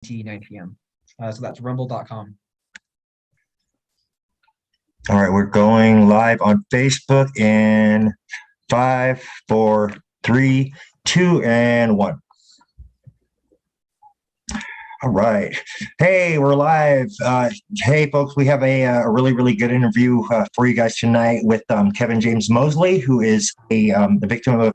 9pm. So that's rumble.com. All right, we're going live on Facebook in 5, 4, 3, 2, and 1. All right. Hey, we're live. Hey, folks, we have a really, really good interview for you guys tonight with Kevin James Mosley, who is the victim of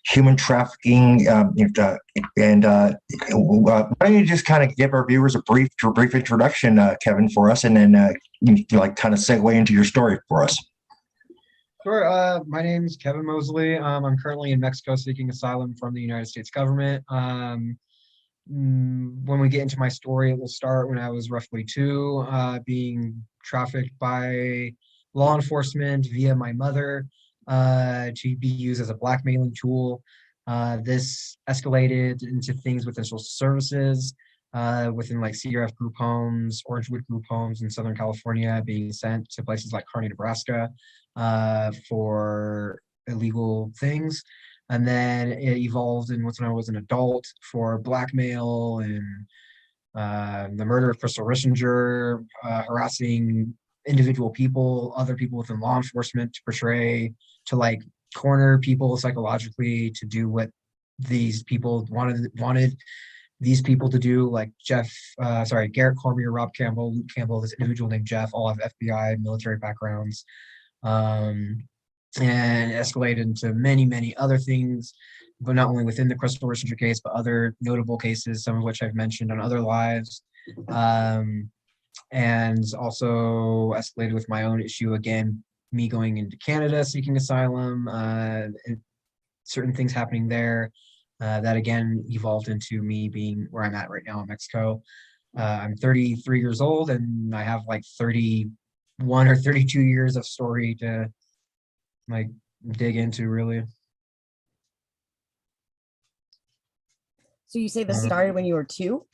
human trafficking. And why don't you just kind of give our viewers a brief introduction, Kevin, for us, and then kind of segue into your story for us. Sure. My name is Kevin Mosley. I'm currently in Mexico seeking asylum from the United States government. When we get into my story, it will start when I was roughly 2, being trafficked by law enforcement via my mother to be used as a blackmailing tool. This escalated into things within social services, within like CRF group homes, Orangewood group homes in Southern California, being sent to places like Kearney, Nebraska for illegal things. And then it evolved in when I was an adult for blackmail and the murder of Crystal Rishinger, harassing individual people, other people within law enforcement to like corner people psychologically to do what these people wanted these people to do, like Garrett Cormier, Rob Campbell, Luke Campbell, this individual named Jeff, all have FBI military backgrounds. And escalated into many, many other things, but not only within the Crystal Rishinger case, but other notable cases, some of which I've mentioned on other lives. And also escalated with my own issue, again, me going into Canada seeking asylum, and certain things happening there that again evolved into me being where I'm at right now in Mexico. I'm 33 years old and I have like 31 or 32 years of story to like dig into, really. So you say this started when you were 2?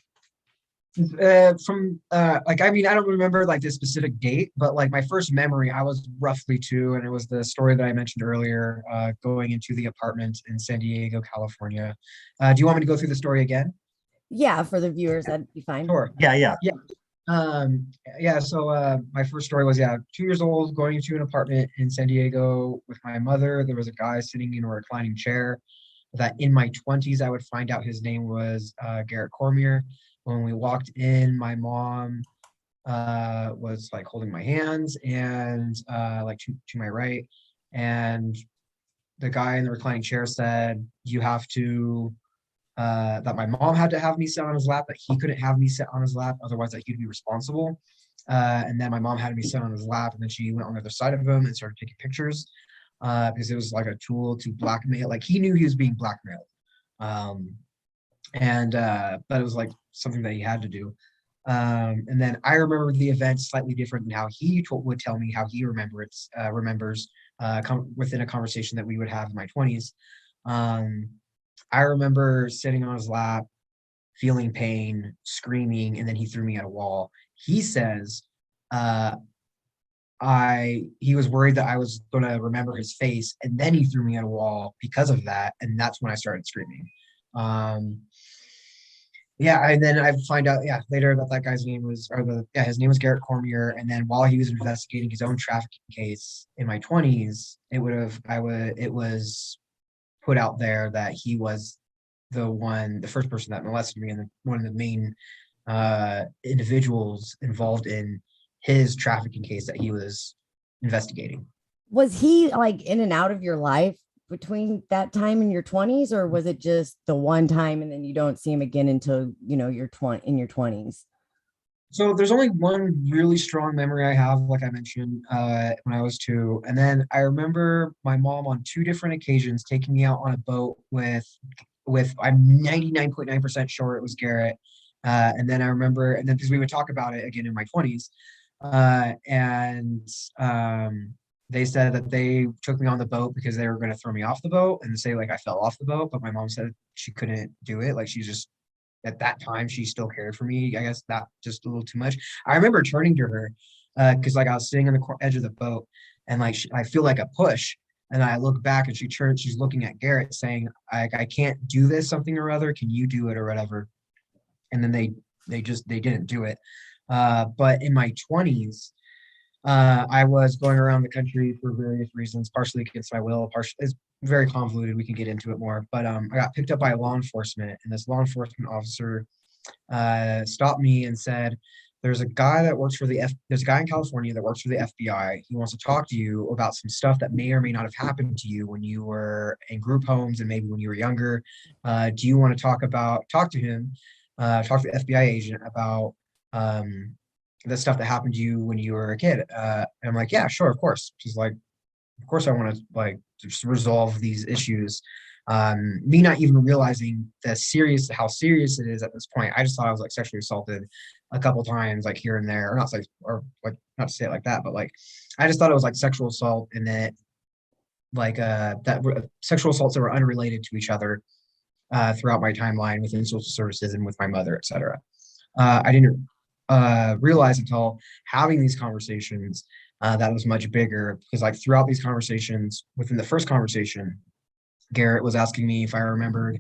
From I don't remember like the specific date, but like my first memory, I was roughly 2, and it was the story that I mentioned earlier, going into the apartment in San Diego, California. Do you want me to go through the story again? Yeah, for the viewers, that'd be fine. Sure. Yeah. So my first story was 2 years old, going into an apartment in San Diego with my mother. There was a guy sitting in a reclining chair that in my 20s I would find out his name was Garrett Cormier. When we walked in, my mom was like holding my hands and like to my right, and the guy in the reclining chair said, you have to that my mom had to have me sit on his lap, that he couldn't have me sit on his lap, otherwise that he'd be responsible. And then my mom had me sit on his lap, and then she went on the other side of him and started taking pictures because it was like a tool to blackmail. Like he knew he was being blackmailed, but it was like something that he had to do. And then I remember the event slightly different than how he would tell me how he remembers within a conversation that we would have in my 20s. I remember sitting on his lap, feeling pain, screaming, and then he threw me at a wall. He says he was worried that I was going to remember his face, and then he threw me at a wall because of that, and that's when I started screaming. And then I find out later that guy's name was his name was Garrett Cormier, and then while he was investigating his own trafficking case in my 20s, it was put out there that he was the first person that molested me, and one of the main individuals involved in his trafficking case that he was investigating. Was he like in and out of your life between that time and your 20s, or was it just the one time and then you don't see him again until in your 20s? So there's only one really strong memory I have, like I mentioned, when I was 2. And then I remember my mom on 2 different occasions taking me out on a boat with I'm 99.9% sure it was Garrett. And then I remember, and then because we would talk about it again in my 20s. They said that they took me on the boat because they were going to throw me off the boat and say like I fell off the boat, but my mom said she couldn't do it. Like she just, at that time, she still cared for me. I guess that just a little too much. I remember turning to her because like I was sitting on the edge of the boat and like I feel like a push, and I look back and she's looking at Garrett saying, I can't do this, something or other. Can you do it or whatever? And then they They didn't do it. But in my 20s, I was going around the country for various reasons, partially against my will, partially it's very convoluted. We can get into it more. But I got picked up by law enforcement, and this law enforcement officer stopped me and said, "There's a guy that works for there's a guy in California that works for the FBI. He wants to talk to you about some stuff that may or may not have happened to you when you were in group homes and maybe when you were younger. Do you want to talk to him, talk to the FBI agent about the stuff that happened to you when you were a kid?" And I'm like, "Yeah, sure, of course." She's like, "Of course I want to like just resolve these issues." Me not even realizing how serious it is at this point. I just thought I was like sexually assaulted a couple times, like here and there, or not to say it like that, but like I just thought it was like sexual assault, and that like sexual assaults that were unrelated to each other throughout my timeline within social services and with my mother, etc. I didn't realize until having these conversations that was much bigger, because like throughout these conversations, within the first conversation, Garrett was asking me if I remembered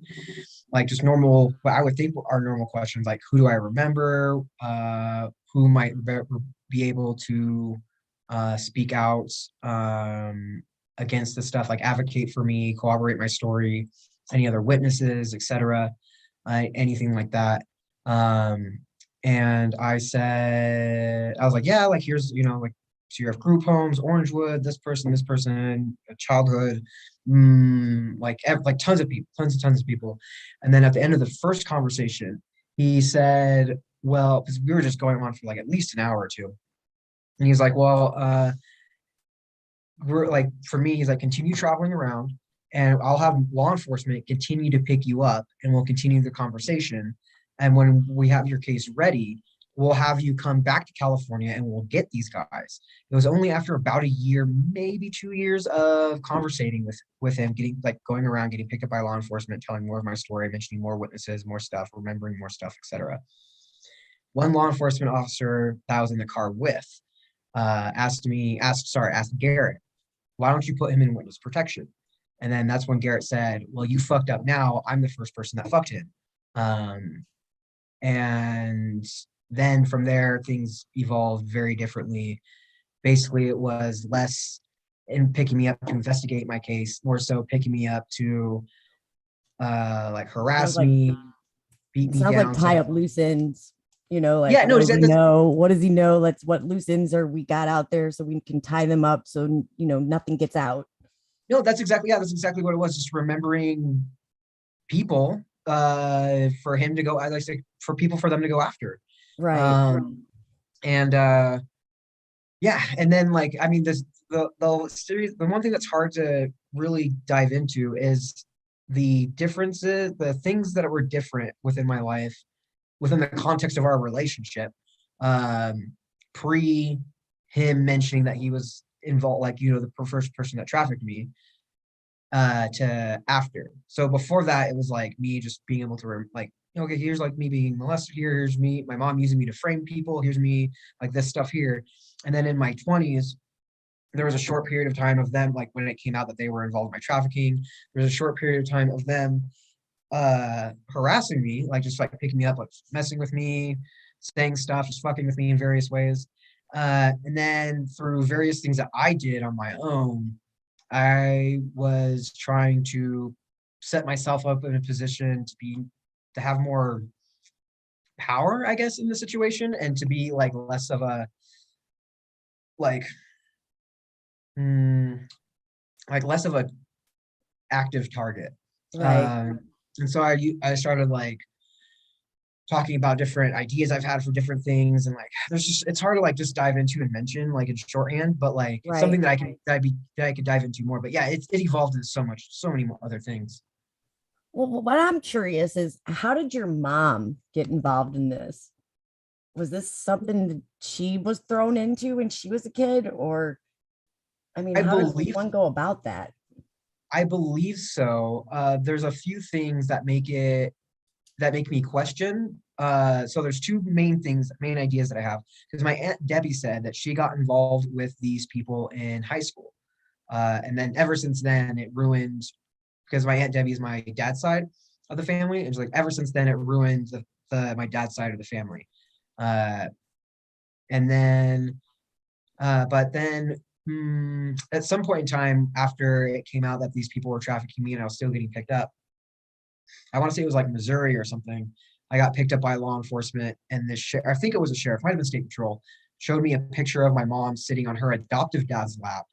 like just normal, what I would think are normal questions, like who do I remember, who might be able to speak out against the stuff, like advocate for me, corroborate my story, any other witnesses, etc., anything like that. And I was like, yeah, like here's, like, so you have group homes, Orangewood, this person, childhood, like tons of people. And then at the end of the first conversation, he said, well, because we were just going on for like at least an hour or two. And he's like, well, we're like, for me, he's like, continue traveling around and I'll have law enforcement continue to pick you up and we'll continue the conversation. And when we have your case ready, we'll have you come back to California and we'll get these guys. It was only after about a year, maybe 2 years of conversating with him, going around, getting picked up by law enforcement, telling more of my story, mentioning more witnesses, more stuff, remembering more stuff, etc. One law enforcement officer that I was in the car with asked Garrett, why don't you put him in witness protection? And then that's when Garrett said, well, you fucked up now. I'm the first person that fucked him. And then from there, things evolved very differently. Basically, it was less in picking me up to investigate my case, more so picking me up to like harass me, beat me down. Sounds like tie up loose ends. Like, yeah, no, what does he know? What loose ends are we got out there so we can tie them up so nothing gets out. No, that's exactly what it was. Just remembering people for him to go, I like to say, for them to go after. Right. And yeah, and then like, I mean, the series, the one thing that's hard to really dive into is the differences, the things that were different within my life, within the context of our relationship, pre him mentioning that he was involved, like, the first person that trafficked me, to after. So before that, it was like me just being able to like, okay, here's like me being molested here, here's me, my mom using me to frame people, here's me, like this stuff here. And then in my 20s, there was a short period of time of them, like when it came out that they were involved in my trafficking, there was a short period of time of them harassing me, like just like picking me up, like messing with me, saying stuff, just fucking with me in various ways. And then through various things that I did on my own, I was trying to set myself up in a position to have more power, I guess, in the situation, and to be like less of a less of a active target. Right. And so I started like talking about different ideas I've had for different things, and like it's hard to like just dive into and mention like in shorthand, but like it's something that I could dive into more. But yeah, it evolved into so many more other things. Well, what I'm curious is, how did your mom get involved in this? Was this something that she was thrown into when she was a kid, or how does one go about that? I believe so. There's a few things that make me question. So there's two main ideas that I have, because my Aunt Debbie said that she got involved with these people in high school. And then ever since then it ruined, because my Aunt Debbie is my dad's side of the family. And like ever since then it ruined my dad's side of the family. And then, but then at some point in time after it came out that these people were trafficking me and I was still getting picked up, I want to say it was like Missouri or something. I got picked up by law enforcement, and I think it was a sheriff, might have been state patrol, showed me a picture of my mom sitting on her adoptive dad's lap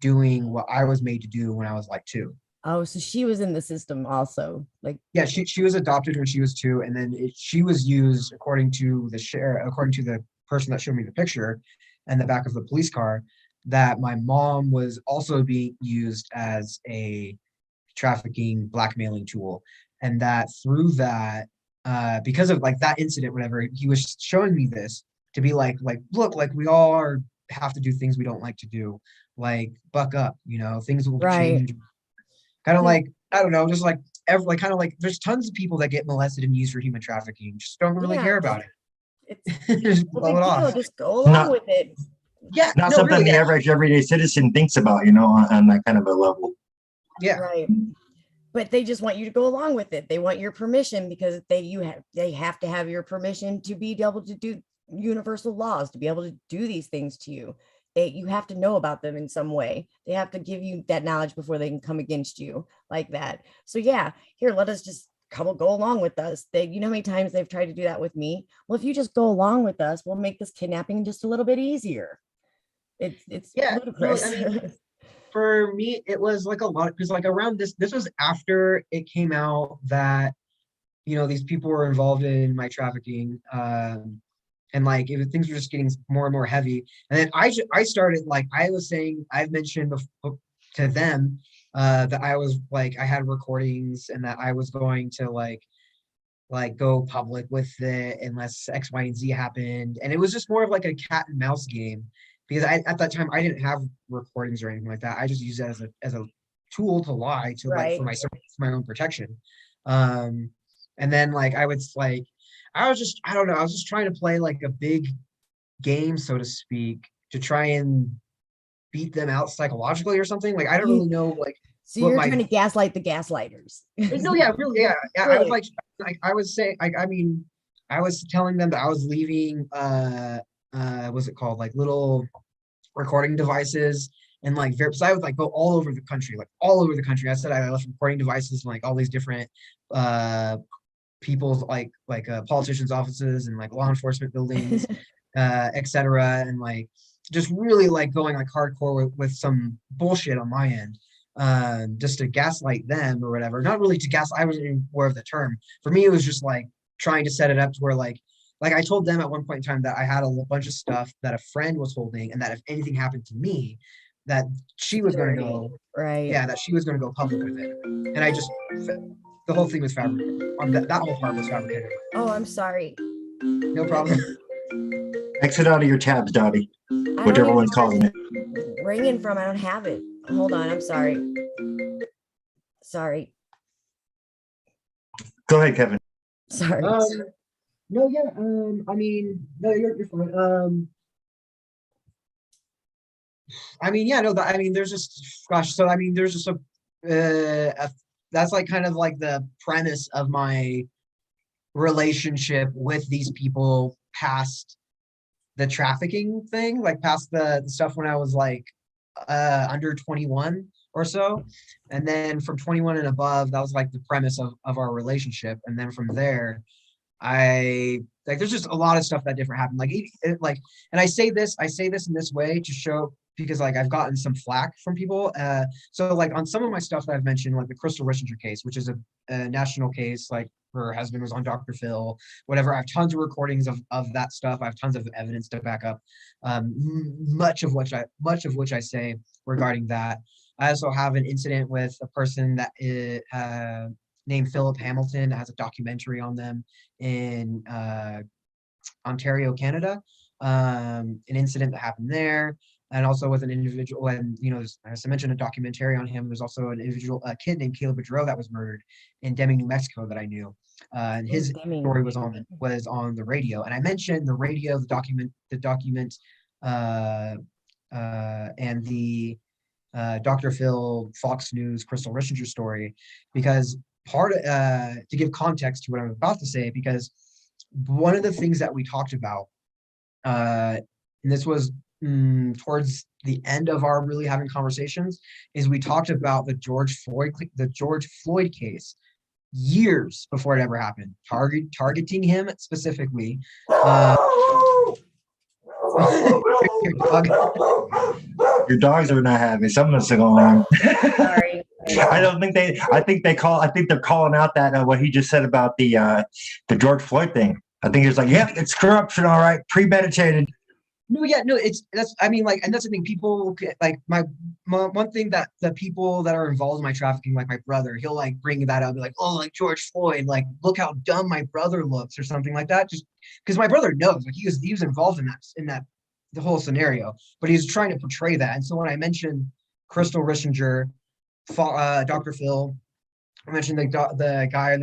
doing what I was made to do when I was like 2. Oh, so she was in the system also. Like, yeah, she was adopted when she was 2, and then she was used according to the person that showed me the picture and the back of the police car, that my mom was also being used as a trafficking blackmailing tool, and that through that, because of like that incident, whatever, he was showing me this to be like look, like we all have to do things we don't like to do, like buck up, things will change. Kind of like, I don't know, just like kind of like there's tons of people that get molested and used for human trafficking, just don't really care about it. Just blow it off. Just go along with it. Yeah, not something the average everyday citizen thinks about, on that kind of a level. Yeah, right. But they just want you to go along with it. They want your permission because they have to have your permission to be able to do universal laws, to be able to do these things to you. You have to know about them in some way. They have to give you that knowledge before they can come against you like that. So yeah, here, let us just go along with us. You know how many times they've tried to do that with me? Well, if you just go along with us, we'll make this kidnapping just a little bit easier. It's ludicrous. I mean, for me, it was like a lot, because like around this was after it came out that, these people were involved in my trafficking. And like things were just getting more and more heavy. And then I started, like I was saying, I've mentioned to them that I was like, I had recordings and that I was going to like go public with it unless X, Y, and Z happened. And it was just more of like a cat and mouse game, because at that time I didn't have recordings or anything like that. I just used it as a tool to lie to like for my own protection. And then like I was just trying to play like a big game, so to speak, to try and beat them out psychologically or something. Like I don't really know, like. So you're trying to gaslight the gaslighters. No, yeah, really, yeah. Really? I was like, I was saying, I mean, I was telling them that I was leaving, what's it called, like little recording devices, and like, because I would like go all over the country, I said I left recording devices in like all these different people's like politicians' offices and like law enforcement buildings, etc. And like just really like going like hardcore with some bullshit on my end, just to gaslight them or whatever. Not really to I wasn't even aware of the term. For me, it was just like trying to set it up to where like I told them at one point in time that I had a bunch of stuff that a friend was holding, and that if anything happened to me, that she was going to go, that she was going to go public with it. And I just, the whole thing was fabricated. That whole part was fabricated. Oh, I'm sorry. No problem. Exit out of your tabs, Dottie. Whichever one's calling it. Ringing from, I don't have it. Hold on, I'm sorry. Sorry. Go ahead, Kevin. Sorry. No, yeah. I mean, no, you're fine. I mean, yeah, no. I mean, there's just, gosh. So I mean, there's just that's like kind of like the premise of my relationship with these people past the trafficking thing, like past the stuff when I was like under 21 or so. And then from 21 and above, that was like the premise of our relationship. And then from there, there's just a lot of stuff that different happened. And I say this in this way to show, because like I've gotten some flack from people. So like on some of my stuff that I've mentioned, like the Crystal Rishinger case, which is a national case, like her husband was on Dr. Phil, whatever. I have tons of recordings of that stuff. I have tons of evidence to back up much of which I say regarding that. I also have an incident with a person that is named Philip Hamilton, that has a documentary on them in Ontario, Canada. An incident that happened there. And also with an individual, and as I mentioned, a documentary on him. There's also an individual, a kid named Caleb Boudreau that was murdered in Deming, New Mexico, that I knew. And his story was on the radio. And I mentioned the radio, the document, and the Dr. Phil, Fox News, Crystal Rishinger story, because to give context to what I'm about to say, because one of the things that we talked about, and this was towards the end of our really having conversations, is we talked about the George Floyd case years before it ever happened, targeting him specifically. Your dog. Your dogs are not happy. Something's going on. Sorry. I think they're calling out that what he just said about the George Floyd thing. I think it's like, yeah, it's corruption, all right, premeditated. No, yeah, no, and that's the thing. People like my one thing that the people that are involved in my trafficking, like my brother, he'll like bring that up, be like, oh, like George Floyd, like look how dumb my brother looks, or something like that. Just because my brother knows, like he was involved in that the whole scenario, but he's trying to portray that. And so when I mentioned Crystal Rishinger, Dr. Phil, I mentioned the guy in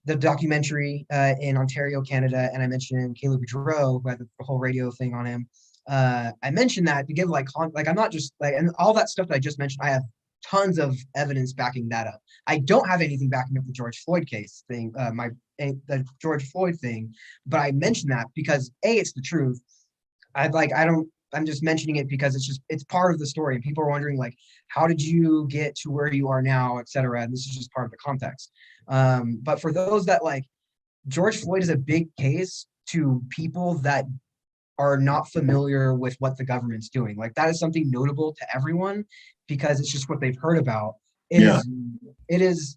the documentary in Ontario, Canada, and I mentioned Caleb Boudreau, who had the whole radio thing on him. I mentioned that to give like I'm not just like, and all that stuff that I just mentioned, I have tons of evidence backing that up. I don't have anything backing up the George Floyd case thing, the George Floyd thing, but I mentioned that because it's the truth. I'm just mentioning it because it's part of the story, and people are wondering like, how did you get to where you are now, et cetera. And this is just part of the context. But for those that like, George Floyd is a big case to people that are not familiar with what the government's doing. Like that is something notable to everyone because it's just what they've heard about. It is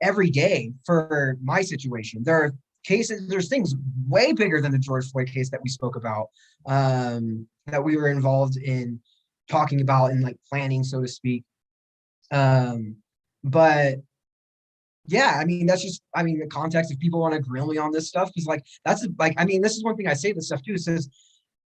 every day for my situation. There's things way bigger than the George Floyd case that we spoke about, that we were involved in talking about and like planning, so to speak. But yeah, I mean, the context, if people want to grill me on this stuff, because like, this is one thing I say this stuff too, says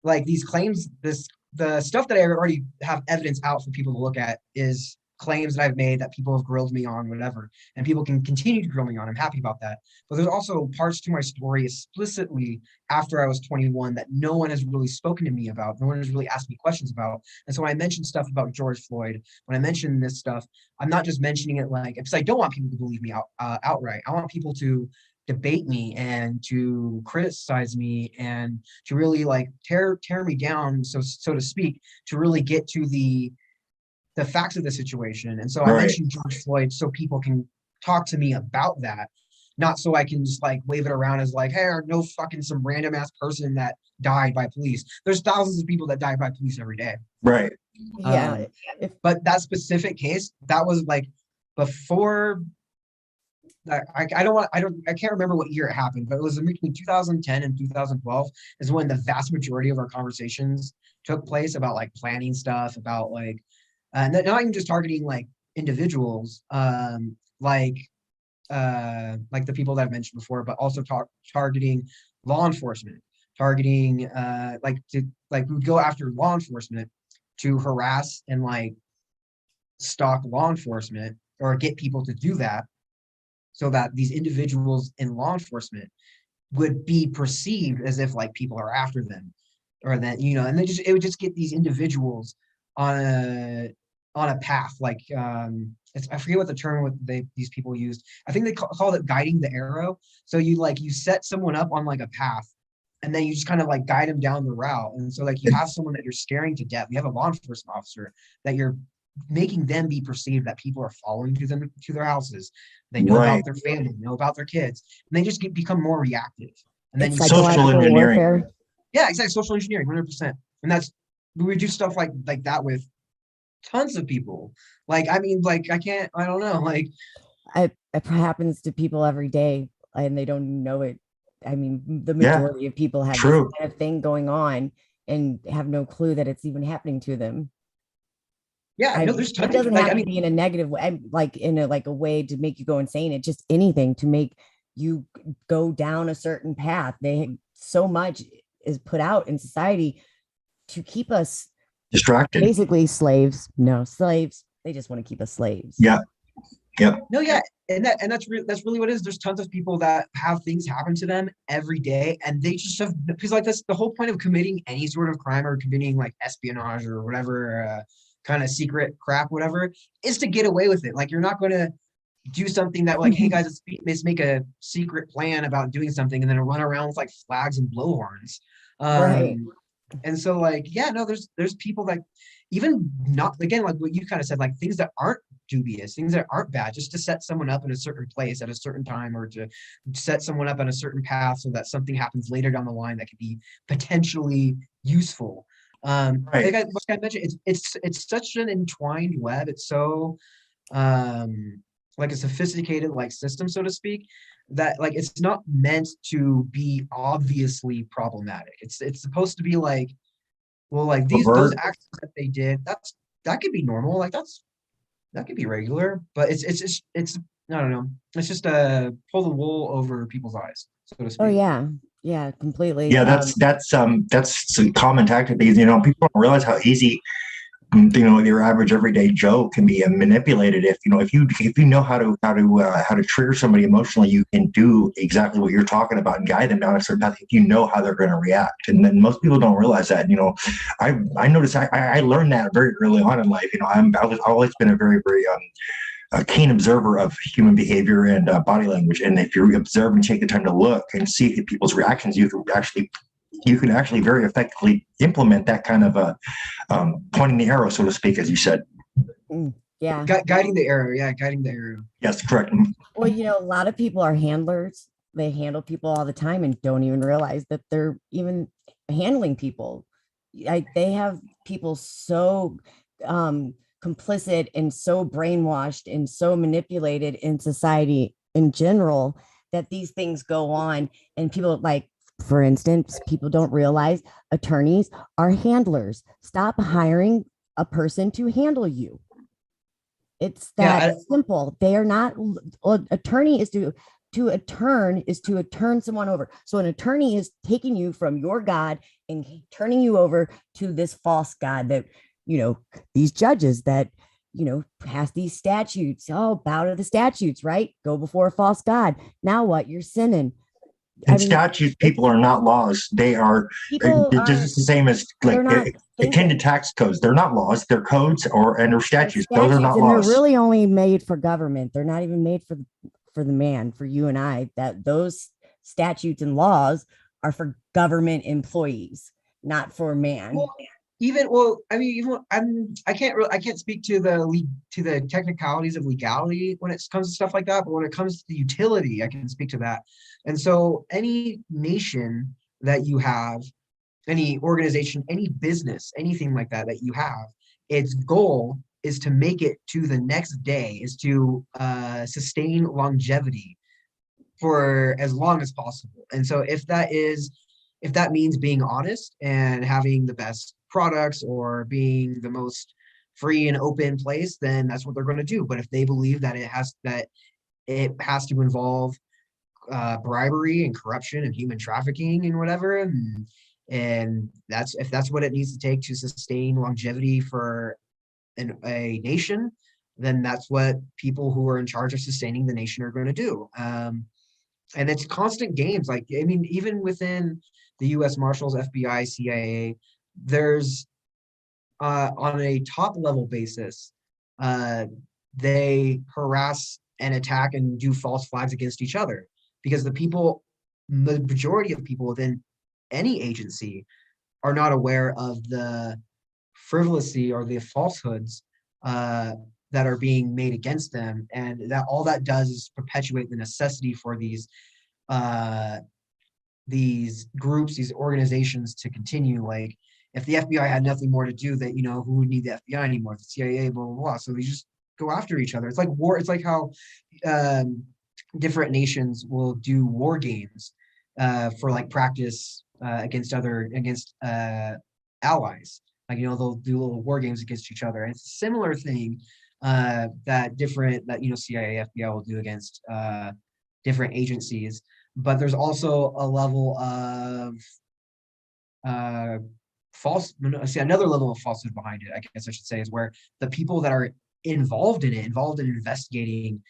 like these claims, the stuff that I already have evidence out for people to look at is claims that I've made that people have grilled me on, whatever, and people can continue to grill me on. I'm happy about that. But there's also parts to my story explicitly after I was 21 that no one has really spoken to me about. No one has really asked me questions about. And so when I mentioned stuff about George Floyd, when I mention this stuff, I'm not just mentioning it like, because I don't want people to believe me outright. I want people to debate me and to criticize me and to really like tear me down, so to speak, to really get to the facts of the situation. And so I mentioned George Floyd so people can talk to me about that, not so I can just like wave it around as like, hey, no fucking some random ass person that died by police. There's thousands of people that die by police every day. Right. Yeah. But that specific case, that was like before. I can't remember what year it happened, but it was between 2010 and 2012 is when the vast majority of our conversations took place about like planning stuff, about like, and not even just targeting like individuals, like the people that I've mentioned before, but also targeting law enforcement, targeting we would go after law enforcement to harass and like stalk law enforcement or get people to do that, so that these individuals in law enforcement would be perceived as if like people are after them, or that, and it would just get these individuals on a path, like I forget what the term these people used. I think they called it guiding the arrow. So you set someone up on like a path, and then you just kind of like guide them down the route. And so like you have someone that you're scaring to death. You have a law enforcement officer that you're making them be perceived that people are following to their houses. They know about their family, know about their kids, and they just become more reactive. And then social engineering. Warfare. Yeah, exactly. Social engineering, 100%. And we do stuff like that with tons of people. Like, I mean, like I don't know, like it happens to people every day and they don't know it. I mean, the majority of people have this kind of thing going on and have no clue that it's even happening to them. Yeah, there's tons. It doesn't have to be in a negative way, like in a way to make you go insane. It's just anything to make you go down a certain path. So much is put out in society to keep us distracted, basically slaves. No, slaves. They just want to keep us slaves. Yeah. No, yeah, and that's really what it is. There's tons of people that have things happen to them every day, and they just have, because like that's the whole point of committing any sort of crime or committing like espionage or whatever kind of secret crap, whatever, is to get away with it. Like you're not going to do something that like, hey guys, let's make a secret plan about doing something, and then run around with like flags and blowhorns. Right. And so like, yeah, no, there's people that even not, again, like what you kind of said, like things that aren't dubious, things that aren't bad, just to set someone up in a certain place at a certain time, or to set someone up on a certain path so that something happens later down the line that could be potentially useful. Right. Like I mentioned, it's such an entwined web. It's so like a sophisticated like system, so to speak, that like it's not meant to be obviously problematic. It's supposed to be like, well, like those Levert. actions that they did, that could be normal, like that could be regular, but it's just it's I don't know, it's just pull the wool over people's eyes, so to Oh speak. yeah. Yeah, completely. Yeah, that's a common tactic because people don't realize how easy your average everyday Joe can be manipulated. If you know how to trigger somebody emotionally, you can do exactly what you're talking about and guide them down a certain path if you know how they're going to react. And then most people don't realize that. I noticed I learned that very early on in life. I've always been a very very a keen observer of human behavior and body language. And if you observe and take the time to look and see people's reactions, you can actually very effectively implement that kind of pointing the arrow, so to speak, as you said. Yeah. Guiding the arrow, yeah, guiding the arrow. Yes, correct. Well, a lot of people are handlers. They handle people all the time and don't even realize that they're even handling people. They have people so complicit and so brainwashed and so manipulated in society in general that these things go on. And people, like, for instance, people don't realize attorneys are handlers. Stop hiring a person to handle you. It's that Yeah, simple. They are not. Attorney is to turn someone over. So an attorney is taking you from your God and turning you over to this false God that, these judges that, pass these statutes. Oh, bow to the statutes, right? Go before a false God. Now what? You're sinning. And statutes, people, are not laws. They are People just the same as like they're not akin to tax codes. They're not laws. They're codes or statutes. Those are not and they're laws. really only made for government. They're not even made for the man, for you and I. That those statutes and laws are for government employees, not for man. I mean, I can't speak to the technicalities of legality when it comes to stuff like that, but when it comes to the utility, I can speak to that. And so any nation that you have, any organization, any business, anything like that you have, its goal is to make it to the next day, is to sustain longevity for as long as possible. And so if that means being honest and having the best products or being the most free and open place, then that's what they're going to do. But if they believe that it has to involve bribery and corruption and human trafficking and whatever, and that's what it needs to take to sustain longevity for a nation, then that's what people who are in charge of sustaining the nation are going to do. And it's constant games. Like, I mean, even within the U.S. Marshals, FBI, CIA, there's on a top level basis, they harass and attack and do false flags against each other because the majority of people within any agency are not aware of the frivolity or the falsehoods that are being made against them, and that all that does is perpetuate the necessity for these groups, these organizations to continue. Like, if the FBI had nothing more to do, that who would need the FBI anymore? The CIA, blah blah blah. So they just go after each other. It's like war. It's like how different nations will do war games for like practice against allies. Like, they'll do little war games against each other. And it's a similar thing that CIA, FBI will do against different agencies. But there's also a level of another level of falsehood behind it, I guess I should say, is where the people that are involved in investigating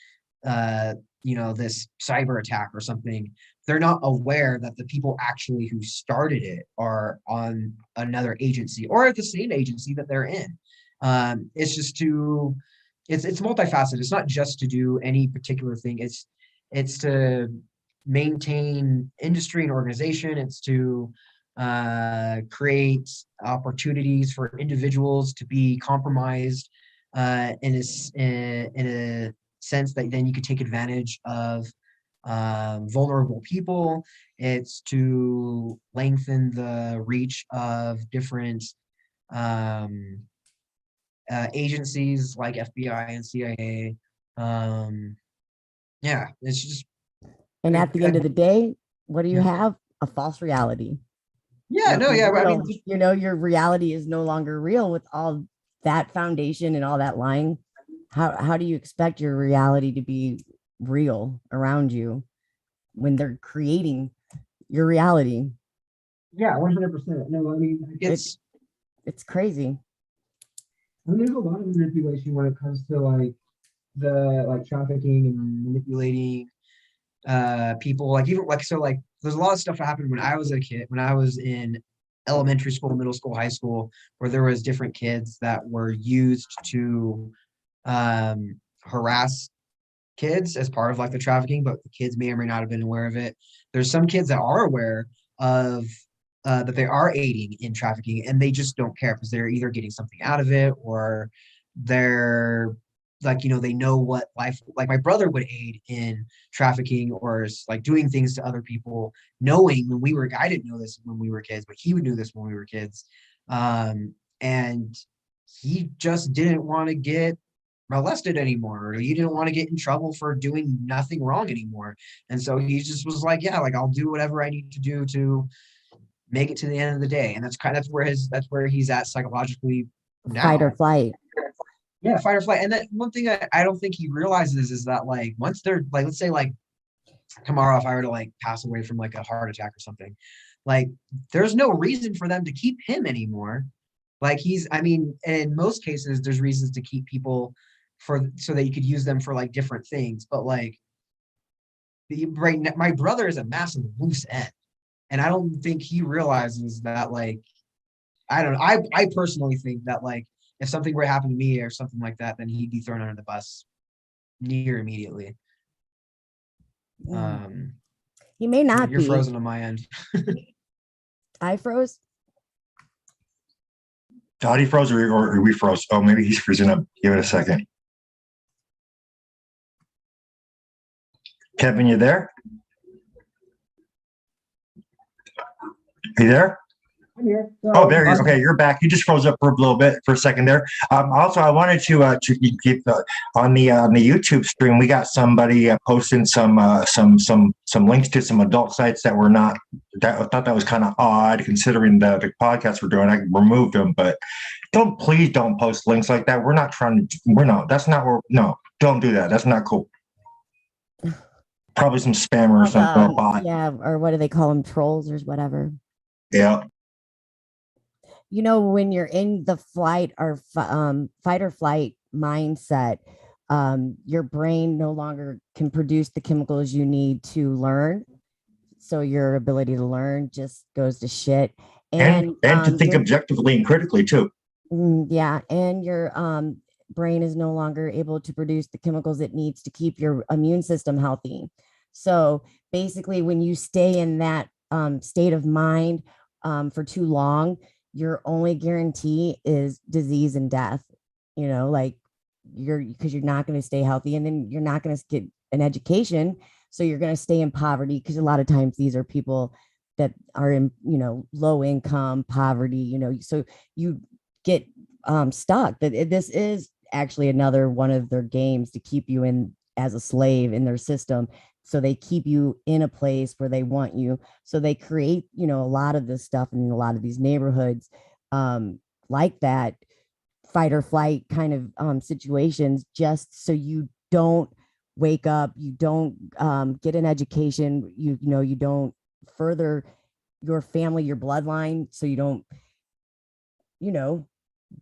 this cyber attack or something, they're not aware that the people actually who started it are on another agency or at the same agency that they're in. It's it's multifaceted. It's not just to do any particular thing. It's to maintain industry and organization. It's to create opportunities for individuals to be compromised in a sense that then you could take advantage of vulnerable people. It's to lengthen the reach of different agencies like FBI and CIA. Yeah, it's just. And at the end of the day, what do you have? A false reality. Yeah, no, yeah. I mean, you know, your reality is no longer real with all that foundation and all that lying. How do you expect your reality to be real around you when they're creating your reality? Yeah, 100%. No, I mean, it's crazy. I mean, there's a lot of manipulation when it comes to like the trafficking and manipulating people. Like even like so like there's a lot of stuff that happened when I was a kid, when I was in elementary school, middle school, high school, where there was different kids that were used to harass kids as part of like the trafficking, but the kids may or may not have been aware of it. There's some kids that are aware of that they are aiding in trafficking, and they just don't care because they're either getting something out of it, or they're like, you know, they know what life, like my brother would aid in trafficking or like doing things to other people, knowing when we were, I didn't know this when we were kids, but he would know this when we were kids. And he just didn't want to get molested anymore, or he didn't want to get in trouble for doing nothing wrong anymore. And so he just was like, yeah, like I'll do whatever I need to do to make it to the end of the day. And that's where he's at psychologically now. Fight or flight. Yeah, fight or flight. And that one thing I don't think he realizes is that like once they're like, let's say like tomorrow, if I were to like pass away from like a heart attack or something, like there's no reason for them to keep him anymore. Like I mean, in most cases, there's reasons to keep people so that you could use them for like different things. But like my brother is a massive loose end. And I don't think he realizes that, like, I don't know. I personally think that like if something were to happen to me or something like that, then he'd be thrown under the bus near immediately. He may not You're be. frozen on my end. I froze. Dottie froze or we froze. Oh, maybe he's freezing up. Give it a second. Kevin, you there? Are you there? I'm here. Oh, there you are. Okay, you're back. You just froze up for a little bit for a second there. Also, I wanted to keep on the YouTube stream. We got somebody posting some links to some adult sites that were not. That I thought that was kind of odd considering the podcast we're doing. I removed them, but please don't post links like that. We're not trying to. We're not. That's not where. No, don't do that. That's not cool. Probably some spammer or something. Or bot. Yeah, or what do they call them? Trolls or whatever. Yeah. You know, when you're in the fight or flight mindset, your brain no longer can produce the chemicals you need to learn. So your ability to learn just goes to shit. And to think objectively and critically too. Yeah. And your brain is no longer able to produce the chemicals it needs to keep your immune system healthy. So basically, when you stay in that state of mind for too long, your only guarantee is disease and death, you know, like because you're not going to stay healthy, and then you're not going to get an education. So you're going to stay in poverty, because a lot of times these are people that are in, you know, low income, poverty, you know, so you get stuck. This is actually another one of their games to keep you in as a slave in their system. So they keep you in a place where they want you. So they create, you know, a lot of this stuff in a lot of these neighborhoods like that fight or flight kind of situations, just so you don't wake up, you don't get an education, you know, you don't further your family, your bloodline. So you don't, you know,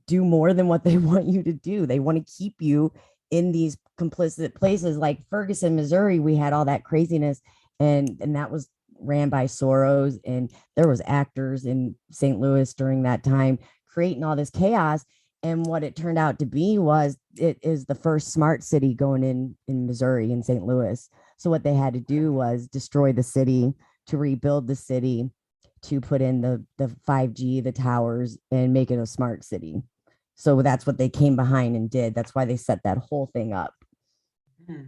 do more than what they want you to do. They want to keep you in these complicit places like Ferguson, Missouri. We had all that craziness, and that was ran by Soros, and there was actors in St. Louis during that time creating all this chaos. And what it turned out to be was it is the first smart city going in Missouri, in St. Louis. So what they had to do was destroy the city to rebuild the city, to put in the 5G, the towers, and make it a smart city. So that's what they came behind and did. That's why they set that whole thing up. Hmm.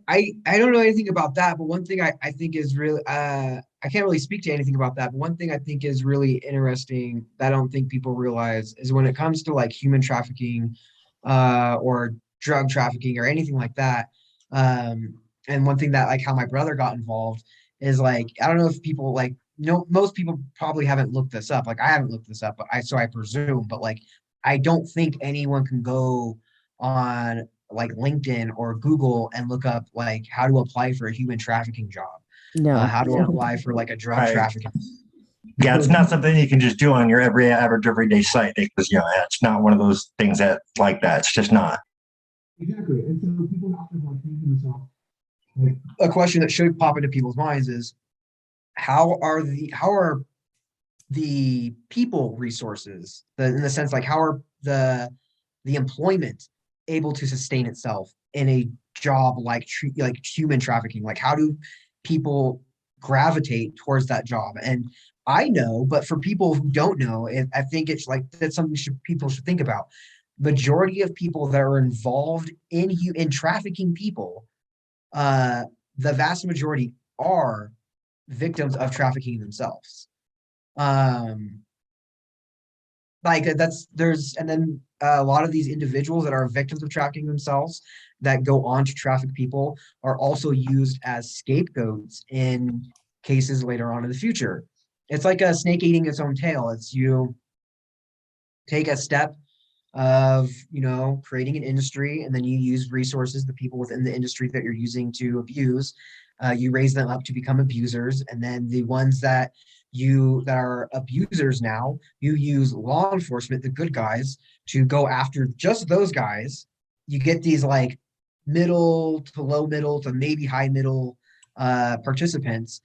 I don't know anything about that, but one thing I think is really I can't really speak to anything about that, but one thing I think is really interesting that I don't think people realize is when it comes to like human trafficking or drug trafficking or anything like that. And one thing that like how my brother got involved is like I don't know if people like no most people probably haven't looked this up. Like I haven't looked this up, but I presume, but like I don't think anyone can go on like LinkedIn or Google and look up like how to apply for a human trafficking job, No, how to apply for like a drug Right. trafficking. Yeah, it's not something you can just do on your everyday site because it's not one of those things that like that. It's just not. Exactly. And so people have to like think to themselves, like a question that should pop into people's minds is how are the people resources in the sense like how are the employment able to sustain itself in a job like human trafficking, like how do people gravitate towards that job? And I know, but for people who don't know, I think it's like that's something people should think about. Majority of people that are involved in trafficking people, uh the vast majority are victims of trafficking themselves. um like that's there's and then a lot of these individuals that are victims of trafficking themselves that go on to traffic people are also used as scapegoats in cases later on in the future. It's like a snake eating its own tail. It's you take a step of creating an industry, and then you use resources, the people within the industry that you're using to abuse, you raise them up to become abusers, and then the ones that are abusers now, you use law enforcement, the good guys, to go after just those guys. You get these like middle to low middle to maybe high middle participants.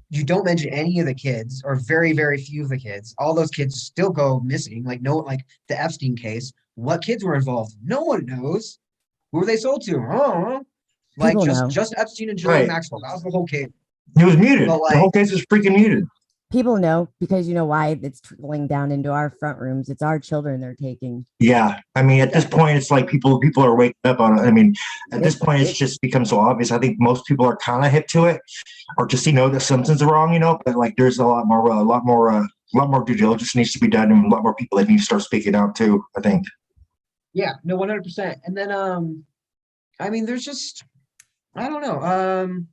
You don't mention any of the kids, or very, very few of the kids. All those kids still go missing. Like no, like the Epstein case. What kids were involved? No one knows. Who were they sold to? Huh? Like people know. just Epstein and Ghislaine Right. Maxwell. That was the whole case. He was muted. But The whole like, case was freaking muted. People know because you know why it's trickling down into our front rooms. It's our children they're taking. Yeah, I mean, at this point, it's like people are waking up on it. I mean, at this point, it's just become so obvious. I think most people are kind of hip to it, or just that something's wrong, But like, there's a lot more due diligence needs to be done, and a lot more people that need to start speaking out too. I think. yeah, no, 100%. And then, I mean, there's just, I don't know,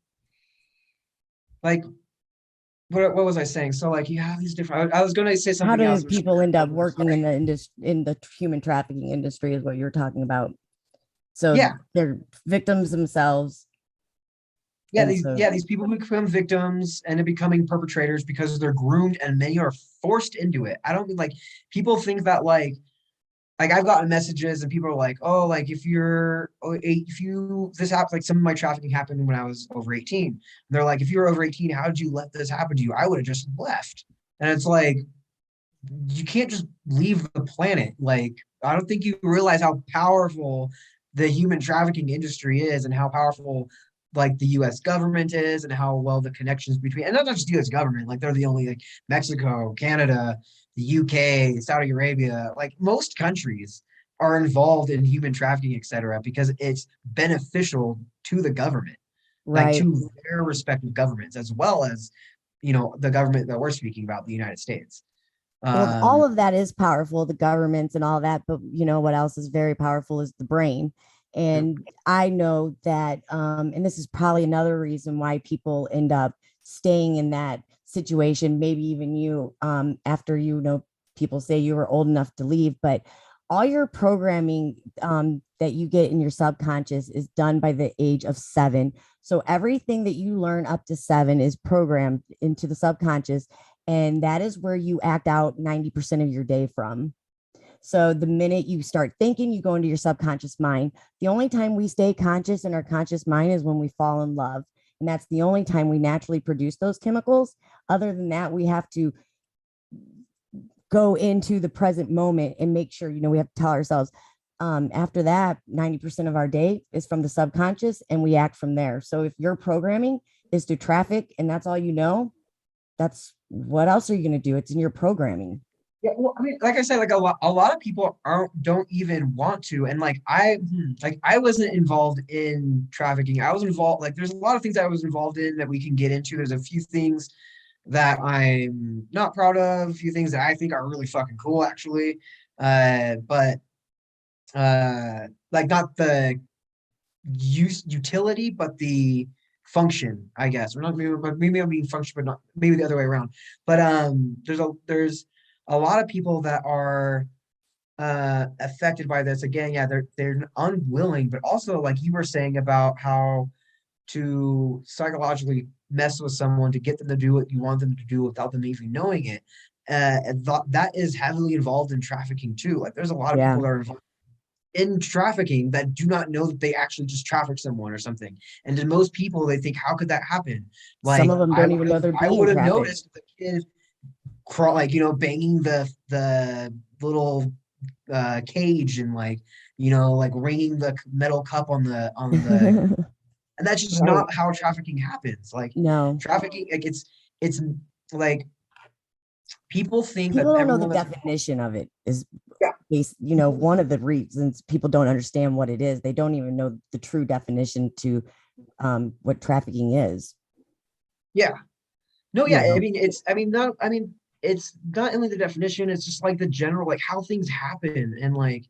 like, what was I saying? So like, you have these different. I was going to say How something do else. people end up working in the in the human trafficking industry is what you're talking about. So Yeah. they're victims themselves. Yeah, And these so- yeah, these people who become victims and becoming perpetrators because they're groomed and many are forced into it. I don't mean like people think that like I've gotten messages and people are like, oh, like if you this happened, like some of my trafficking happened when I was over 18. And they're like, if you were over 18, how did you let this happen to you? I would have just left. And it's like, you can't just leave the planet. Like, I don't think you realize how powerful the human trafficking industry is and how powerful like the US government is and how well the connections between, and not just US government, like they're the only like Mexico, Canada, the UK, Saudi Arabia, like most countries are involved in human trafficking, etc., because it's beneficial to the government, like right. to their respective governments, as well as, the government that we're speaking about, the United States. Well, all of that is powerful, the governments and all that, but you know what else is very powerful is the brain. And I know that, and this is probably another reason why people end up staying in that situation, maybe even you, after people say you were old enough to leave, but all your programming that you get in your subconscious is done by the age of 7. So everything that you learn up to 7 is programmed into the subconscious. And that is where you act out 90% of your day from. So the minute you start thinking, you go into your subconscious mind. The only time we stay conscious in our conscious mind is when we fall in love. And that's the only time we naturally produce those chemicals. Other than that, we have to go into the present moment and make sure, we have to tell ourselves, after that, 90% of our day is from the subconscious and we act from there. So if your programming is to traffic and that's all that's what else are you going to do? It's in your programming. Yeah, well, I mean, like I said, like a lot of people don't even want to, and like I wasn't involved in trafficking. I was involved, like there's a lot of things I was involved in that we can get into. There's a few things that I'm not proud of, a few things that I think are really fucking cool, actually. But like not the utility, but the function, I guess. Or not maybe I'm being function, but not maybe the other way around. But there's a lot of people that are affected by this. Again, yeah, they're unwilling, but also like you were saying about how to psychologically mess with someone to get them to do what you want them to do without them even knowing it. That is heavily involved in trafficking too. Like there's a lot of people that are involved in trafficking that do not know that they actually just traffic someone or something. And to most people, they think, how could that happen? Like some of them don't even know they're I being would have trafficked. noticed the kid like banging the little cage and like like ringing the metal cup on the and that's just Right. not how trafficking happens. Like No, trafficking, like it's like people think that people don't know the everyone that's definition of it is yeah. one of the reasons people don't understand what it is. They don't even know the true definition to what trafficking is. Yeah. No, yeah. You know? It's not only the definition, it's just like the general, like how things happen. And like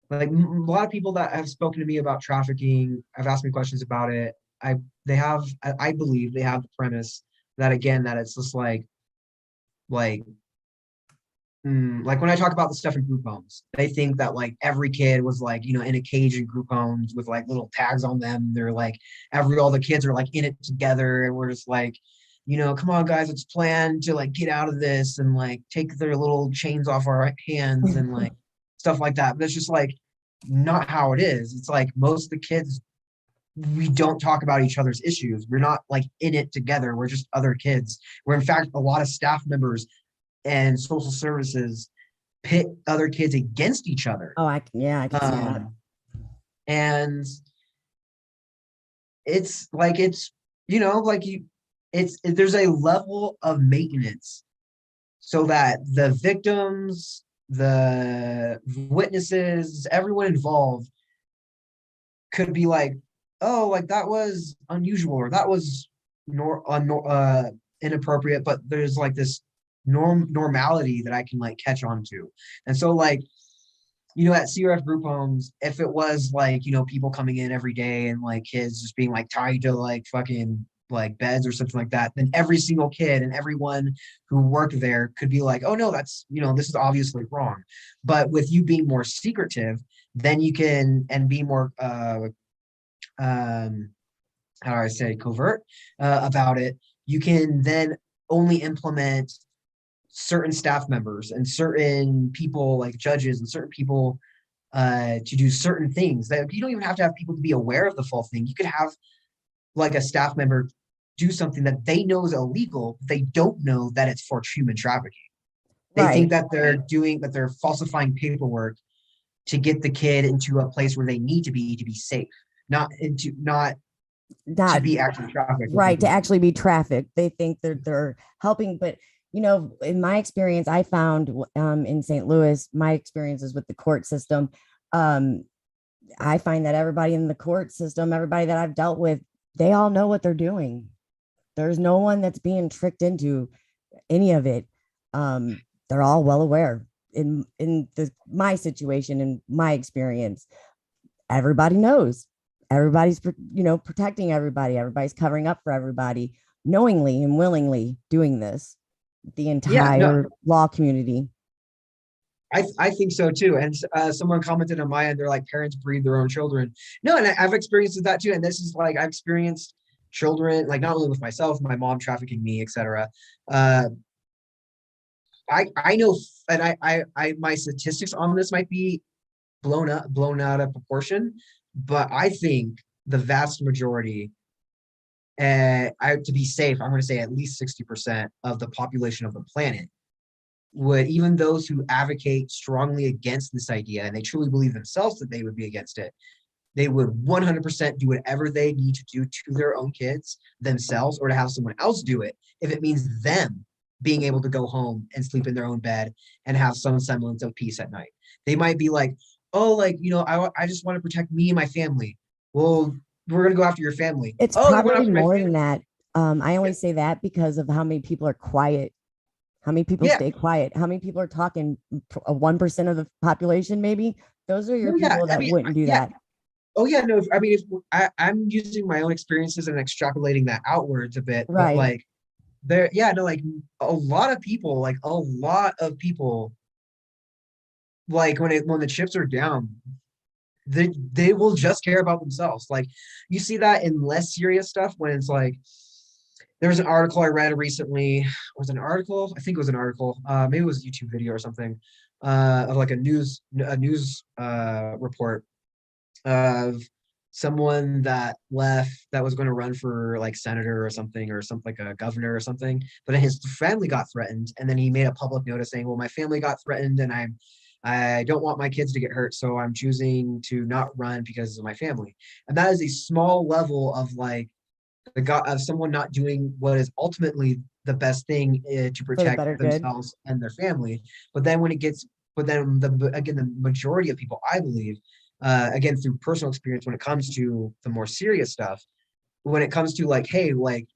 a lot of people that have spoken to me about trafficking, have asked me questions about it. I believe they have the premise that, again, that it's just like like when I talk about the stuff in group homes, they think that like every kid was like, in a cage in group homes with like little tags on them. They're like all the kids are like in it together, and we're just like, come on guys, let's plan to like get out of this and like take their little chains off our hands and like stuff like that. But it's just like not how it is. It's like most of the kids, we don't talk about each other's issues. We're not like in it together. We're just other kids. Where in fact, a lot of staff members and social services pit other kids against each other. Oh, I can see that. And it's like there's a level of maintenance so that the victims, the witnesses, everyone involved could be like, oh, like that was unusual or that was inappropriate, but there's like this normality that I can like catch on to. And so like, at CRF group homes, if it was like, people coming in every day and like kids just being like tied to like fucking like beds or something like that, then every single kid and everyone who worked there could be like, oh no, that's, this is obviously wrong. But with you being more secretive, then you can, and be more, how do I say, covert about it, you can then only implement certain staff members and certain people like judges and certain people to do certain things. That you don't even have to have people to be aware of the full thing. You could have like a staff member do something that they know is illegal. They don't know that it's for human trafficking. They think that they're falsifying paperwork to get the kid into a place where they need to be safe, not to be actually trafficked. Right, to actually be trafficked. They think they're helping, but in my experience, I found in St. Louis, my experiences with the court system, I find that everybody in the court system, everybody that I've dealt with, they all know what they're doing. There's no one that's being tricked into any of it. They're all well aware. In my situation, in my experience, everybody knows. Everybody's protecting everybody. Everybody's covering up for everybody, knowingly and willingly doing this. The entire law community. I think so too. And someone commented on my end, they're like, parents breed their own children. No, and I've experienced that too. And this is like, I've experienced children, like not only with myself, my mom trafficking me, etc. I know, and I my statistics on this might be blown out of proportion, but I think the vast majority, to be safe, I'm going to say at least 60% of the population of the planet would, even those who advocate strongly against this idea, and they truly believe themselves that they would be against it, they would 100% do whatever they need to do to their own kids themselves, or to have someone else do it if it means them being able to go home and sleep in their own bed and have some semblance of peace at night. They might be like, oh, like, I just want to protect me and my family. Well, we're going to go after your family. It's Oh, they went probably after my more family. than that. I only say that because of how many people are quiet, how many people Yeah. stay quiet, how many people are talking, 1% of the population, maybe. Those are your No, yeah, people I that mean, wouldn't do yeah. that. Oh yeah, no. I mean, if I'm using my own experiences and extrapolating that outwards a bit, but Right. like yeah, no, like a lot of people, like when the chips are down, they will just care about themselves. Like you see that in less serious stuff when it's like there's an article I read recently. Was it an article? I think it was an article. Maybe it was a YouTube video or something, of like a news report of someone that left that was going to run for like senator or something like a governor or something, but then his family got threatened, and then he made a public notice saying, well, my family got threatened and I don't want my kids to get hurt, so I'm choosing to not run because of my family. And that is a small level of like of someone not doing what is ultimately the best thing, to For the protect better good. themselves and their family. But then the majority of people, I believe, again through personal experience, when it comes to the more serious stuff, when it comes to like, hey, like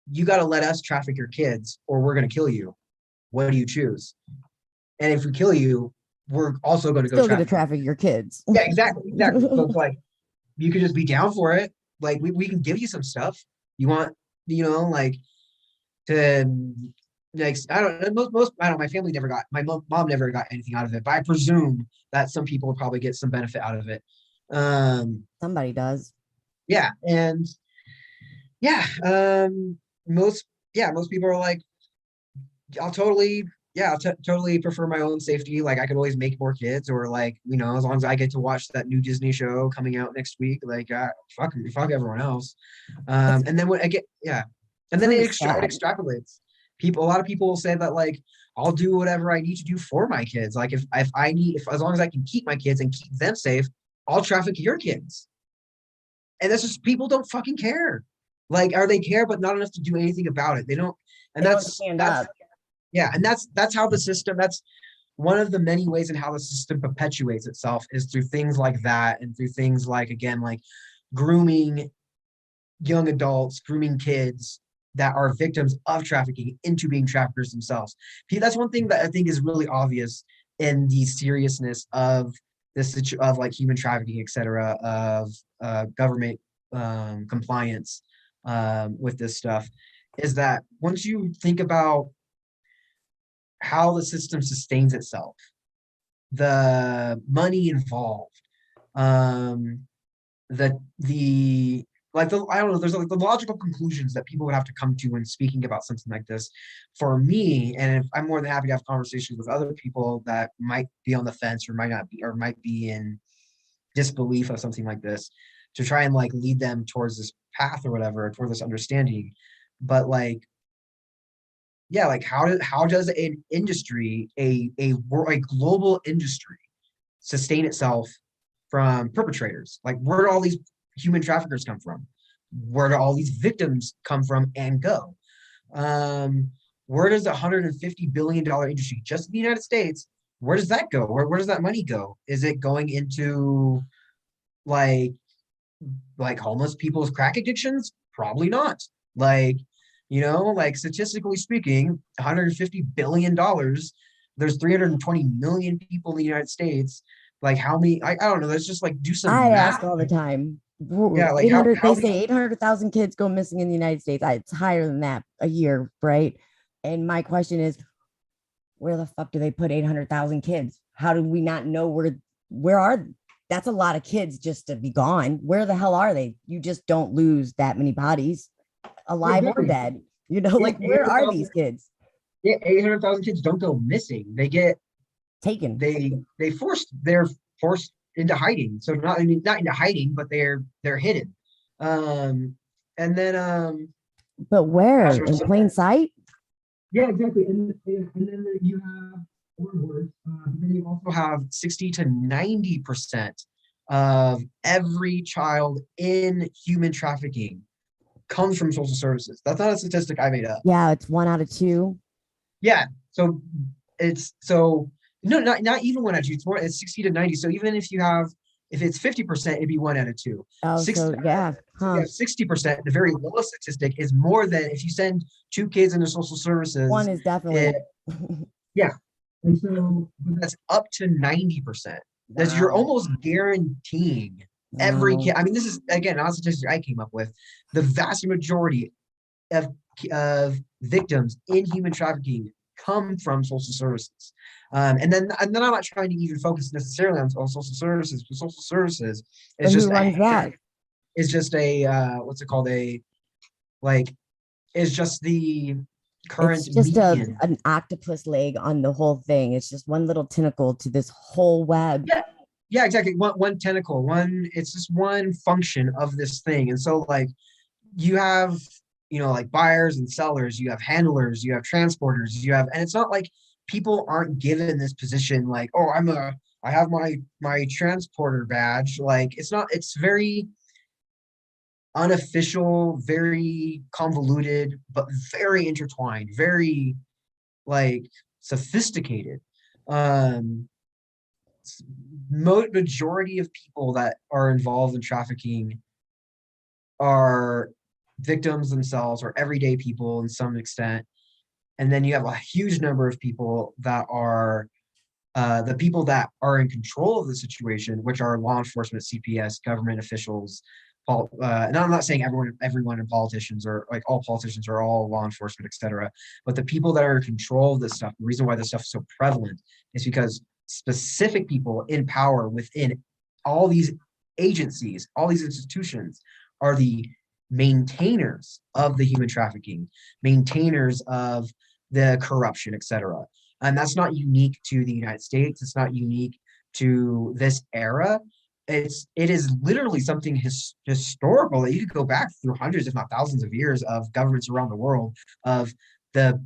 you got to let us traffic your kids or we're going to kill you. What do you choose? And if we kill you, we're also going to go Still going to traffic. traffic your kids. Yeah, exactly. So it's like you could just be down for it. Like we can give you some stuff. You want, like to like I don't know, most I don't my family never got mom never got anything out of it, but I presume that some people will probably get some benefit out of it. Somebody does. Yeah, and yeah, most people are like, I'll totally, yeah, totally prefer my own safety. Like I could always make more kids, or like, as long as I get to watch that new Disney show coming out next week, like fuck everyone else. And then when I get, yeah, and It's then really it sad. extrapolates. A lot of people will say that like I'll do whatever I need to do for my kids. Like if I need, if as long as I can keep my kids and keep them safe, I'll traffic your kids. And that's just, people don't fucking care. Like, or they care, but not enough to do anything about it. They don't, and They don't stand that's up. yeah, and that's how the system. That's one of the many ways in how the system perpetuates itself, is through things like that, and through things like, again, like grooming young adults, grooming kids that are victims of trafficking into being traffickers themselves. That's one thing that I think is really obvious in the seriousness of this of like human trafficking, etc., of government compliance with this stuff, is that once you think about how the system sustains itself, the money involved, the like the I don't know, there's like the logical conclusions that people would have to come to when speaking about something like this. For me, and if, I'm more than happy to have conversations with other people that might be on the fence or might not be, or might be in disbelief of something like this, to try and like lead them towards this path or whatever, toward this understanding. But like, yeah, like how does an industry, a global industry, sustain itself from perpetrators? Like, where do all these human traffickers come from? Where do all these victims come from and go? Where does the $150 billion industry just in the United States, where does that go? Where does that money go? Is it going into like homeless people's crack addictions? Probably not. Like, like statistically speaking, $150 billion, there's 320 million people in the United States. Like how many, I don't know, let's just like do some I math. ask all the time. Yeah, like 800, how they say 800,000 kids go missing in the United States. It's higher than that a year, right? And my question is, where the fuck do they put 800,000 kids? How do we not know where are, that's a lot of kids just to be gone. Where the hell are they? You just don't lose that many bodies, alive or dead. Like where are these kids? Yeah, 800,000 kids don't go missing. They get taken. They're forced into hiding. So not into hiding, but they're hidden. And then But where? In plain sight? Yeah, exactly. And then you have overboard, but then you also have 60 to 90% of every child in human trafficking comes from social services. That's not a statistic I made up. Yeah, it's 1 out of 2. Yeah. So it's so no, not even 1 out of 2. It's more, it's 60 to 90. So even if you have, if it's 50%, it'd be 1 out of 2. Oh, 60, so yeah, so you huh? have 60%. The very lowest statistic is more than if you send 2 kids into social One services. is definitely. It, yeah. And so that's up to 90%. That's, you're Wow. almost guaranteeing every Wow. kid. I mean, this is again not a statistic I came up with. The vast majority of victims in human trafficking come from social services. And then I'm not trying to even focus necessarily on social services, but social services But is who just runs that? a what's it called, a like is just the It's current just a median. an octopus leg on the whole thing. It's just one little tentacle to this whole web. Yeah, yeah, exactly. One tentacle, one, it's just one function of this thing. And so like you have, like buyers and sellers, you have handlers, you have transporters, you have, and it's not like people aren't given this position like, oh, I have my transporter badge. Like it's not, it's very unofficial, very convoluted, but very intertwined, very like sophisticated. Um, Majority of people that are involved in trafficking are victims themselves or everyday people in some extent. And then you have a huge number of people that are the people that are in control of the situation, which are law enforcement, CPS, government officials. And I'm not saying everyone in politicians, or like all politicians are all law enforcement, etc. But the people that are in control of this stuff, the reason why this stuff is so prevalent is because specific people in power within all these agencies, all these institutions, are the maintainers of the human trafficking, maintainers of the corruption, etc. And that's not unique to the United States. It's not unique to this era. It is literally something historical that you could go back through hundreds, if not thousands of years of governments around the world, of the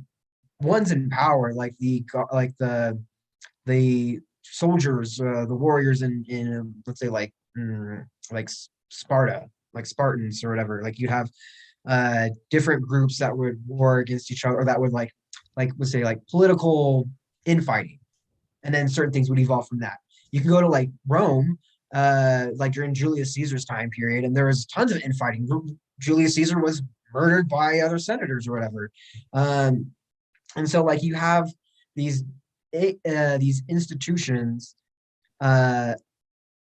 ones in power, like the soldiers, the warriors in let's say like Sparta, like Spartans or whatever. Like you'd have different groups that would war against each other, or that would like let's say like political infighting, and then certain things would evolve from that. You can go to like Rome, like during Julius Caesar's time period, and there was tons of infighting. Julius Caesar was murdered by other senators or whatever. um, and so like you have these these institutions uh,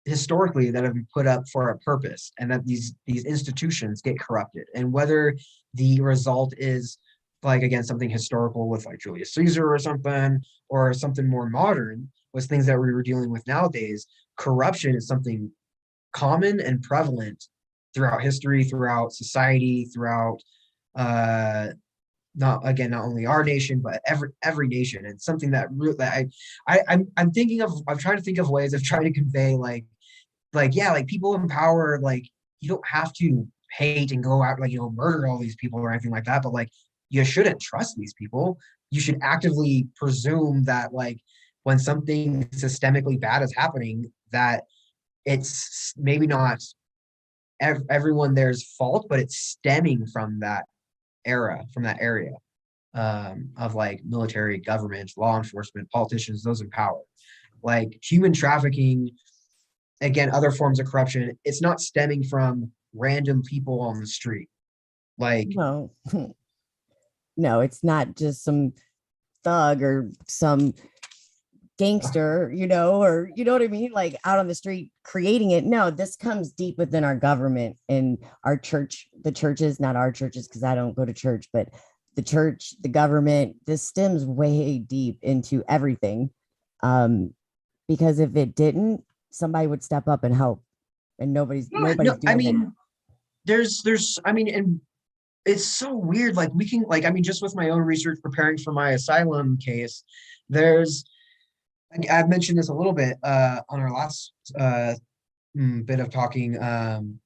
historically that have been put up for a purpose, and that these institutions get corrupted, and whether the result is like again something historical with like Julius Caesar or something more modern with things that we were dealing with nowadays, corruption is something common and prevalent throughout history, throughout society, throughout uh not only our nation but every nation. And something that really I'm thinking of, I'm trying to think of ways of trying to convey like yeah, like people in power, like you don't have to hate and go out like murder all these people or anything like that, but like you shouldn't trust these people. You should actively presume that like when something systemically bad is happening, that it's maybe not everyone there's fault, but it's stemming from that era, from that area, of like military, government, law enforcement, politicians, those in power. Like human trafficking, again, other forms of corruption, it's not stemming from random people on the street. Like, No, no, it's not just some thug or some gangster, or you know what I mean? Like out on the street creating it. No, this comes deep within our government and our church, the churches, not our churches, because I don't go to church, but the church, the government, this stems way deep into everything. Um, because if it didn't, somebody would step up and help. And nobody's yeah, nobody's no, I doing it. mean, I mean, and it's so weird. Like we can, like, I mean, just with my own research preparing for my asylum case, there's, I've mentioned this a little bit on our last bit of talking, on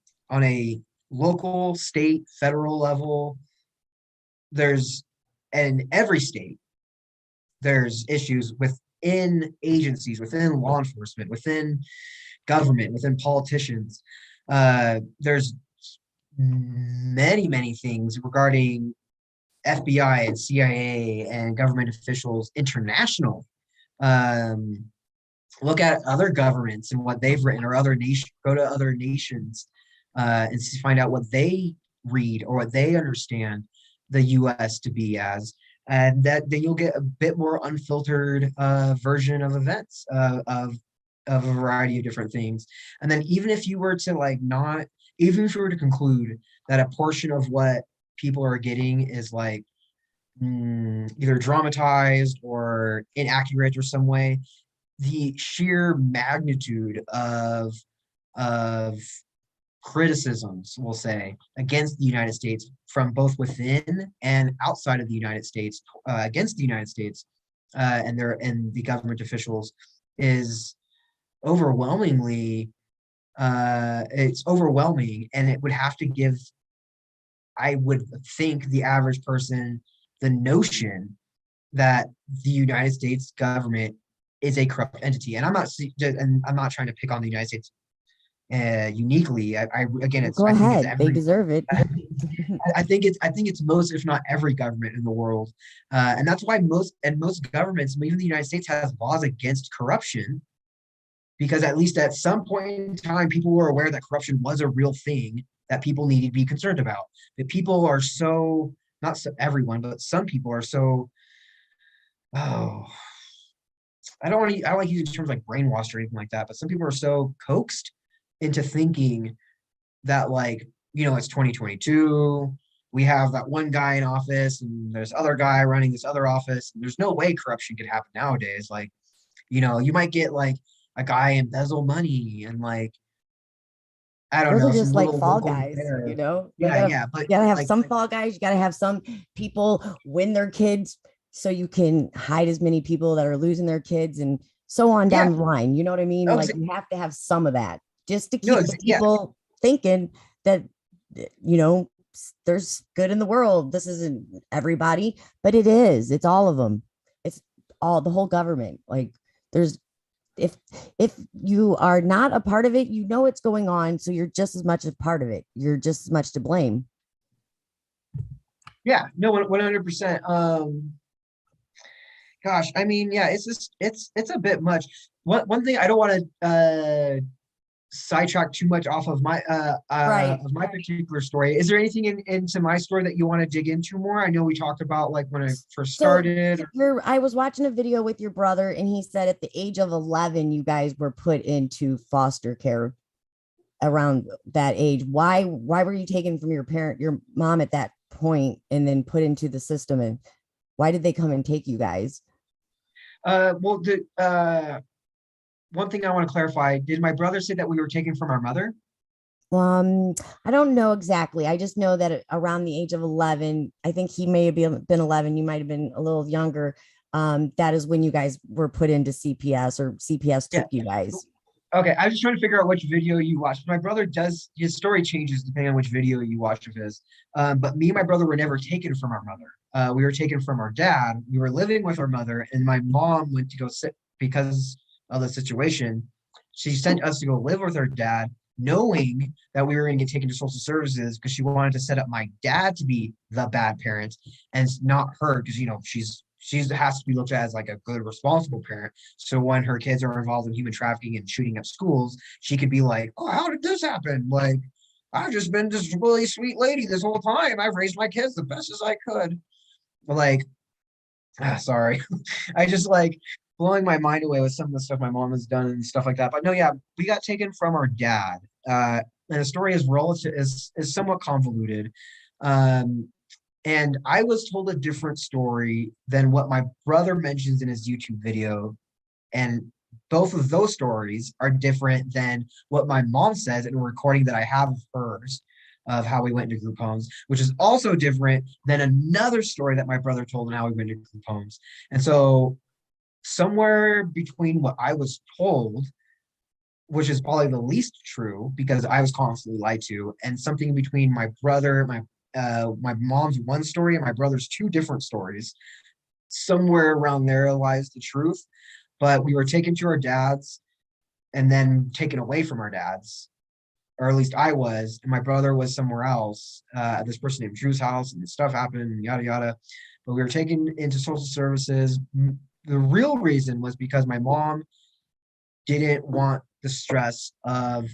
a local, state, federal level. There's and every state, there's issues within agencies, within law enforcement, within government, within politicians. There's many things regarding FBI and CIA and government officials international. Look at other governments and what they've written, or other nations. Go to other nations and find out what they read or what they understand the U.S. to be as, and then you'll get a bit more unfiltered version of events of a variety of different things. And then even if you were to even if you were to conclude that a portion of what people are getting is like either dramatized or inaccurate or some way, the sheer magnitude of criticisms, we'll say, against the United States from both within and outside of the United States, against the United States and the government officials, is overwhelmingly it's overwhelming, and it would have to give, I would think, the average person the notion that the United States government is a corrupt entity. And I'm not trying to pick on the United States uniquely. Go ahead. They deserve it. I think it's most, if not every government in the world, and that's why most governments, even the United States, has laws against corruption, because at least at some point in time, people were aware that corruption was a real thing that people needed to be concerned about. But people are so, not so, everyone, but some people are so, I don't like using terms like brainwashed or anything like that, but some people are so coaxed into thinking that, like, it's 2022, we have that one guy in office and there's other guy running this other office, and there's no way corruption could happen nowadays. Like, you might get like a guy embezzle money and, like, I don't know, those are just like fall guys, Yeah, but you gotta have some fall guys. You gotta have some people win their kids so you can hide as many people that are losing their kids and so on down the line. You know what I mean? Like, you have to have some of that just to keep people thinking that, there's good in the world. This isn't everybody, but it is. It's all of them. It's all, the whole government. Like, there's, if you are not a part of it, it's going on. So you're just as much a part of it. You're just as much to blame. Yeah, no, 100%. Gosh, I mean, yeah, it's just, it's a bit much. One thing, I don't want to sidetrack too much off of my of my particular story. Is there anything into my story that you want to dig into more? I know we talked about, like, when I first started. I was watching a video with your brother, and he said at the age of 11, you guys were put into foster care. Around that age, why were you taken from your mom at that point and then put into the system, and why did they come and take you guys? Well, one thing I want to clarify, did my brother say that we were taken from our mother? I don't know exactly. I just know that around the age of 11, I think he may have been 11. You might've been a little younger. That is when you guys were put into CPS, or CPS took you guys. Okay, I was just trying to figure out which video you watched. My brother his story changes depending on which video you watch of his. But me and my brother were never taken from our mother. We were taken from our dad. We were living with our mother, and my mom went to go sit, because of the situation. She sent us to go live with her dad, knowing that we were going to get taken to social services, because she wanted to set up my dad to be the bad parent and not her, because she has to be looked at as like a good, responsible parent. So when her kids are involved in human trafficking and shooting up schools, she could be like, "Oh, how did this happen? Like, I've just been this really sweet lady this whole time. I've raised my kids the best as I could." Like, sorry. I just, like, blowing my mind away with some of the stuff my mom has done and stuff like that. But no, yeah, we got taken from our dad. And the story is somewhat convoluted. And I was told a different story than what my brother mentions in his YouTube video. And both of those stories are different than what my mom says in a recording that I have of hers, of how we went into group homes, which is also different than another story that my brother told on how we went into group homes. And so somewhere between what I was told, which is probably the least true because I was constantly lied to, and something between my brother, my mom's one story and my brother's two different stories. Somewhere around there lies the truth. But we were taken to our dad's and then taken away from our dad's, or at least I was, and my brother was somewhere else at this person named Drew's house, and stuff happened, and yada yada. But we were taken into social services. The real reason was because my mom didn't want the stress of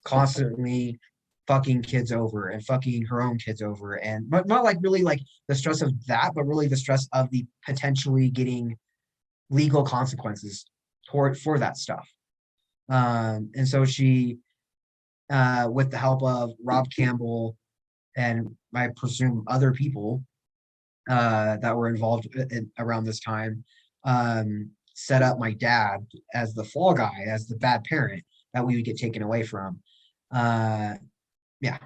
constantly fucking kids over and fucking her own kids over, and but not like really like the stress of that, but really the stress of the potentially getting legal consequences for that stuff. And so she, with the help of Rob Campbell and I presume other people that were involved around this time, set up my dad as the fall guy, as the bad parent that we would get taken away from. Yeah.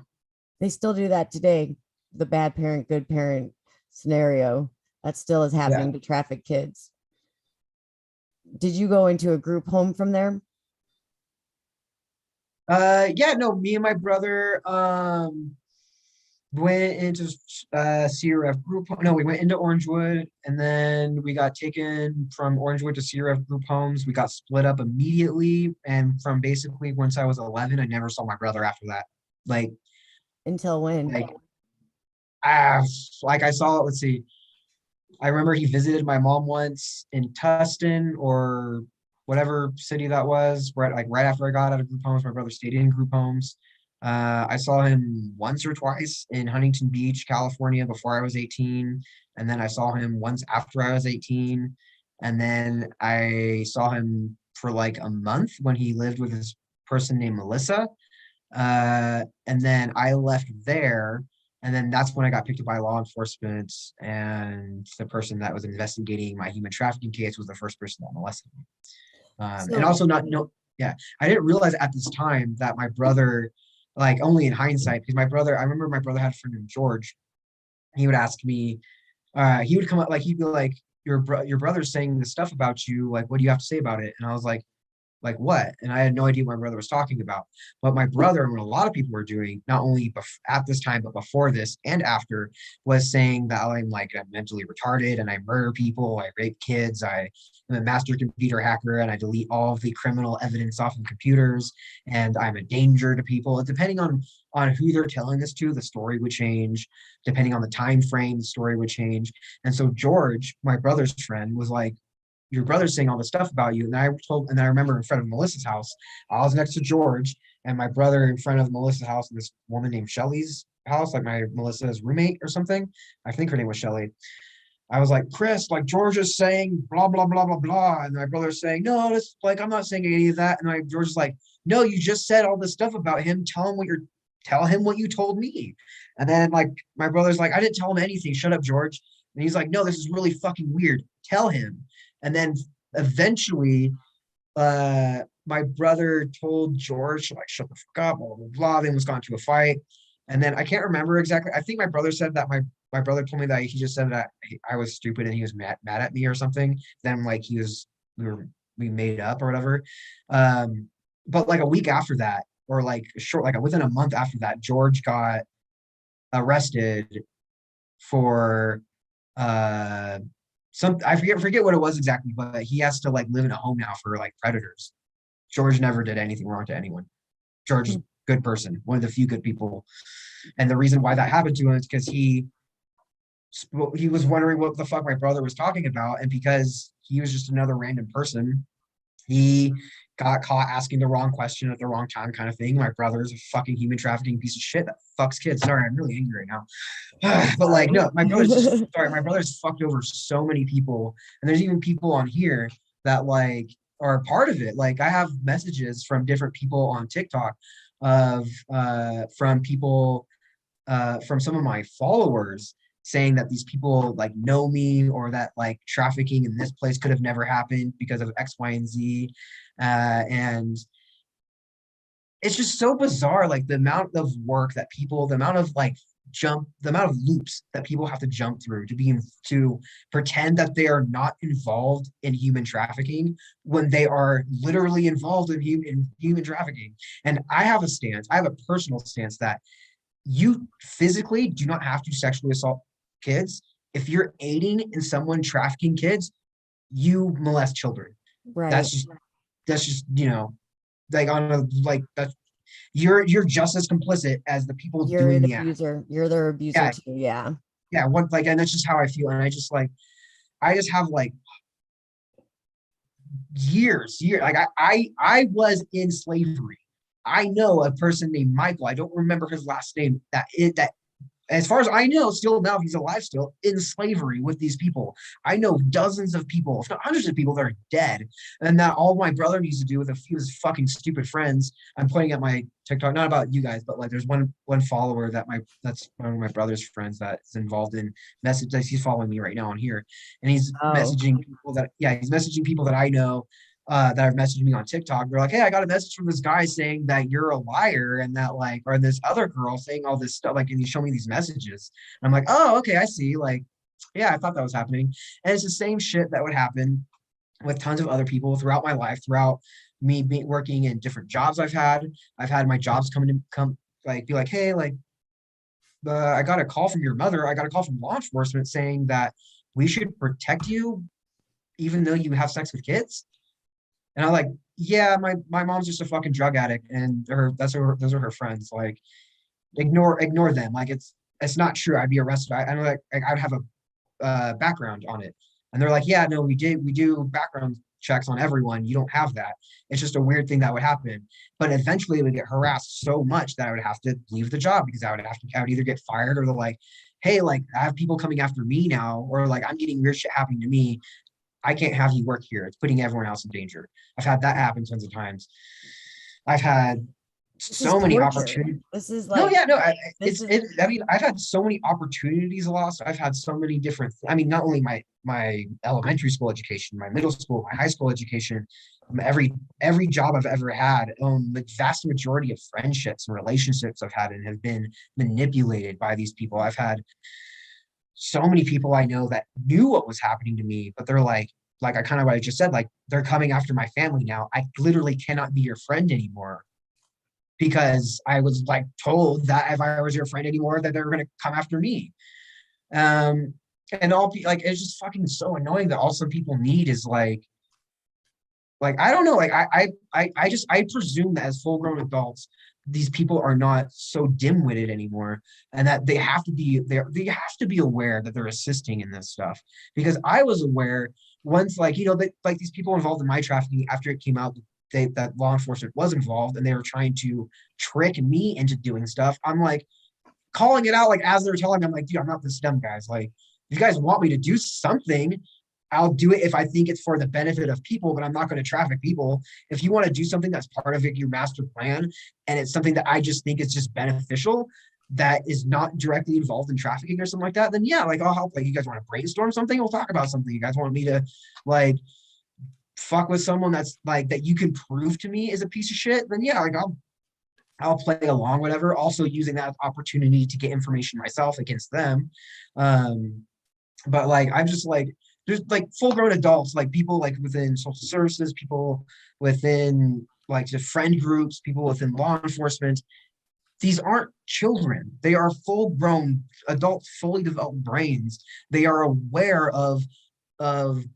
They still do that today. The bad parent, good parent scenario that still is happening to trafficked kids. Did you go into a group home from there? Yeah, no, me and my brother went into CRF group. No, we went into Orangewood, and then we got taken from Orangewood to CRF group homes. We got split up immediately, and from basically once I was 11, I never saw my brother after that. Like Until when? Like I saw it. Let's see. I remember he visited my mom once in Tustin or whatever city that was, right after I got out of group homes. My brother stayed in group homes. I saw him once or twice in Huntington Beach, California before I was 18. And then I saw him once after I was 18. And then I saw him for like a month when he lived with this person named Melissa. And then I left there. And then that's when I got picked up by law enforcement. And the person that was investigating my human trafficking case was the first person that molested me. And also I didn't realize at this time that my brother, like only in hindsight, because I remember my brother had a friend named George. He would ask me, he would come up, like, he'd be like, your brother's saying this stuff about you, like, what do you have to say about it? And I was like what? And I had no idea what my brother was talking about. But my brother, and what a lot of people were doing, not only at this time, but before this and after, was saying that I'm mentally retarded and I murder people, I rape kids, I am a master computer hacker, and I delete all of the criminal evidence off of computers, and I'm a danger to people. Depending on who they're telling this to, the story would change. Depending on the time frame, the story would change. And so George, my brother's friend, was like, your brother's saying all this stuff about you. And I remember in front of Melissa's house, I was next to George and my brother in front of Melissa's house, and this woman named Shelly's house, like Melissa's roommate or something. I think her name was Shelly. I was like, Chris, like George is saying blah, blah, blah, blah, blah. And my brother's saying, no, it's like, I'm not saying any of that. And George is like, no, you just said all this stuff about him. Tell him what you told me. And then like, my brother's like, I didn't tell him anything. Shut up, George. And he's like, no, this is really fucking weird. Tell him. And then eventually, my brother told George, like, shut the fuck up, blah, blah, blah. Then was gone to a fight. And then I can't remember exactly. I think my brother said that my brother told me that he just said that I was stupid and he was mad at me or something. Then like we made up or whatever. But like a week after that, or like within a month after that, George got arrested for I forget what it was exactly, but he has to like live in a home now for like predators. George never did anything wrong to anyone. George is a good person, one of the few good people. And the reason why that happened to him is because he was wondering what the fuck my brother was talking about, and because he was just another random person, he got caught asking the wrong question at the wrong time, kind of thing. My brother's a fucking human trafficking piece of shit that fucks kids. Sorry, I'm really angry right now. But like, no, my brother's fucked over so many people. And there's even people on here that like are a part of it. Like I have messages from different people on TikTok from people, from some of my followers, saying that these people like know me, or that like trafficking in this place could have never happened because of X, Y, and Z. And it's just so bizarre, like the amount of work that people, the amount of loops that people have to jump through to pretend that they are not involved in human trafficking when they are literally involved in human trafficking. And I have a personal stance that you physically do not have to sexually assault kids. If you're aiding in someone trafficking kids, you molest children. Right. That's just, you know, like on a, like that's, you're just as complicit as the people doing the act. You're the abuser too. Yeah. Yeah. One, like, and that's just how I feel. And I just have like years, like I was in slavery. I know a person named Michael. I don't remember his last name. That as far as I know, still now he's alive, still in slavery with these people. I know dozens of people, if not hundreds of people that are dead. And that all my brother needs to do with a few of his fucking stupid friends. I'm pointing at my TikTok, not about you guys, but like there's one follower that's one of my brother's friends that's involved in message. He's following me right now on here. And he's messaging people that I know. That have messaged me on TikTok. They're like, hey, I got a message from this guy saying that you're a liar and that like, or this other girl saying all this stuff, like, and you show me these messages. And I'm like, oh, okay, I see. Like, yeah, I thought that was happening. And it's the same shit that would happen with tons of other people throughout my life, throughout me working in different jobs I've had. I've had my jobs be like, hey, like, I got a call from your mother. I got a call from law enforcement saying that we should protect you even though you have sex with kids. And I'm like, yeah, my mom's just a fucking drug addict, and those are her friends. Like, ignore them. Like, it's not true. I'd be arrested. I know, like I'd have a background on it. And they're like, yeah, no, we do background checks on everyone. You don't have that. It's just a weird thing that would happen. But eventually, it would get harassed so much that I would have to leave the job because I would either get fired or they're like, hey, like I have people coming after me now, or like I'm getting weird shit happening to me. I can't have you work here. It's putting everyone else in danger. I've had that happen tons of times. I've had so many opportunities. This is like, I mean, I've had so many opportunities lost. I've had so many different, I mean, not only my elementary school education, my middle school, my high school education, every job I've ever had, the vast majority of friendships and relationships I've had and have been manipulated by these people. I've had so many people I know that knew what was happening to me, but they're like I kind of what I just said, like they're coming after my family now. I literally cannot be your friend anymore because I was like told that if I was your friend anymore, that they were going to come after me. And all like, it's just fucking so annoying that also people need is like, I don't know, like I presume that as full grown adults, these people are not so dim-witted anymore, and that they have to be aware that they're assisting in this stuff. Because I was aware once, like, you know, that like these people involved in my trafficking, after it came out that law enforcement was involved and they were trying to trick me into doing stuff, I'm like calling it out, like as they're telling me, I'm like, dude, I'm not this dumb, guys. Like, if you guys want me to do something, I'll do it if I think it's for the benefit of people, but I'm not going to traffic people. If you want to do something that's part of your master plan, and it's something that I just think is just beneficial, that is not directly involved in trafficking or something like that, then yeah, like I'll help. Like, you guys want to brainstorm something? We'll talk about something. You guys want me to like fuck with someone that's like, that you can prove to me is a piece of shit, then yeah, like I'll play along, whatever. Also using that opportunity to get information myself against them. But like, I'm just like, there's like full-grown adults, like people like within social services, people within like the friend groups, people within law enforcement. These aren't children. They are full-grown adults, fully developed brains. They are aware of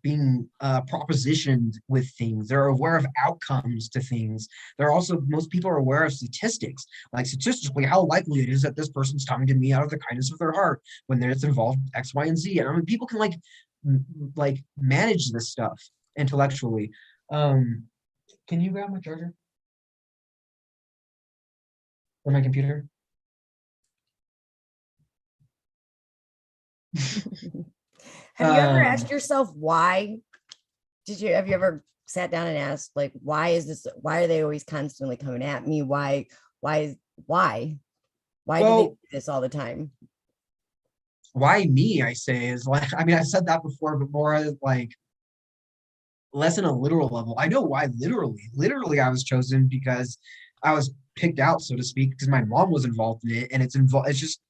being propositioned with things. They're aware of outcomes to things. They're also, most people are aware of statistics, like statistically how likely it is that this person's coming to me out of the kindness of their heart when there's involved X, Y, and Z. And I mean, people can like manage this stuff intellectually. Can you grab my charger or my computer? Have you ever asked yourself why? Have you ever sat down and asked, like, why are they always constantly coming at me? Why do they do this all the time? Why me, I say, is like, I mean, I've said that before, but more like less in a literal level. I know why literally I was chosen because I was picked out, so to speak, because my mom was involved in it, and it's just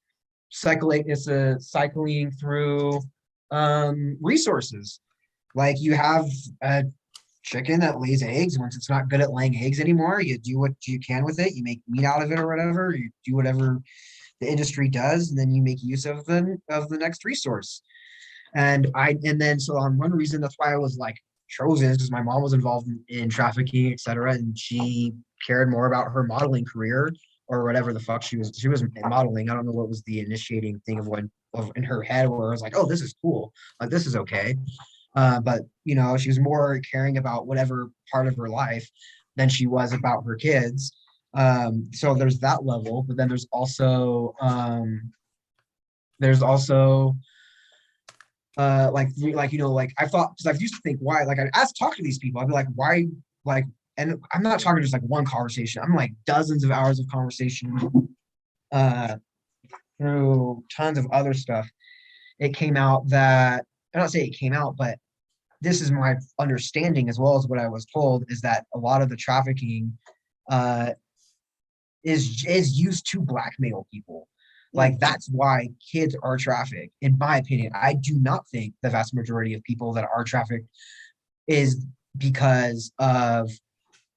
cycling through resources. Like, you have a chicken that lays eggs. Once it's not good at laying eggs anymore, you do what you can with it. You make meat out of it or whatever. You do whatever the industry does, and then you make use of the next resource. And then so on one reason that's why I was like chosen is because my mom was involved in trafficking, etc., and she cared more about her modeling career or whatever the fuck she was modeling. I don't know what was the initiating thing of in her head where I was like, oh, this is cool, like this is okay. But you know, she was more caring about whatever part of her life than she was about her kids. So there's that level, but then there's also like you know, like I thought, because I used to think why, like I asked talk to these people, I'd be like, why, like, and I'm not talking just like one conversation, I'm like dozens of hours of conversation through tons of other stuff. It came out that, I don't say it came out, but this is my understanding as well as what I was told, is that a lot of the trafficking is used to blackmail people. Like that's why kids are trafficked. In my opinion, I do not think the vast majority of people that are trafficked is because of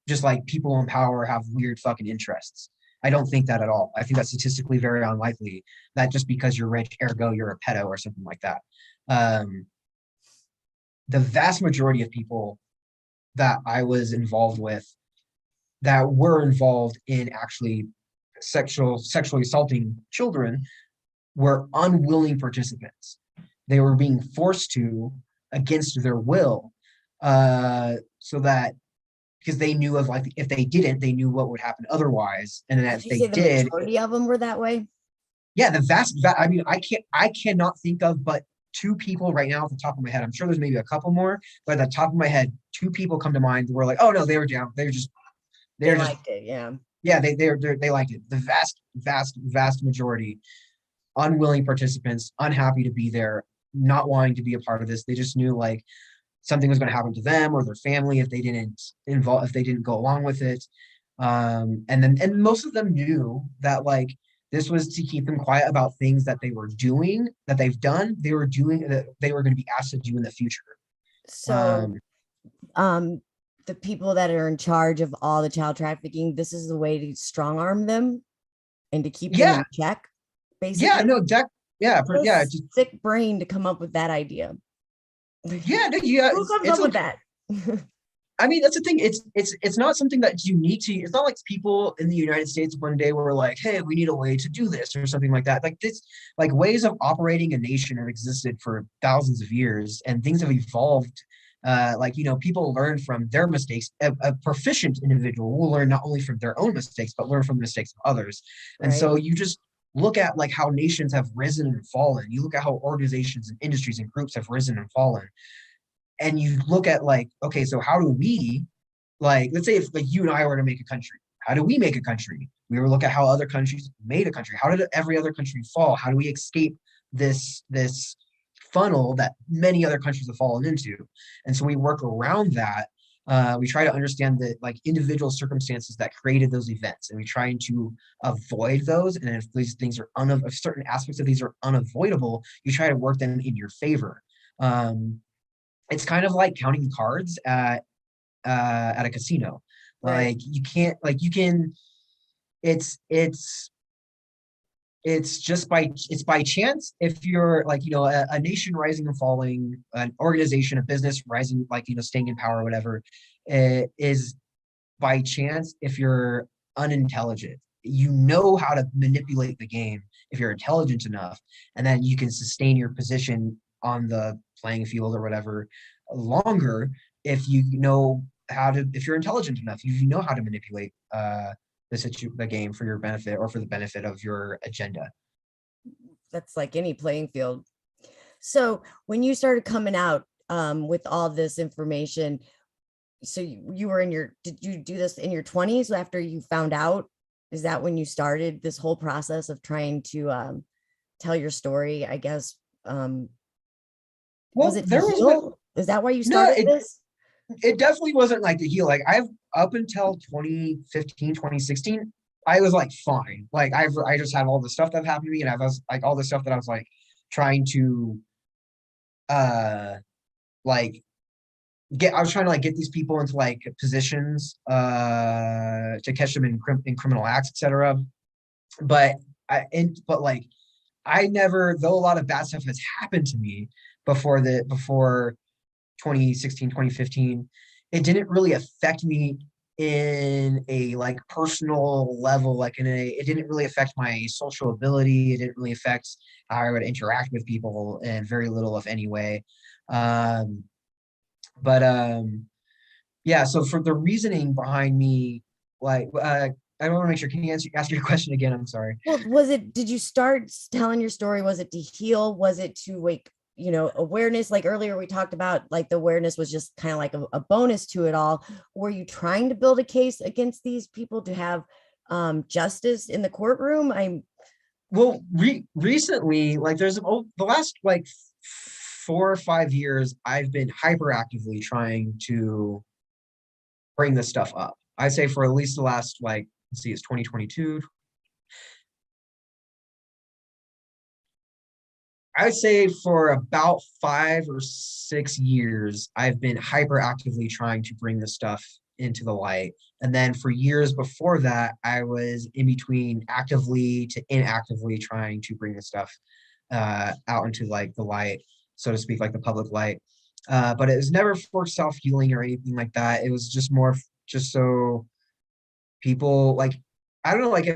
just like people in power have weird fucking interests. I don't think that at all. I think that's statistically very unlikely, that just because you're rich, ergo you're a pedo or something like that. The vast majority of people that I was involved with that were involved in actually sexually assaulting children were unwilling participants. They were being forced to against their will, so that because they knew of, like, if they didn't, they knew what would happen otherwise, and then if Did you they say the did, majority of them were that way? yeah, I mean, I cannot think of but two people right now off the top of my head. I'm sure there's maybe a couple more, but at the top of my head, two people come to mind where like, oh no, they were down. They liked it, yeah. Yeah, they liked it. The vast majority, unwilling participants, unhappy to be there, not wanting to be a part of this. They just knew like something was going to happen to them or their family if they didn't go along with it. And most of them knew that like this was to keep them quiet about things that they were doing, that they've done, they were doing, that they were going to be asked to do in the future. So the people that are in charge of all the child trafficking, this is the way to strong arm them and to keep them in check, basically. Yeah, no, Just sick brain to come up with that idea. Yeah, no, yeah. Who comes up with that? I mean, that's the thing. It's not something that's unique to you. It's not like people in the United States one day were like, hey, we need a way to do this or something like that. Like this, like ways of operating a nation have existed for thousands of years, and things have evolved. Like, you know, people learn from their mistakes. A proficient individual will learn not only from their own mistakes, but learn from the mistakes of others. And so you just look at like how nations have risen and fallen. You look at how organizations and industries and groups have risen and fallen. And you look at like, okay, so how do we, like, let's say if like you and I were to make a country, how do we make a country? We would look at how other countries made a country. How did every other country fall? How do we escape this funnel that many other countries have fallen into? And so we work around that. We try to understand the like individual circumstances that created those events, and we try to avoid those. And if these things are if certain aspects of these are unavoidable, you try to work them in your favor. It's kind of like counting cards at a casino. Like you can't, like you can, it's just by chance. If you're like, you know, a nation rising and falling, an organization, a business rising, like, you know, staying in power or whatever, is by chance. If you're unintelligent, you know how to manipulate the game if you're intelligent enough, and then you can sustain your position on the playing field or whatever longer if you know how to, if you're intelligent enough, you know how to manipulate the game for your benefit or for the benefit of your agenda. That's like any playing field. So when you started coming out with all this information, so you were did you do this in your 20s after you found out? Is that when you started this whole process of trying to tell your story, I guess? Well, was it is that why you started this? It definitely wasn't like to heal. Like I've up until 2015, 2016, I was like fine. Like I just had all the stuff that happened to me, and I was like all the stuff that I was like trying to like I was trying to like get these people into like positions to catch them in criminal acts, etc. But but like I never, though a lot of bad stuff has happened to me before 2016, 2015, it didn't really affect me in a like personal level, like it didn't really affect my social ability. It didn't really affect how I would interact with people in very little, if any way. Um, but yeah, so for the reasoning behind me, like I want to make sure, can you ask your question again? I'm sorry. Well, did you start telling your story? Was it to heal? Was it to wake, awareness? Like earlier we talked about, like the awareness was just kind of like a bonus to it all. Were you trying to build a case against these people to have justice in the courtroom? Well, recently, like the last like 4 or 5 years, I've been hyperactively trying to bring this stuff up. I say for at least the last, like, let's see, it's 2022. I'd say for about 5 or 6 years, I've been hyperactively trying to bring this stuff into the light. And then for years before that, I was in between actively to inactively trying to bring this stuff out into like the light, so to speak, like the public light. But it was never for self-healing or anything like that. It was just more just so people, like, I don't know, like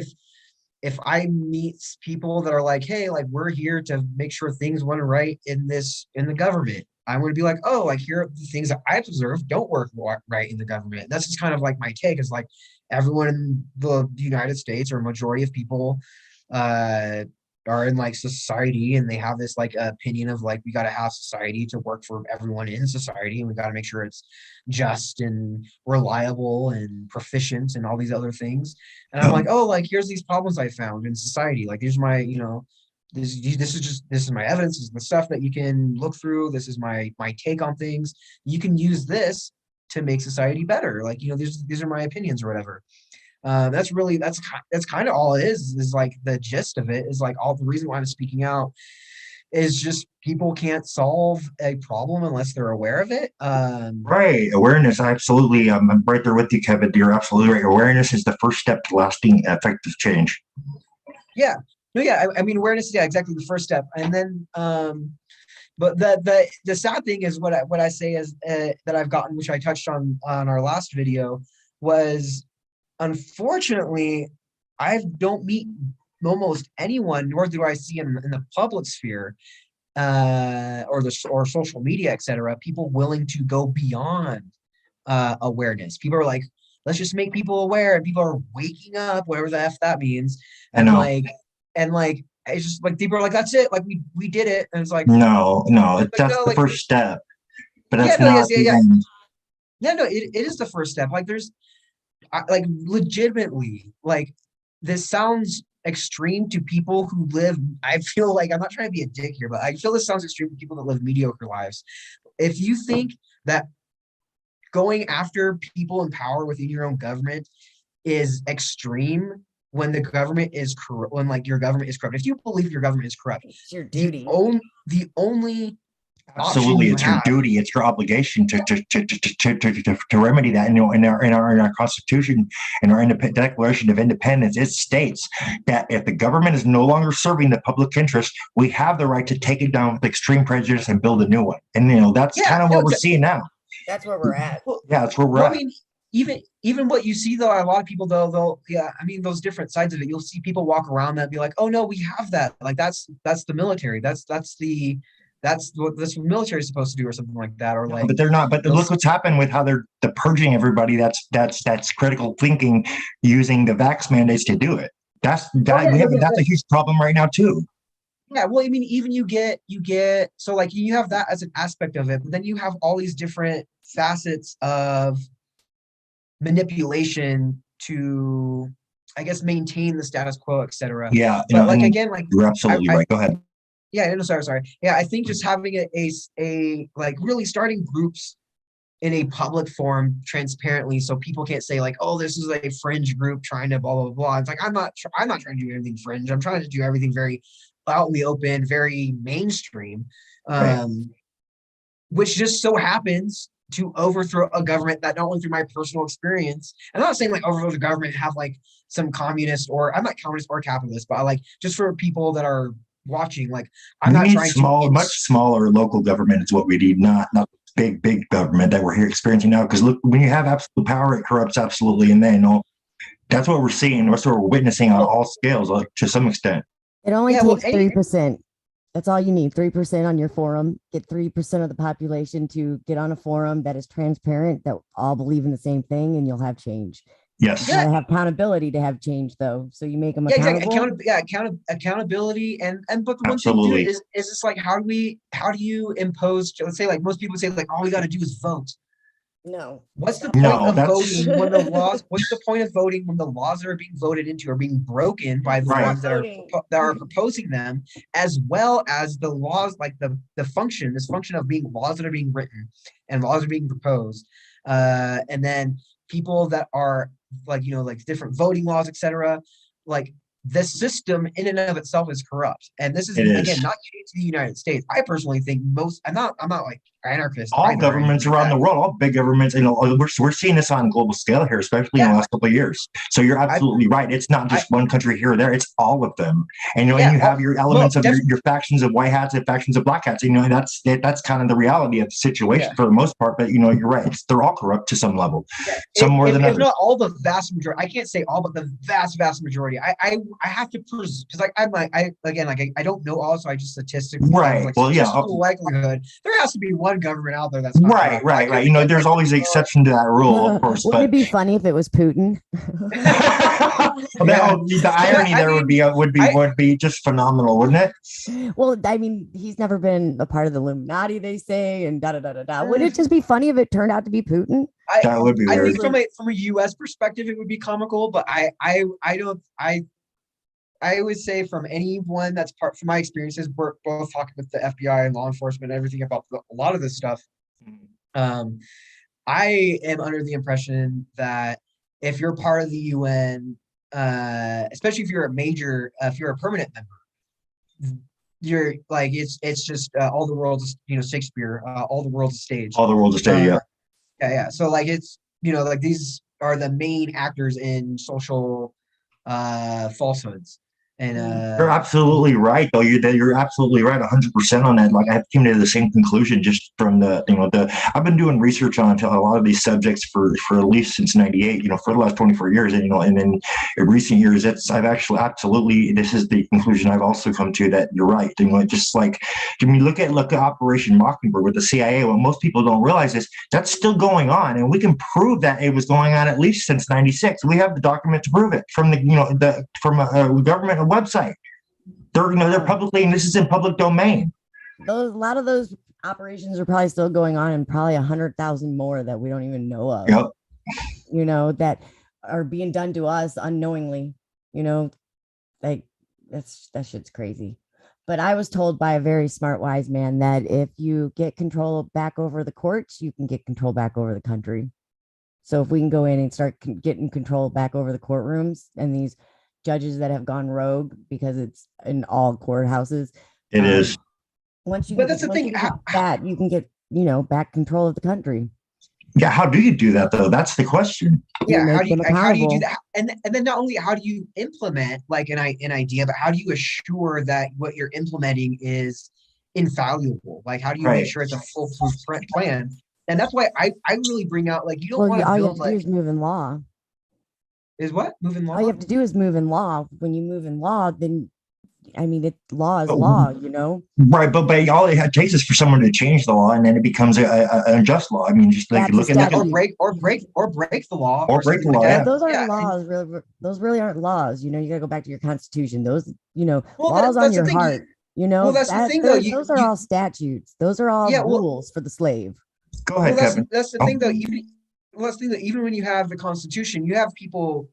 if I meet people that are like, hey, like we're here to make sure things went right in the government, I'm going to be like, oh, like here are the things that I've observed don't work right in the government. That's just kind of like my take, is like everyone in the United States, or a majority of people are in like society, and they have this like opinion of like, we got to have society to work for everyone in society, and we got to make sure it's just and reliable and proficient and all these other things. And I'm like, oh, like here's these problems I found in society, like here's my, this is my evidence, this is the stuff that you can look through, this is my take on things, you can use this to make society better, like, these are my opinions or whatever. That's really, that's kind of all it is like the gist of it, is like all the reason why I'm speaking out is just people can't solve a problem unless they're aware of it. Right. Awareness. Absolutely. I'm right there with you, Kevin. You're absolutely right. Awareness is the first step to lasting effective change. Yeah. No, yeah. I mean, awareness, yeah, exactly, the first step. And then, but the sad thing is what I say is that I've gotten, which I touched on our last video, was unfortunately, I don't meet almost anyone, nor do I see in the public sphere, or social media, etc., people willing to go beyond awareness. People are like, let's just make people aware, and people are waking up, whatever the F that means. And like it's just like people are like, that's it, like we did it. And it's like, no, that's no, the like, first step, but yeah, that's no, not yes, yeah, even. yeah, no, it is the first step. Like there's like legitimately, like this sounds extreme to people who live, I feel like, I'm not trying to be a dick here, but I feel this sounds extreme to people that live mediocre lives. If you think that going after people in power within your own government is extreme when the government is corrupt, when like your government is corrupt, if you believe your government is corrupt, It's your duty. the only Absolutely, it's your duty, it's your obligation to remedy that. In our Constitution, in our Declaration of Independence, it states that if the government is no longer serving the public interest, we have the right to take it down with extreme prejudice and build a new one. And that's kind of what we're seeing now. That's where we're at. Yeah, that's where we're at. I mean, even what you see though, a lot of people they'll yeah, I mean, those different sides of it, you'll see people walk around that and be like, oh no, we have that, like that's the military, that's what this military is supposed to do, or something like that, or like. But they're not. But look what's happened with how they're purging everybody. That's critical thinking, using the vax mandates to do it. That's a huge problem right now too. Yeah, well, I mean, even you get so like you have that as an aspect of it, but then you have all these different facets of manipulation to, I guess, maintain the status quo, etc. Yeah, but like again, like you're absolutely right. Go ahead. Yeah, no, sorry. Yeah, I think just having a like really starting groups in a public forum transparently, so people can't say like, oh, this is a fringe group trying to blah blah blah. It's like I'm not trying to do anything fringe. I'm trying to do everything very out in the open, very mainstream, Right. Which just so happens to overthrow a government that, not only through my personal experience, I'm not saying like overthrow the government, have like some communist, or I'm not communist or capitalist, but I like, just for people that are watching, like, I'm We not need trying to much smaller local government is what we need, not big government that we're here experiencing now. Because look, when you have absolute power, it corrupts absolutely, and then that's what we're seeing. That's what we're witnessing on all scales, like, to some extent. It only Yeah, well, takes 3%. That's all you need. 3% on your forum. Get 3% of the population to get on a forum that is transparent, that all believe in the same thing, and you'll have change. Yes. You gotta have accountability to have change, though. So you make them yeah, accountable. exactly. Accountability, and but the one thing too Absolutely. is just like, how do you impose? Let's say, like, most people say, like, all we got to do is vote. No. What's the point No, of that's voting when the laws? What's the point of voting when the laws that are being voted into are being broken by the Right. ones that are proposing them, as well as the laws, like the function, this function of being laws that are being written and laws are being proposed, and then people that are, like, like different voting laws, etc. Like, the system in and of itself is corrupt, and this is It is. again not unique to the United States. I personally think I'm not like anarchist. All either, governments around the world, all big governments, we're seeing this on a global scale here, especially in the last couple of years. So you're absolutely right. It's not just one country here or there; it's all of them. And and you have your elements of your factions of white hats and factions of black hats. That's kind of the reality of the situation for the most part. But you're right; they're all corrupt to some level, some more than others. If not all, the vast majority. I can't say all, but the vast majority. I have to because, like, I don't know all, so I just statistically, right. Like, well, likelihood there has to be one government out there that's right. There's always the exception to that rule, of course. Wouldn't it be funny if it was Putin? The irony there would be just phenomenal, wouldn't it? Well, I mean, he's never been a part of the Illuminati, they say, and da da da da da. Wouldn't it just be funny if it turned out to be Putin? That would be weird. I think from a U.S. perspective, it would be comical, but I would say, from anyone that's from my experiences, we're both talking with the FBI and law enforcement and everything about a lot of this stuff. I am under the impression that if you're part of the UN, especially if you're if you're a permanent member, you're like, it's just all the world's, Shakespeare, all the world's a stage. All the world's a stage, yeah. So, like, it's, like, these are the main actors in social falsehoods. And you're absolutely right, though. You're absolutely right, 100% on that. Like, I came to the same conclusion just from I've been doing research on a lot of these subjects for at least since '98. For the last 24 years, and and then in recent years, I've actually absolutely, this is the conclusion I've also come to, that you're right. Just like, when you look at Operation Mockingbird with the CIA, what most people don't realize is that's still going on, and we can prove that it was going on at least since '96. We have the document to prove it from from a government website. They're publicly, and this is in public domain. A lot of those operations are probably still going on, and probably 100,000 more that we don't even know of. Yep. That are being done to us unknowingly. Like, that shit's crazy. But I was told by a very smart, wise man that if you get control back over the courts, you can get control back over the country. So if we can go in and start getting control back over the courtrooms and these judges that have gone rogue, because it's in all courthouses. It is. But that's the thing. That you can get, back control of the country. Yeah. How do you do that, though? That's the question. Yeah. How do you do that? And then not only how do you implement, like, an idea, but how do you assure that what you're implementing is infallible? Like, how do you make sure it's a foolproof plan? And that's why I really bring out, like, you don't want to build, all you have to do is move in law. Is what? Move in law? All you have to do is move in law. When you move in law, then, I mean, law is law, Right, but all it takes is for someone to change the law, and then it becomes an unjust law. I mean, just like look at or break the law, or break the law. Yeah. Those aren't laws. Those really aren't laws. You got to go back to your Constitution. Those, laws on your heart. Well, that's the thing, though. Those are all statutes. Those are all rules for the slave. Go ahead, Kevin. That's the thing, though. Even when you have the Constitution, you have people,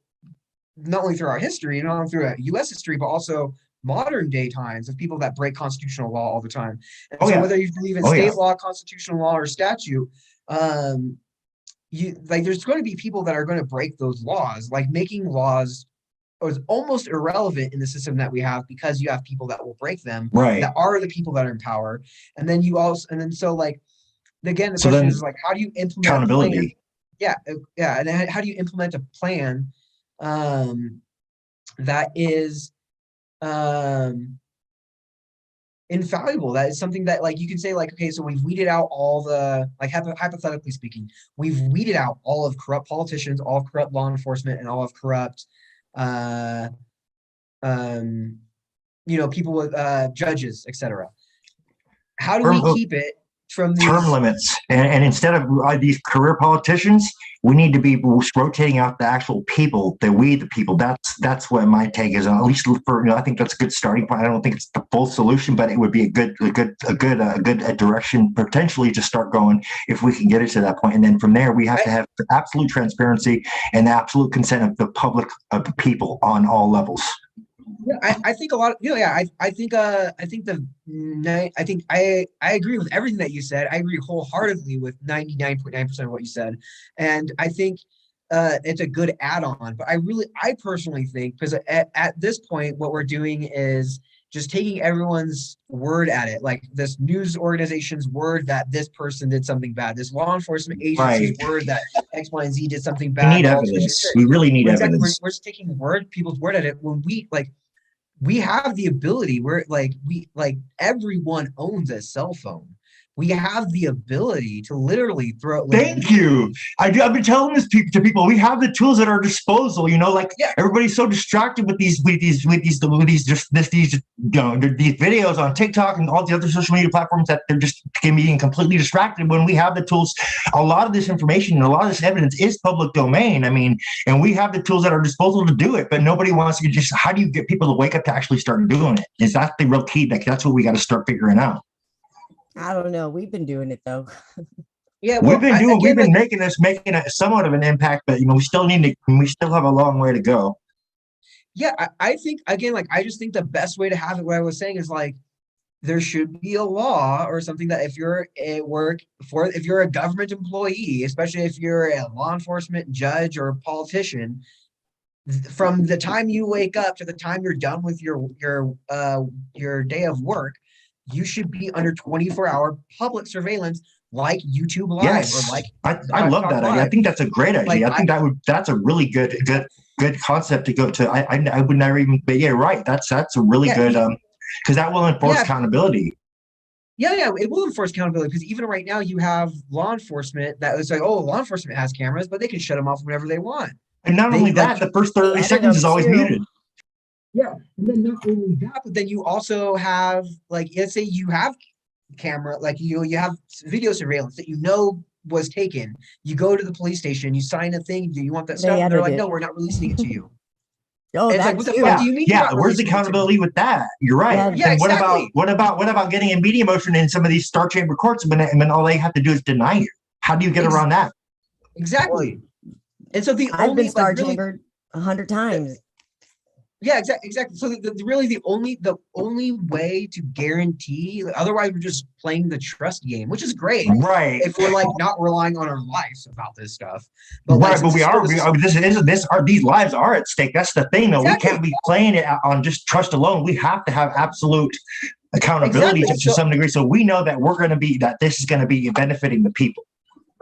not only through our history, not only through U.S. history, but also modern day times, of people that break constitutional law all the time. And whether you believe in state law, constitutional law, or statute, there's going to be people that are going to break those laws. Like, making laws is almost irrelevant in the system that we have, because you have people that will break them, that are the people that are in power. And then so, like, again, the So question then is like, how do you implement a plan? accountability. Yeah. And then how do you implement a plan that is infallible? That is something that like you can say like, okay, so we've weeded out all the like hypothetically speaking, we've weeded out all of corrupt politicians, all of corrupt law enforcement, and all of corrupt people with judges, etc. How do we keep it from term these? limits, and instead of these career politicians, we need to be rotating out the actual people, the people. That's what my take is. At least for I think that's a good starting point. I don't think it's the full solution, but it would be a good direction potentially to start going if we can get it to that point. And then from there, we have to have absolute transparency and the absolute consent of the public, of the people on all levels. Yeah, I think a lot of I think I agree with everything that you said. I agree wholeheartedly with 99.9% of what you said, and I think it's a good add-on. But I personally think, because at this point, what we're doing is just taking everyone's word at it, like this news organization's word that this person did something bad, this law enforcement agency's word that X, Y, and Z did something bad. We need evidence. We really need evidence. We're just taking people's word at it when we have the ability. Everyone owns a cell phone. We have the ability to literally throw. Thank you. I've been telling this to people. We have the tools at our disposal. Everybody's so distracted with these videos on TikTok and all the other social media platforms that they're just being completely distracted. When we have the tools, a lot of this information and a lot of this evidence is public domain. I mean, and we have the tools at our disposal to do it. But nobody wants to just. How do you get people to wake up to actually start doing it? Is that the real key? That's what we got to start figuring out. I don't know. We've been doing it though. Yeah, we've been making a somewhat of an impact, but we still have a long way to go. Yeah, I think again, I just think the best way to have it, what I was saying is there should be a law or something that if you're if you're a government employee, especially if you're a law enforcement judge or a politician, from the time you wake up to the time you're done with your day of work, you should be under 24-hour public surveillance, like YouTube Live. Yes, or like I love that idea. I think that's a great idea. I think that's a really good concept to go to. I would never even. But yeah, right. That's a really good because that will enforce accountability. Yeah, it will enforce accountability, because even right now you have law enforcement that is like, oh, law enforcement has cameras, but they can shut them off whenever they want. And not only that, the first 30 seconds is always muted. Yeah, and then not only that, but then you also have let's say you have camera, you have video surveillance that was taken. You go to the police station, you sign a thing. Do you want that stuff? And they're like, no, we're not releasing it to you. Oh, that's what the fuck do you mean? Yeah, where's the accountability with that? You're right. Yeah, and exactly. What about getting a media motion in some of these star chamber courts, and then all they have to do is deny you? How do you get around that? Exactly. And so I've been star chambered 100 times. Yeah, exactly. So the only way to guarantee, otherwise we're just playing the trust game, which is great, right? If we're not relying on our lives about this stuff, but these lives are at stake. That's the thing, though. Exactly. We can't be playing it on just trust alone. We have to have absolute accountability to some degree, so we know that this is going to be benefiting the people.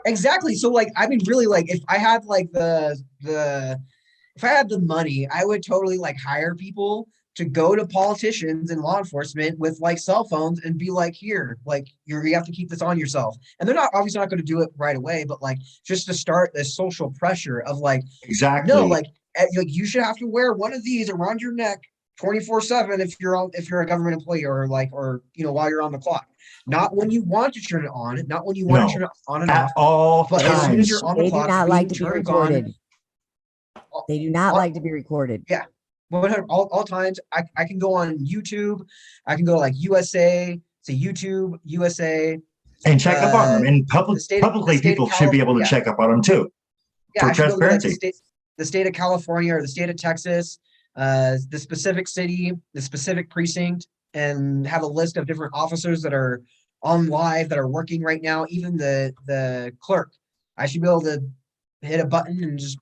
Exactly. So really, if I had if I had the money, I would totally hire people to go to politicians and law enforcement with cell phones and be here, you have to keep this on yourself. And they're obviously not going to do it right away, but just to start this social pressure of exactly. No, you should have to wear one of these around your neck 24/7 if you're a government employee or while you're on the clock. Not when you want to turn it on, not when you want to turn it on and off. All but times. As soon as you're on the clock, do not like to be recorded. They do not like to be recorded. Yeah. All times. I can go on YouTube. I can go USA, YouTube, USA. And check up on them. And publicly people should be able to check up on them too. Yeah, for transparency. The state of California or the state of Texas, the specific city, the specific precinct, and have a list of different officers that are on live that are working right now. Even the clerk. I should be able to hit a button and just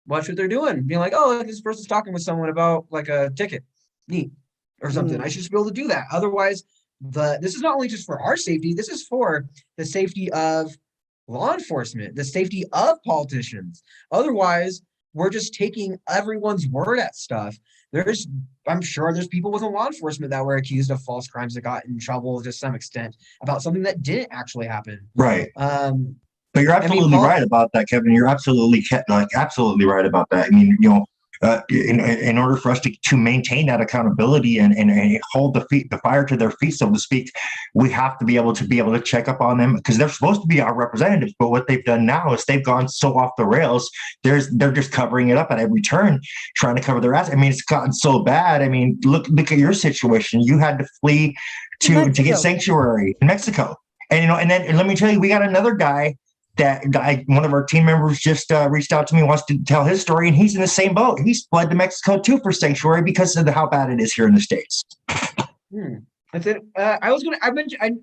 watch what they're doing, being like, oh, this person's talking with someone about a ticket, neat, or something. I should just be able to do that. Otherwise, this is not only just for our safety, this is for the safety of law enforcement, the safety of politicians. Otherwise, we're just taking everyone's word at stuff. I'm sure there's people within law enforcement that were accused of false crimes that got in trouble to some extent about something that didn't actually happen. Right. But you're I mean, absolutely right about that, Kevin. You're absolutely absolutely right about that. I mean, in order for us to maintain that accountability and hold the fire to their feet, so to speak, we have to be able to check up on them, because they're supposed to be our representatives. But what they've done now is they've gone so off the rails. They're just covering it up at every turn, trying to cover their ass. I mean, it's gotten so bad. I mean, look at your situation. You had to flee to get sanctuary in Mexico, and then let me tell you, we got another guy. One of our team members just reached out to me, wants to tell his story, and he's in the same boat. He's fled to Mexico too for sanctuary because of how bad it is here in the States. I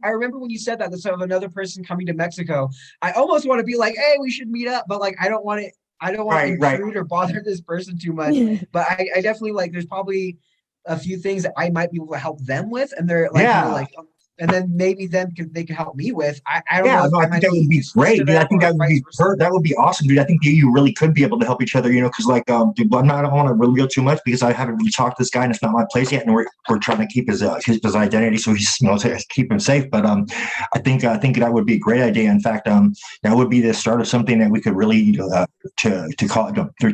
remember when you said that, the sort of another person coming to Mexico. I almost want to be like, hey, we should meet up, but like I don't want to intrude or bother this person too much. But I definitely there's probably a few things that I might be able to help them with, and they're like, and then maybe they can help me with. I don't know. I think that would be great, dude. I think that would be awesome, dude. I think you really could be able to help each other, because dude, I don't want to reveal too much because I haven't really talked to this guy and it's not my place yet, and we're trying to keep his identity, so he's to keep him safe. But I think that would be a great idea. In fact, that would be the start of something that we could really to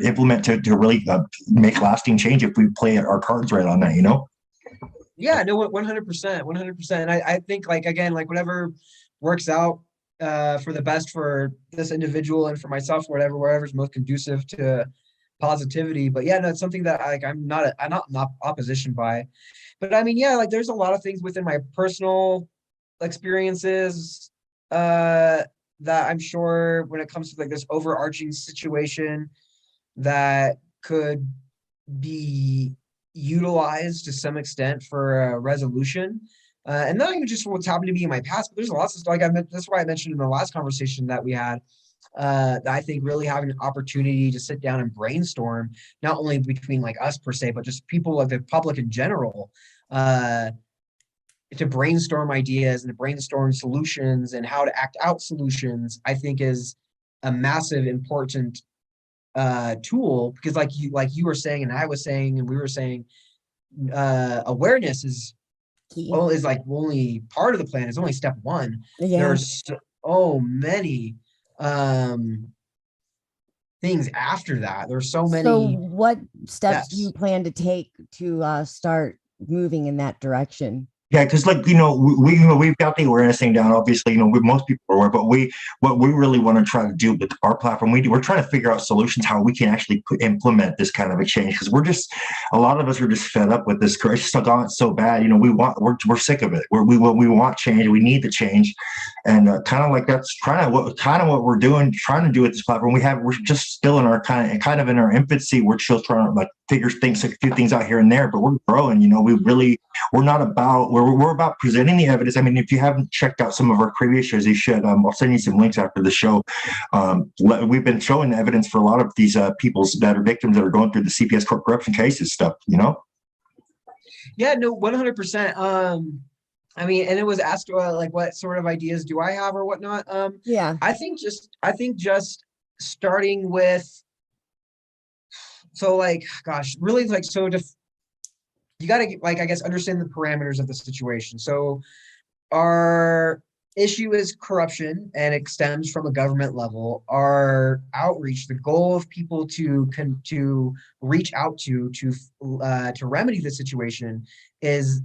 implement to really make lasting change if we play our cards right on that, Yeah, no, 100%. And I think again, whatever works out for the best for this individual and for myself, wherever's most conducive to positivity. But yeah, no, it's something that I'm not in opposition by. But I mean, yeah, there's a lot of things within my personal experiences that I'm sure when it comes to this overarching situation that could be utilized to some extent for a resolution, and not even just what's happened to me in my past, but there's lots of stuff. That's why I mentioned in the last conversation that we had, that I think really having an opportunity to sit down and brainstorm, not only between us per se, but just people of the public in general, to brainstorm ideas and to brainstorm solutions and how to act out solutions, I think is a massive important tool, because like you were saying and I was saying and we were saying, awareness is only part of the plan. It's only step one. There's so many things after that. There's so many. So what steps do you plan to take to start moving in that direction? Yeah, because we've got the awareness thing down. Obviously, most people are aware, but what we really want to try to do with our platform, we're trying to figure out solutions how we can actually implement this kind of a change, because a lot of us are just fed up with this. It's just gone so bad. We're sick of it. We want change. We need the change, and that's kind of what we're trying to do with this platform. We're just still in our kind of in our infancy. We're still trying to figure a few things out here and there, but we're growing. We're not about. We're about presenting the evidence. I mean, if you haven't checked out some of our previous shows, you should. I'll send you some links after the show. We've been showing the evidence for a lot of these people that are victims that are going through the CPS court corruption cases stuff, Yeah, no, 100%. I mean, and it was asked what sort of ideas do I have or whatnot. Yeah. I think just starting with, so really you got to I guess understand the parameters of the situation. So our issue is corruption, and it stems from a government level. Our outreach, the goal of people to reach out to remedy the situation is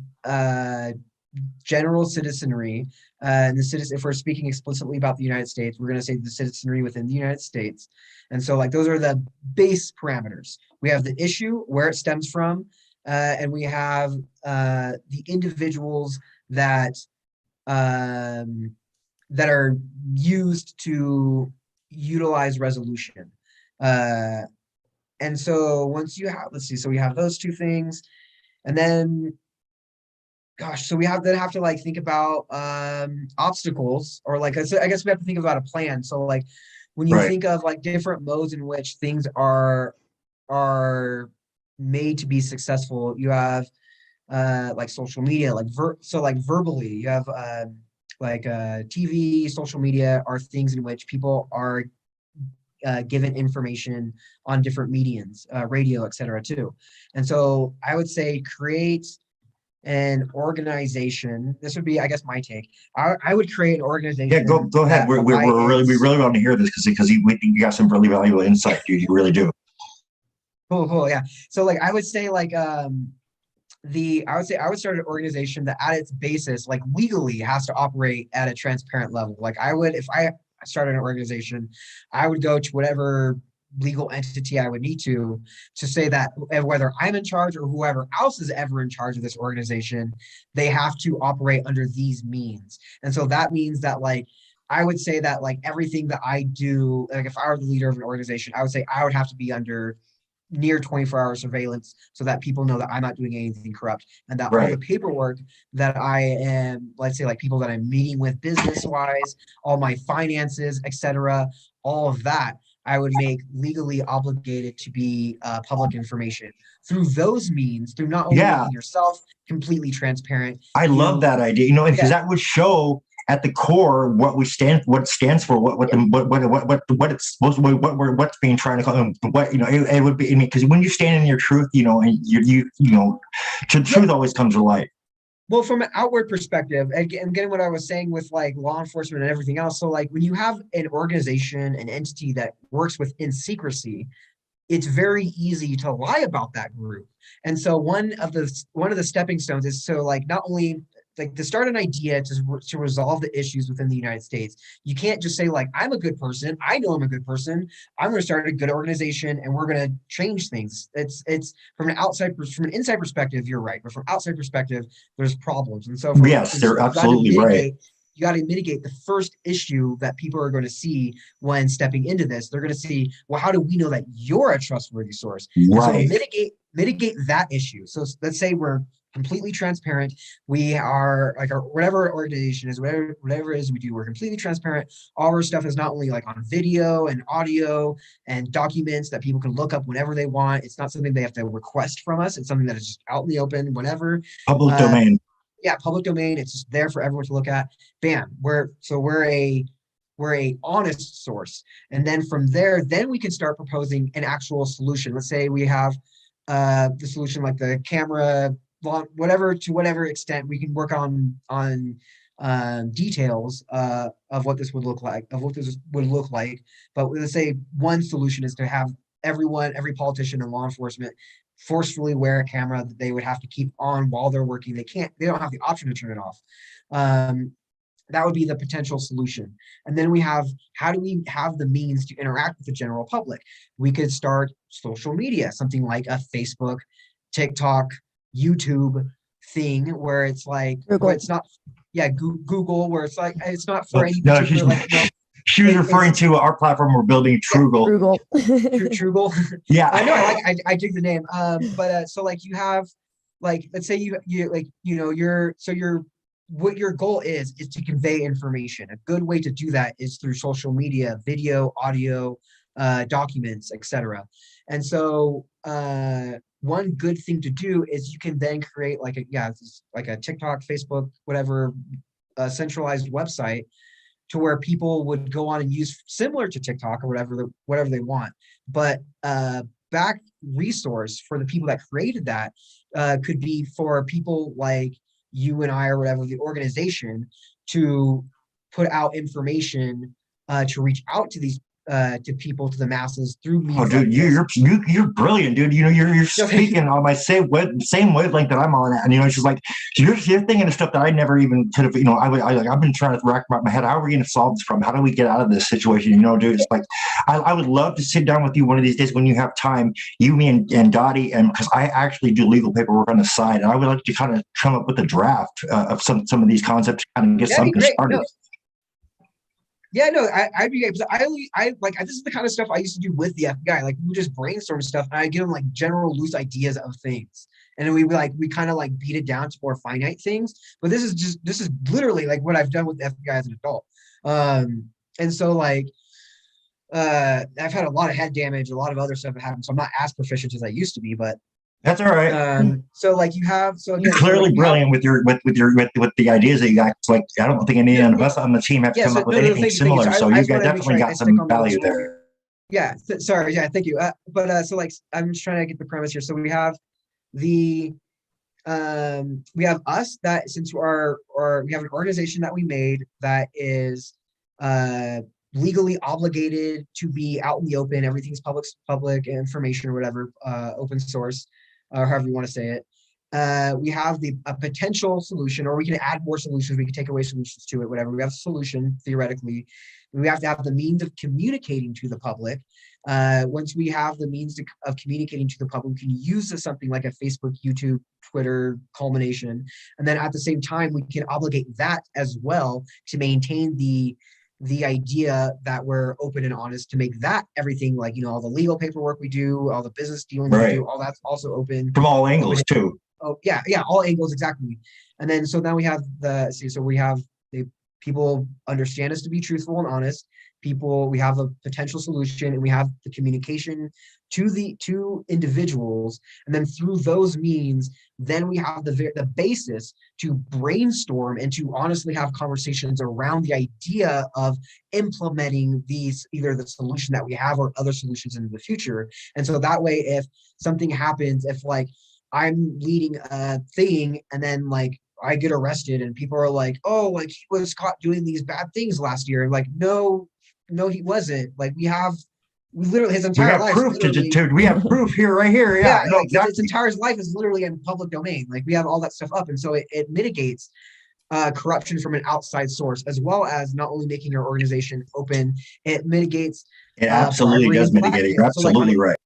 general citizenry. And if we're speaking explicitly about the United States, we're going to say the citizenry within the United States. And so those are the base parameters. We have the issue, where it stems from, and we have the individuals that are used to utilize resolution. And so once you have, so we have those two things, and then, so we have to think about obstacles, or I guess we have to think about a plan. So when you think of different modes in which things are made to be successful, you have like social media, like verbally, you have TV, social media are things in which people are given information on different mediums, radio, etc. too. And so I would say create an organization. This would be, I guess, my take. I would create an organization. Yeah, go ahead. We really want to hear this because you got some really valuable insight. You really do. Cool. Yeah. So like I would say like I would start an organization that at its basis, like legally has to operate at a transparent level. Like I would, if I started an organization, I would go to whatever legal entity I would need to say that whether I'm in charge or whoever else is ever in charge of this organization, they have to operate under these means. And so that means that like, I would say that like everything that I do, like if I were the leader of an organization, I would say I would have to be under near 24-hour surveillance so that people know that I'm not doing anything corrupt, and that all the paperwork that I am, let's say like people that I'm meeting with business wise, all my finances, etc., all of that I would make legally obligated to be public information. Through those means, through not only making yourself completely transparent. I love that idea, you know, because that would show at the core what it stands for, what it's supposed to, what's being trying to call, what, you know, it would be, I mean, because when you stand in your truth, you know, and you know, truth always comes to light. Well, from an outward perspective, again, what I was saying with like law enforcement and everything else. So like when you have an organization, an entity that works within secrecy, it's very easy to lie about that group. And so one of the stepping stones is so like not only like to start an idea to resolve the issues within the United States. You can't just say like, I'm a good person. I know I'm a good person. I'm going to start a good organization and we're going to change things. It's from an inside perspective, you're right. But from outside perspective, there's problems. And so they're absolutely right. You got to mitigate the first issue that people are going to see when stepping into this. They're going to see, well, how do we know that you're a trustworthy source? Right. So mitigate that issue. So let's say we're completely transparent. We are like whatever our organization is, whatever it is we do, we're completely transparent. All our stuff is not only like on video and audio and documents that people can look up whenever they want. It's not something they have to request from us. It's something that is just out in the open whenever. Public domain. Yeah, public domain. It's just there for everyone to look at. Bam. We're a honest source. And then from there, then we can start proposing an actual solution. Let's say we have the solution like the camera, to whatever extent we can work on details of what this would look like, But let's say one solution is to have every politician and law enforcement forcefully wear a camera that they would have to keep on while they're working. They don't have the option to turn it off. That would be the potential solution. And then how do we have the means to interact with the general public? We could start social media, something like a Facebook, TikTok, YouTube thing where it's like, where it's not, Google, where it's like, it's not for any particular, she was referring to our platform we're building, Trugle. Trugle. Yeah. I know. I dig the name. But so like you have, like, let's say what your goal is to convey information. A good way to do that is through social media, video, audio, documents, etc. And so one good thing to do is you can then create like a TikTok, Facebook, whatever, centralized website to where people would go on and use similar to TikTok or whatever they want. But back resource for the people that created that could be for people like you and I or whatever, the organization, to put out information to reach out to these to people, to the masses through media. Oh, dude, you're brilliant, dude. You know, you're speaking on my same wavelength that I'm on. And you know, she's like, you're thinking of stuff that I never even could have. You know, I've been trying to rack my head. How are we going to solve this problem? How do we get out of this situation? You know, dude, it's like I would love to sit down with you one of these days when you have time. You, me, and Dottie, and because I actually do legal paperwork on the side, and I would like to kind of come up with a draft of some of these concepts, kind of get something started. No. Yeah, no, I'd be because I like this is the kind of stuff I used to do with the FBI. Like we would just brainstorm stuff, and I give them like general loose ideas of things, and then we kind of like beat it down to more finite things. But this is literally like what I've done with the FBI as an adult. And so like I've had a lot of head damage, a lot of other stuff that happened, so I'm not as proficient as I used to be. But That's all right. So like you have, so again, You're clearly like brilliant with the ideas that you got. It's like I don't think any of us on the team have come up with anything similar. Thank you. So I you just guys wanted to make definitely sure I got stick some on the value whole, there. yeah, sorry, yeah, thank you. So like I'm just trying to get the premise here. So we have the we have us, that since we have an organization that we made that is legally obligated to be out in the open. Everything's public information or whatever, open source, or however you want to say it. We have a potential solution, or we can add more solutions. We can take away solutions to it, whatever. We have a solution theoretically. We have to have the means of communicating to the public. Once we have the means of communicating to the public, we can use something like a Facebook, YouTube, Twitter culmination. And then at the same time, we can obligate that as well to maintain the idea that we're open and honest, to make that everything, like, you know, all the legal paperwork we do, all the business dealings we do, all that's also open. From all angles too. Oh yeah, all angles, exactly. And then so now we have the people understand us to be truthful and honest. We have a potential solution, and we have the communication to individuals, and then through those means, then we have the basis to brainstorm and to honestly have conversations around the idea of implementing either the solution that we have or other solutions in the future. And so that way, if something happens, if like I'm leading a thing and then like I get arrested and people are like, oh, like he was caught doing these bad things last year. And like, no, he wasn't. Like we literally his entire life. We have proof here, right here. Yeah, no, like, exactly. His entire life is literally in public domain. Like we have all that stuff up. And so it mitigates corruption from an outside source, as well as not only making your organization open, it mitigates. It absolutely does mitigate it. You're absolutely right.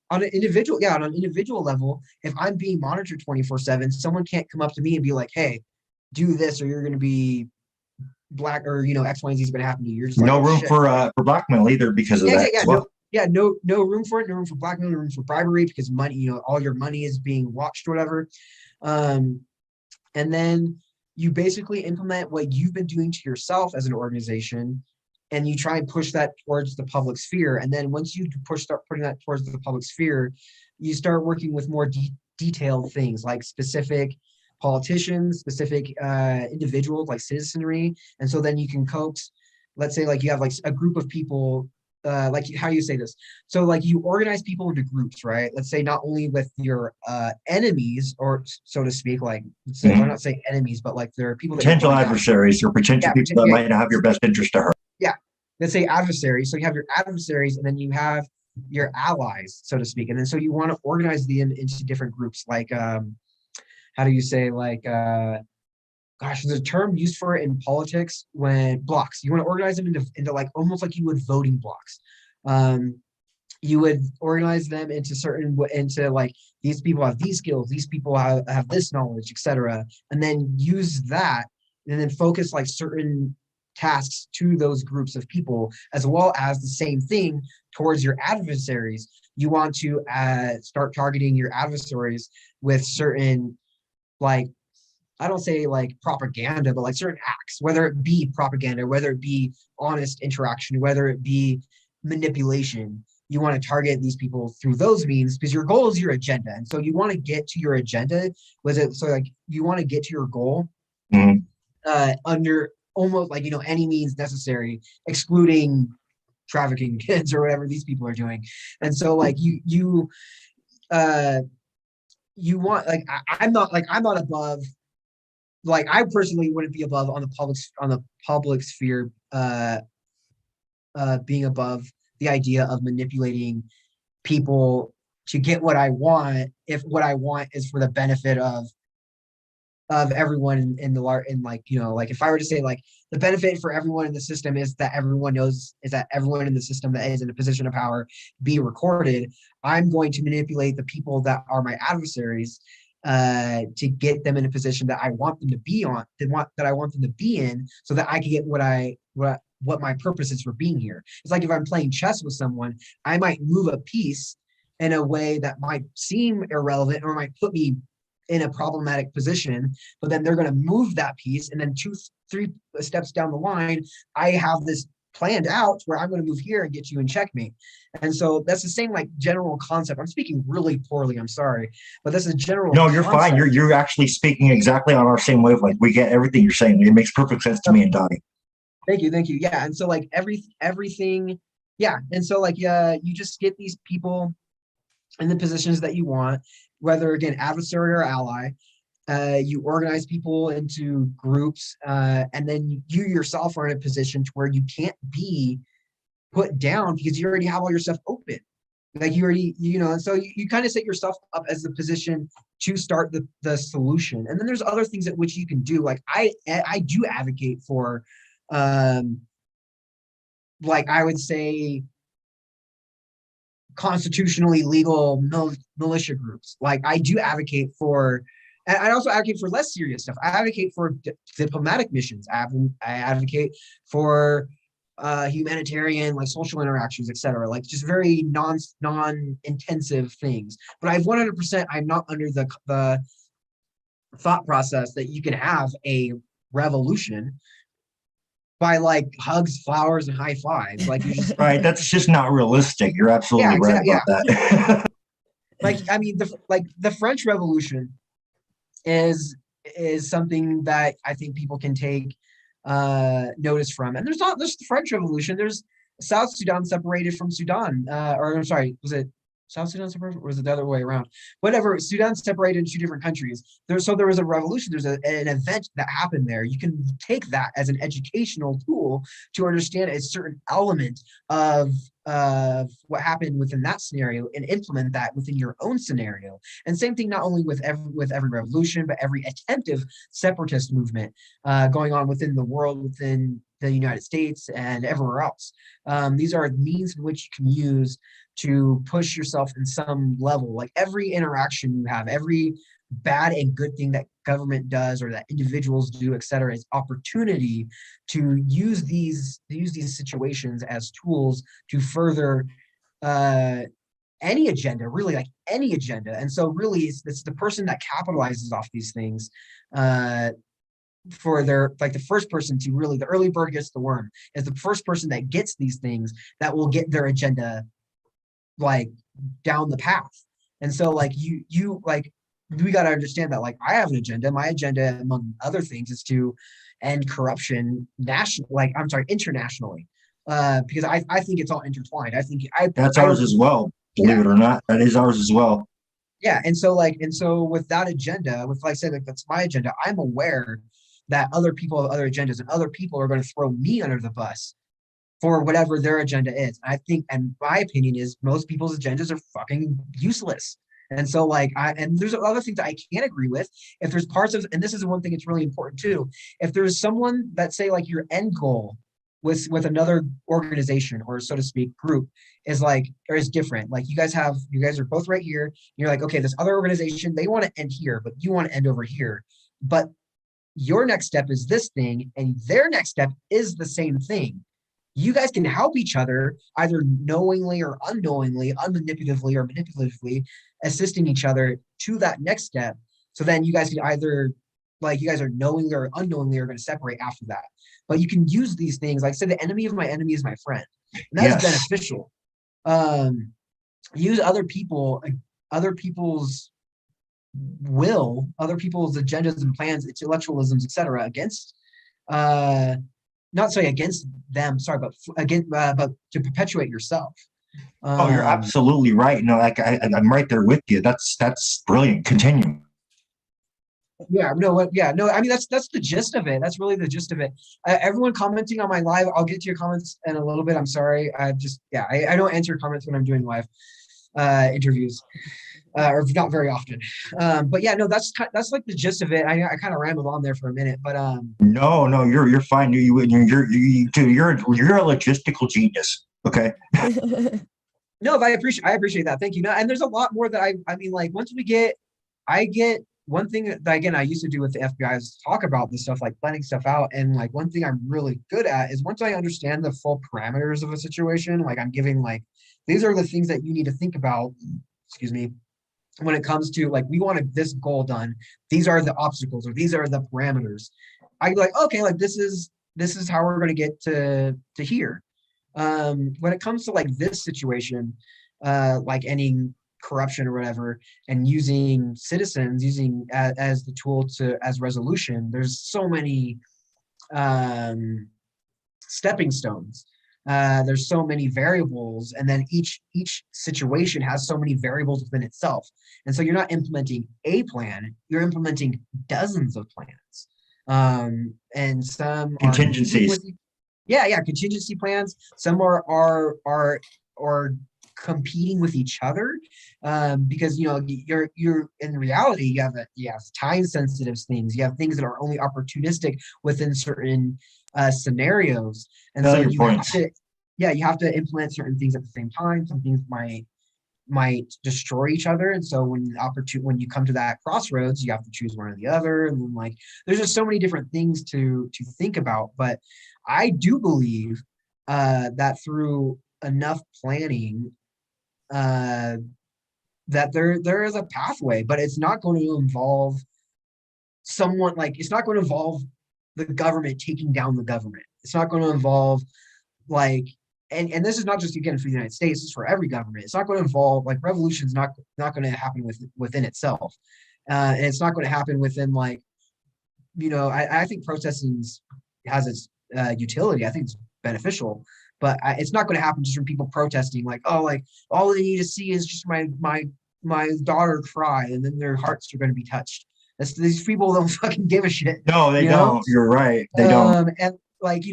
On an individual level, if I'm being monitored 24/7, someone can't come up to me and be like, hey, do this or you're going to be black, or, you know, X, Y, and Z is going to happen to you. You're just like, no room for blackmail either because of that. No room for it. No room for blackmail, no room for bribery, because money, you know, all your money is being watched or whatever. And then you basically implement what you've been doing to yourself as an organization, and you try and push that towards the public sphere. And then once you start putting that towards the public sphere, you start working with more detailed things, like specific politicians, specific individuals, like citizenry. And so then you can coax, let's say like you have like a group of people, like how you say this. So like you organize people into groups, right? Let's say not only with your enemies, or so to speak, like I'm not saying enemies, but like there are people potential adversaries, or potential people that might not have your best interest to hurt. Yeah, let's say adversaries. So you have your adversaries, and then you have your allies, so to speak. And then so you want to organize them into different groups, like how do you say, like gosh, there's a term used for it in politics, when blocks. You want to organize them into like almost like you would voting blocks. You would organize them into like, these people have these skills, these people have this knowledge, etc. And then use that, and then focus like certain tasks to those groups of people, as well as the same thing towards your adversaries. You want to start targeting your adversaries with certain, like, I don't say like propaganda, but like certain acts, whether it be propaganda, whether it be honest interaction, whether it be manipulation. You want to target these people through those means, because your goal is your agenda. And so you want to get to your agenda. You want to get to your goal under almost like, you know, any means necessary, excluding trafficking kids or whatever these people are doing. And so like you want, like, I'm not above, like, I personally wouldn't be above on the public sphere, being above the idea of manipulating people to get what I want, if what I want is for the benefit of everyone in like, you know, like if I were to say like the benefit for everyone in the system is that everyone in the system that is in a position of power be recorded, I'm going to manipulate the people that are my adversaries to get them in a position that I want them to be in, so that I can get what my purpose is for being here. It's like if I'm playing chess with someone, I might move a piece in a way that might seem irrelevant or might put me in a problematic position, but then they're going to move that piece, and then 2-3 steps down the line, I have this planned out where I'm going to move here and get you in checkmate. And so that's the same like general concept. I'm speaking really poorly, I'm sorry, but that's a general No, you're concept. fine. You're actually speaking exactly on our same wavelength. We get everything you're saying. It makes perfect sense to me and Donnie. Thank you. Yeah. And so like everything, yeah. And so like you just get these people in the positions that you want, whether again adversary or ally. You organize people into groups, and then you yourself are in a position to where you can't be put down because you already have all your stuff open. Like you already, and so you kind of set yourself up as the position to start the solution. And then there's other things at which you can do. Like I do advocate for, like I would say, constitutionally legal militia groups. Like I do advocate for, and I also advocate for less serious stuff. I advocate for diplomatic missions. I advocate for humanitarian, like social interactions, etc. Like just very non-intensive things. But I've 100%, I'm not under the thought process that you can have a revolution by like hugs, flowers, and high fives. Like you just right. That's just not realistic. You're absolutely right about that. Like I mean, the French Revolution is something that I think people can take notice from. And there's the French Revolution. There's South Sudan separated from Sudan, or I'm sorry, was it South Sudan separated, or was it the other way around? Whatever, Sudan separated into two different countries. So there was a revolution. There's an event that happened there. You can take that as an educational tool to understand a certain element of what happened within that scenario and implement that within your own scenario. And same thing, not only with every revolution, but every attempted separatist movement going on within the world, within the United States and everywhere else. These are means in which you can use to push yourself in some level. Like every interaction you have, every bad and good thing that government does or that individuals do, et cetera, is opportunity to use these situations as tools to further any agenda, really, like any agenda. And so really it's the person that capitalizes off these things for their, like the first person to really, the early bird gets the worm, is the first person that gets these things that will get their agenda like down the path. And so like you like, we got to understand that like I have an agenda. My agenda, among other things, is to end corruption internationally, because I think it's all intertwined. I think that's ours as well. Believe it or not, that is ours as well. Yeah, and so with that agenda, with like I said, like that's my agenda. I'm aware that other people have other agendas, and other people are going to throw me under the bus for whatever their agenda is. I think, and my opinion is, most people's agendas are fucking useless. And so like and there's other things that I can't agree with. If there's parts of, and this is one thing that's really important too, if there's someone that say like your end goal with another organization, or so to speak group, is like, or is different, like you guys are both right here, you're like, okay, this other organization, they want to end here, but you want to end over here, but your next step is this thing and their next step is the same thing. You guys can help each other either knowingly or unknowingly, unmanipulatively or manipulatively, assisting each other to that next step. So then you guys can either, like, you guys are knowingly or unknowingly are going to separate after that. But you can use these things, like I said, the enemy of my enemy is my friend. And that's beneficial. Use other people's will, other people's agendas and plans, intellectualisms, etc., against against them, sorry, but against, but to perpetuate yourself. Oh, you're absolutely right. No, like I'm right there with you. That's brilliant. Continue. Yeah, no, yeah, no, I mean, that's the gist of it. That's really the gist of it. Everyone commenting on my live, I'll get to your comments in a little bit. I'm sorry. I don't answer comments when I'm doing live interviews, or not very often. But yeah, no, that's like the gist of it. I kind of rambled on there for a minute, but no, you're fine. You're a logistical genius. Okay. No, I appreciate that. Thank you. No, and there's a lot more that I mean, like once I get one thing that, again, I used to do with the FBI is talk about this stuff, like planning stuff out. And like one thing I'm really good at is, once I understand the full parameters of a situation, like I'm giving, like, these are the things that you need to think about, excuse me, when it comes to, like, we want this goal done. These are the obstacles, or these are the parameters. I'd be like, okay, like this is how we're going to get to here. when it comes to like this situation, like any corruption or whatever, and using citizens as the tool as resolution, there's so many stepping stones. There's so many variables, and then each situation has so many variables within itself. And so you're not implementing a plan, you're implementing dozens of plans. And some contingencies. Contingency plans. Some are competing with each other, because you're in reality you have time sensitive things, you have things that are only opportunistic within certain scenarios, and so you have to implement certain things at the same time. Some things might destroy each other, and so when you come to that crossroads, you have to choose one or the other. And then like there's just so many different things to think about. But I do believe that through enough planning, that there is a pathway, but it's not going to involve it's not going to involve the government taking down the government. It's not going to involve like, and this is not just again for the United States, it's for every government. It's not going to involve like revolution's not going to happen within itself. And it's not going to happen within like, I think protesting has its utility. I think it's beneficial, but it's not going to happen just from people protesting like, oh, like all they need to see is just my daughter cry, and then their hearts are going to be touched. These people don't fucking give a shit. No, they don't. You're right. They don't. And like,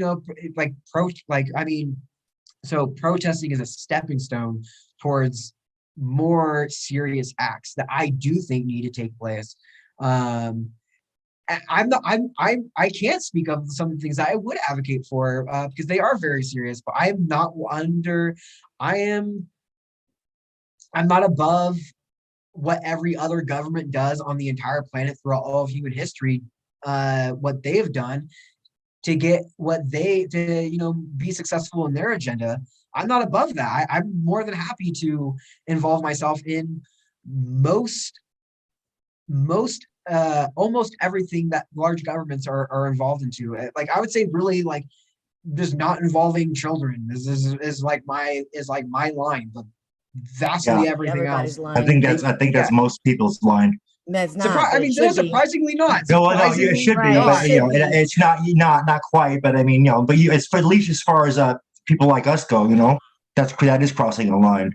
so protesting is a stepping stone towards more serious acts that I do think need to take place. I can't speak of some of the things that I would advocate for, because they are very serious, but I'm not above what every other government does on the entire planet throughout all of human history, what they've done to get be successful in their agenda. I'm not above that. I'm more than happy to involve myself in almost everything that large governments are involved into. Like I would say really like just not involving children is like my line, but vastly everything else. Line. I think that's most people's line. That's not. Surprisingly not. No, it should be, but it's not quite. But I mean, but it's at least as far as people like us go, that is crossing a line.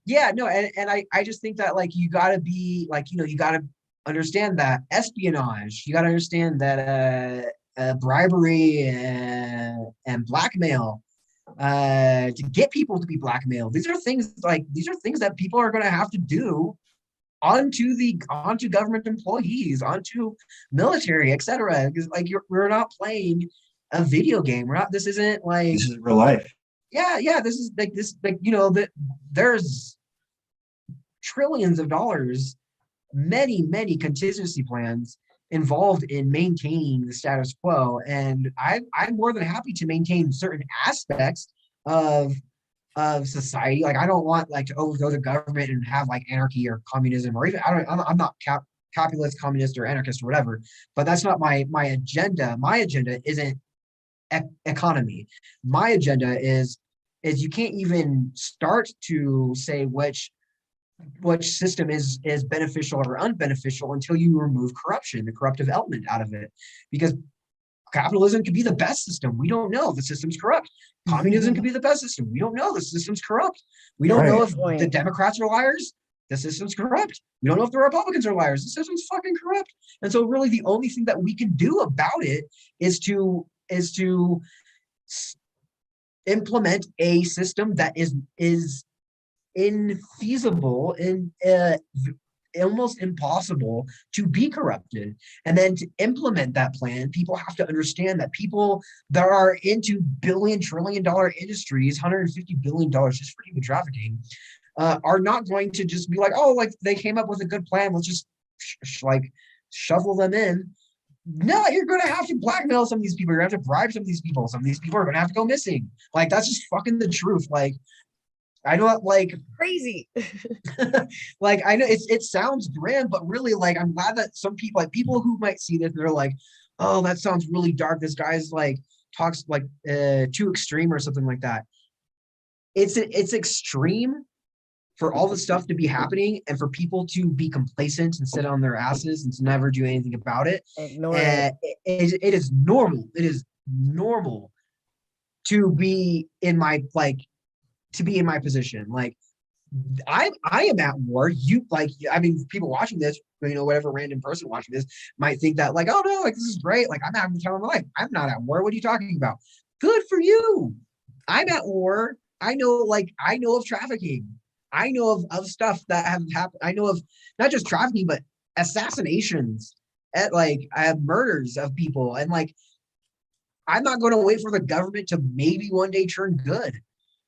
Yeah, no, and I just think that like you gotta be like, you gotta understand that espionage, you gotta understand that bribery and blackmail, to get people to be blackmailed. These are things that people are gonna have to do onto government employees, onto military, etc. Because like we're not playing a video game. This isn't like, this is real life. Yeah, this is like that there's trillions of dollars, many contingency plans involved in maintaining the status quo, and I'm more than happy to maintain certain aspects of society. Like I don't want like to overthrow the government and have like anarchy or communism, or even I'm not capitalist, communist, or anarchist or whatever, but that's not my agenda. My agenda isn't economy. My agenda is you can't even start to say which system is beneficial or unbeneficial until you remove corruption, the corruptive element out of it. Because capitalism could be the best system. We don't know. The system's corrupt. Communism could be the best system. We don't know. The system's corrupt. We don't know if the Democrats are liars. The system's corrupt. We don't know if the Republicans are liars. The system's fucking corrupt. And so really the only thing that we can do about it is to implement a system that is infeasible and almost impossible to be corrupted. And then to implement that plan, people have to understand that people that are into trillion-dollar industries, $150 billion just for human trafficking, are not going to just be like, oh, like they came up with a good plan, let's just shovel them in. No, you're going to have to blackmail some of these people. You're going to have to bribe some of these people. Some of these people are going to have to go missing. Like, that's just fucking the truth. Like, I know, like, crazy. Like, I know it sounds grim, but really, like, I'm glad that some people, like, people who might see this, they're like, oh, that sounds really dark. This guy's like talks like too extreme or something like that. It's extreme for all the stuff to be happening and for people to be complacent and sit on their asses and to never do anything about it. Ignore it. It is normal. It is normal to be in my position. Like I am at war. You like, I mean, people watching this, you know, whatever random person watching this might think that like, oh no, like this is great. Like I'm having the time of my life. I'm not at war. What are you talking about? Good for you. I'm at war. I know of trafficking. I know of stuff that have happened. I know of not just trafficking, but assassinations, at like murders of people. And like, I'm not going to wait for the government to maybe one day turn good.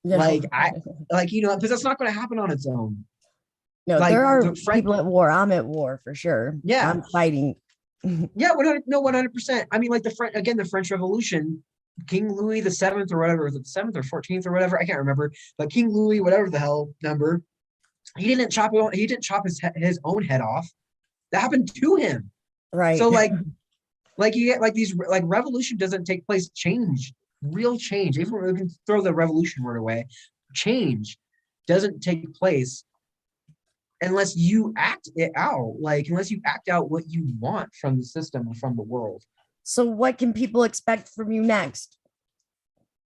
No. You know, because that's not going to happen on its own. No, like, there are people at war. I'm at war for sure. Yeah. I'm fighting. Yeah, 100%. I mean, like the French Revolution, King Louis the Seventh or whatever, was it the 7th or 14th or whatever? I can't remember. But King Louis, whatever the hell number, he didn't chop his own head off. That happened to him. Right. So like you get like these, like revolution doesn't take place. Real change. Even we can throw the revolution word away. Change doesn't take place unless you act it out. Like unless you act out what you want from the system or from the world. So what can people expect from you next?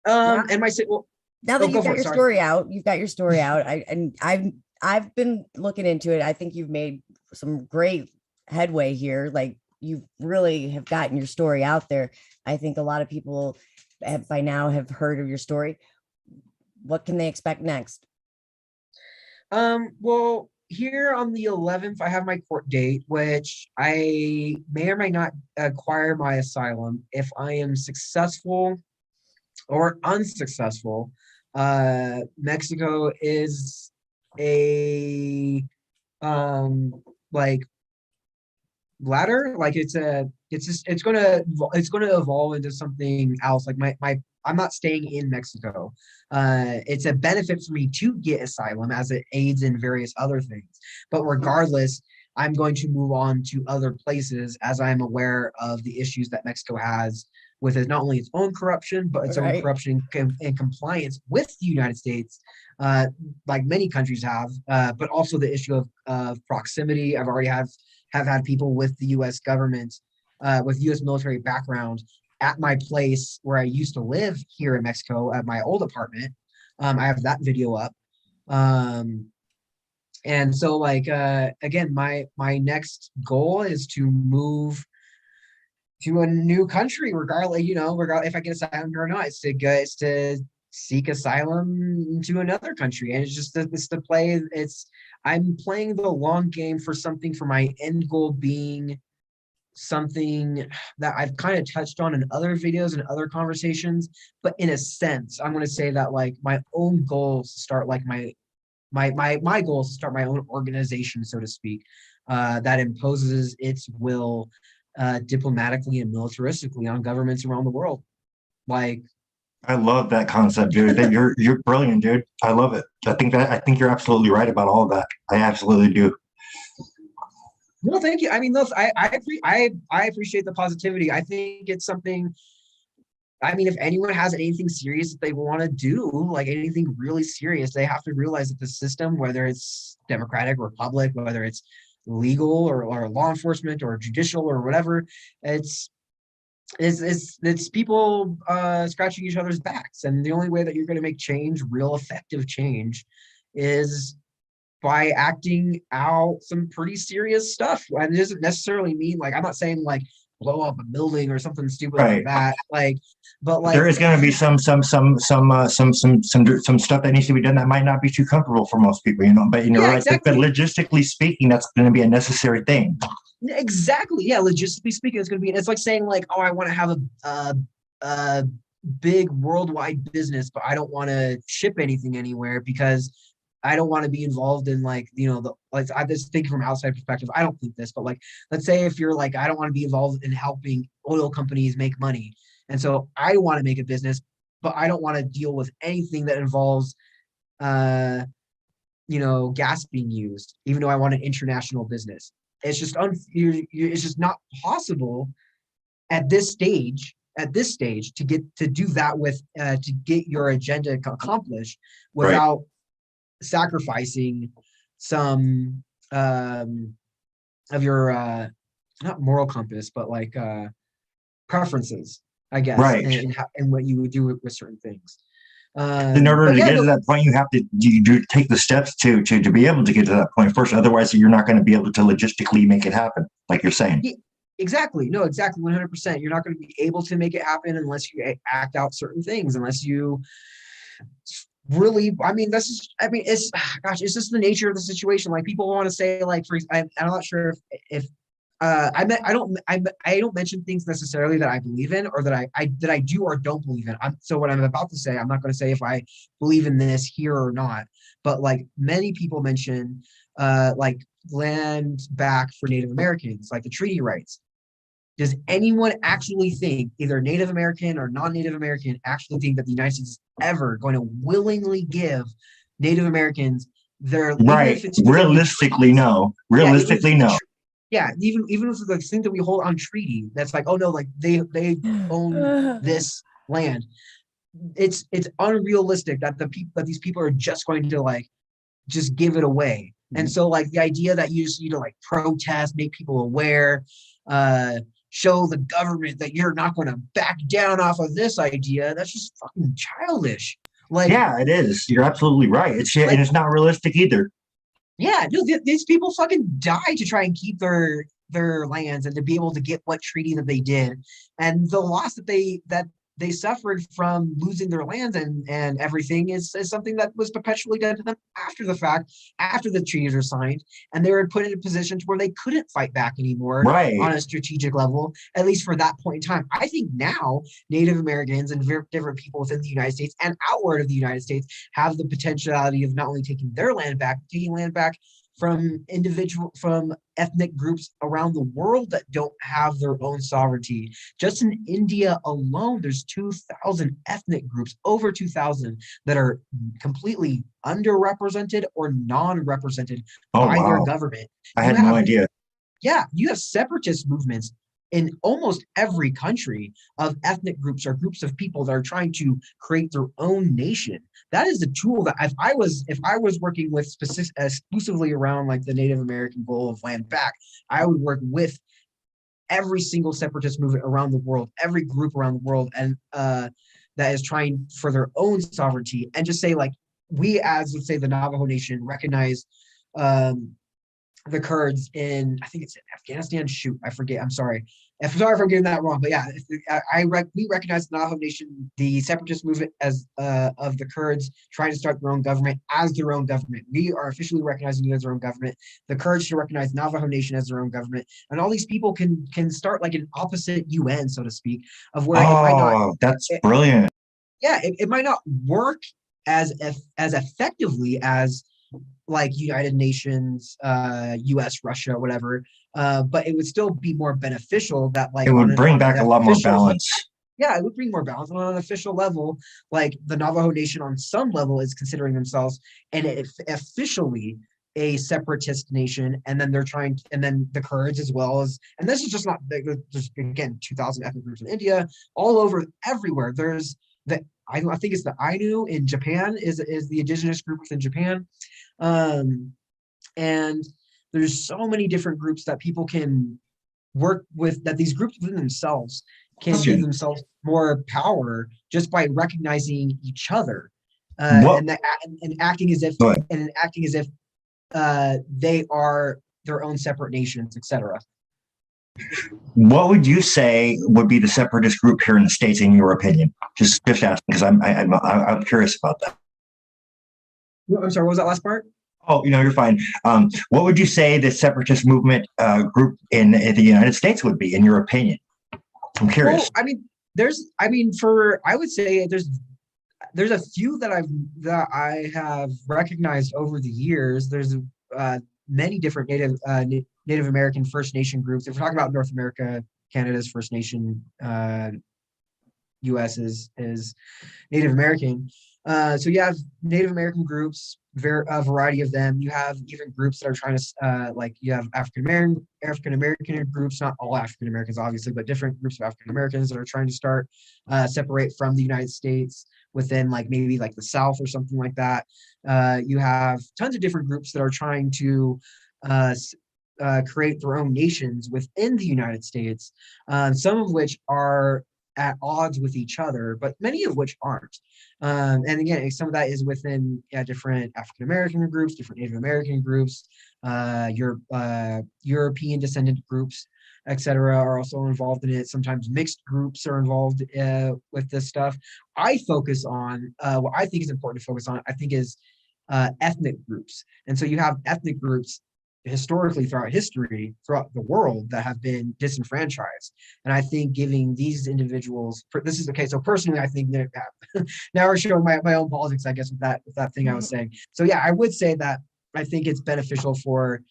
Now that you've got your story out, I've been looking into it. I think you've made some great headway here. Like you really have gotten your story out there. I think a lot of people by now have heard of your story. What can they expect next? Well, here on the 11th, I have my court date, which I may or may not acquire my asylum. If I am successful or unsuccessful, Mexico is a like ladder. Like it's going to evolve into something else. Like I'm not staying in Mexico. It's a benefit for me to get asylum as it aids in various other things. But regardless, I'm going to move on to other places as I'm aware of the issues that Mexico has with it, not only its own corruption, but its own corruption and compliance with the United States, like many countries have, but also the issue of proximity. I've already have had people with the U.S. government, with U.S. military background at my place where I used to live here in Mexico at my old apartment. I have that video up. And so like, again, my next goal is to move to a new country, regardless if I get asylum or not. It's to seek asylum to another country. And it's to play, I'm playing the long game for something, for my end goal being something that I've kind of touched on in other videos and other conversations. But in a sense, I'm going to say that like my own goals start like my goal is to start my own organization, so to speak, that imposes its will diplomatically and militaristically on governments around the world. Like, I love that concept, dude. That you're brilliant, dude. I love it. I think you're absolutely right about all of that. I absolutely do. No, thank you. I mean, I appreciate the positivity. I think it's something. I mean, if anyone has anything serious that they want to do, like anything really serious, they have to realize that the system, whether it's democratic, republic, whether it's legal or law enforcement or judicial or whatever, it's people scratching each other's backs. And the only way that you're going to make change, real effective change, is by acting out some pretty serious stuff. And it doesn't necessarily mean, like, I'm not saying like blow up a building or something stupid like that. Like, but like there is going to be some stuff that needs to be done that might not be too comfortable for most people, you know. But right. Exactly. But logistically speaking, that's going to be a necessary thing. Exactly. Yeah. Logistically speaking, it's going to be. It's like saying like, oh, I want to have a big worldwide business, but I don't want to ship anything anywhere because I don't want to be involved in like, I just think from outside perspective, I don't think this, but like, let's say if you're like, I don't want to be involved in helping oil companies make money. And so I want to make a business, but I don't want to deal with anything that involves, gas being used, even though I want an international business. It's just, it's just not possible at this stage at this stage to do that with to get your agenda accomplished without sacrificing some of your not moral compass, but like preferences, I guess, Right. and what you would do with certain things. In order to get to that point, you have to you take the steps to be able to get to that point first. Otherwise, you're not going to be able to logistically make it happen, like you're saying. Yeah, exactly. No, exactly. 100%. You're not going to be able to make it happen unless you act out certain things, unless you really, I mean, it's, gosh, it's just the nature of the situation. Like people want to say, like, I'm not sure if I don't mention things necessarily that I believe in or that I do or don't believe in. So what I'm about to say, I'm not going to say if I believe in this here or not, but like many people mention like land back for Native Americans, like the treaty rights. Does anyone actually think, either Native American or non-Native American, actually think that the United States is ever going to willingly give Native Americans their right? Realistically, no. Realistically, no. Yeah, even if it's the thing that we hold on treaty, that's like, oh no, like they own this land. It's unrealistic that these people are just going to like just give it away. And so like the idea that you just need to like protest, make people aware, show the government that you're not going to back down off of this idea, that's just fucking childish. Like, yeah, it is. You're absolutely right. It's like, and it's not realistic either. Yeah, no, these people fucking died to try and keep their lands and to be able to get what treaty that they did, and the loss that they suffered from losing their lands and everything is something that was perpetually done to them after the fact, after the treaties were signed, and they were put in a position to where they couldn't fight back anymore on a strategic level, at least for that point in time. I think now Native Americans and different people within the United States and outward of the United States have the potentiality of not only taking their land back, but taking land back from ethnic groups around the world that don't have their own sovereignty. Just in India alone, there's 2,000 ethnic groups, over 2,000, that are completely underrepresented or non-represented by their government. I had no idea. Yeah, you have separatist movements in almost every country of ethnic groups or groups of people that are trying to create their own nation. That is the tool that if I was working with exclusively around like the Native American goal of land back, I would work with every single separatist movement around the world, every group around the world, and that is trying for their own sovereignty, and just say like, we as, let's say, the Navajo Nation recognize the Kurds in, I think it's in Afghanistan. Shoot, I forget. I'm sorry. If I'm getting that wrong, but yeah, we recognize the Navajo Nation, the separatist movement, as of the Kurds trying to start their own government as their own government. We are officially recognizing you as their own government. The Kurds should recognize Navajo Nation as their own government, and all these people can start like an opposite UN, so to speak, of where it might not. That's brilliant. Yeah, it might not work as effectively as like United Nations, US, Russia, whatever, but it would still be more beneficial that like it would bring back a lot more balance. Yeah, it would bring more balance on an official level. Like the Navajo Nation on some level is considering themselves and officially a separatist nation, and then and then the Kurds as well as, and this is just not, there's again 2,000 ethnic groups in India, all over, everywhere. There's I think it's the Ainu in Japan is the indigenous group within Japan. And there's so many different groups that people can work with, that these groups within themselves can give themselves more power just by recognizing each other, and acting as if they are their own separate nations, etc. What would you say would be the separatist group here in the States, in your opinion? Just asking, because I'm curious about that. I'm sorry, what was that last part? Oh, you're fine. What would you say the separatist movement group in the United States would be, in your opinion? I'm curious. Well, I would say there's a few that I have recognized over the years. There's many different Native American First Nation groups. If we're talking about North America, Canada's First Nation, US is Native American. So you have Native American groups, a variety of them. You have even groups that are trying to, like you have African American groups, not all African Americans, obviously, but different groups of African Americans that are trying to start separate from the United States within like maybe like the South or something like that. You have tons of different groups that are trying to create their own nations within the United States, some of which are at odds with each other, but many of which aren't. And again, some of that is within different African American groups, different Native American groups, European descendant groups, etc., are also involved in it. Sometimes mixed groups are involved with this stuff. I focus on what I think is important to focus on. I think is ethnic groups, and so you have ethnic groups historically throughout history, throughout the world, that have been disenfranchised. And I think giving these individuals, this is okay. So personally, I think that now we're showing my own politics, I guess, with that thing I was saying. So yeah, I would say that I think it's beneficial for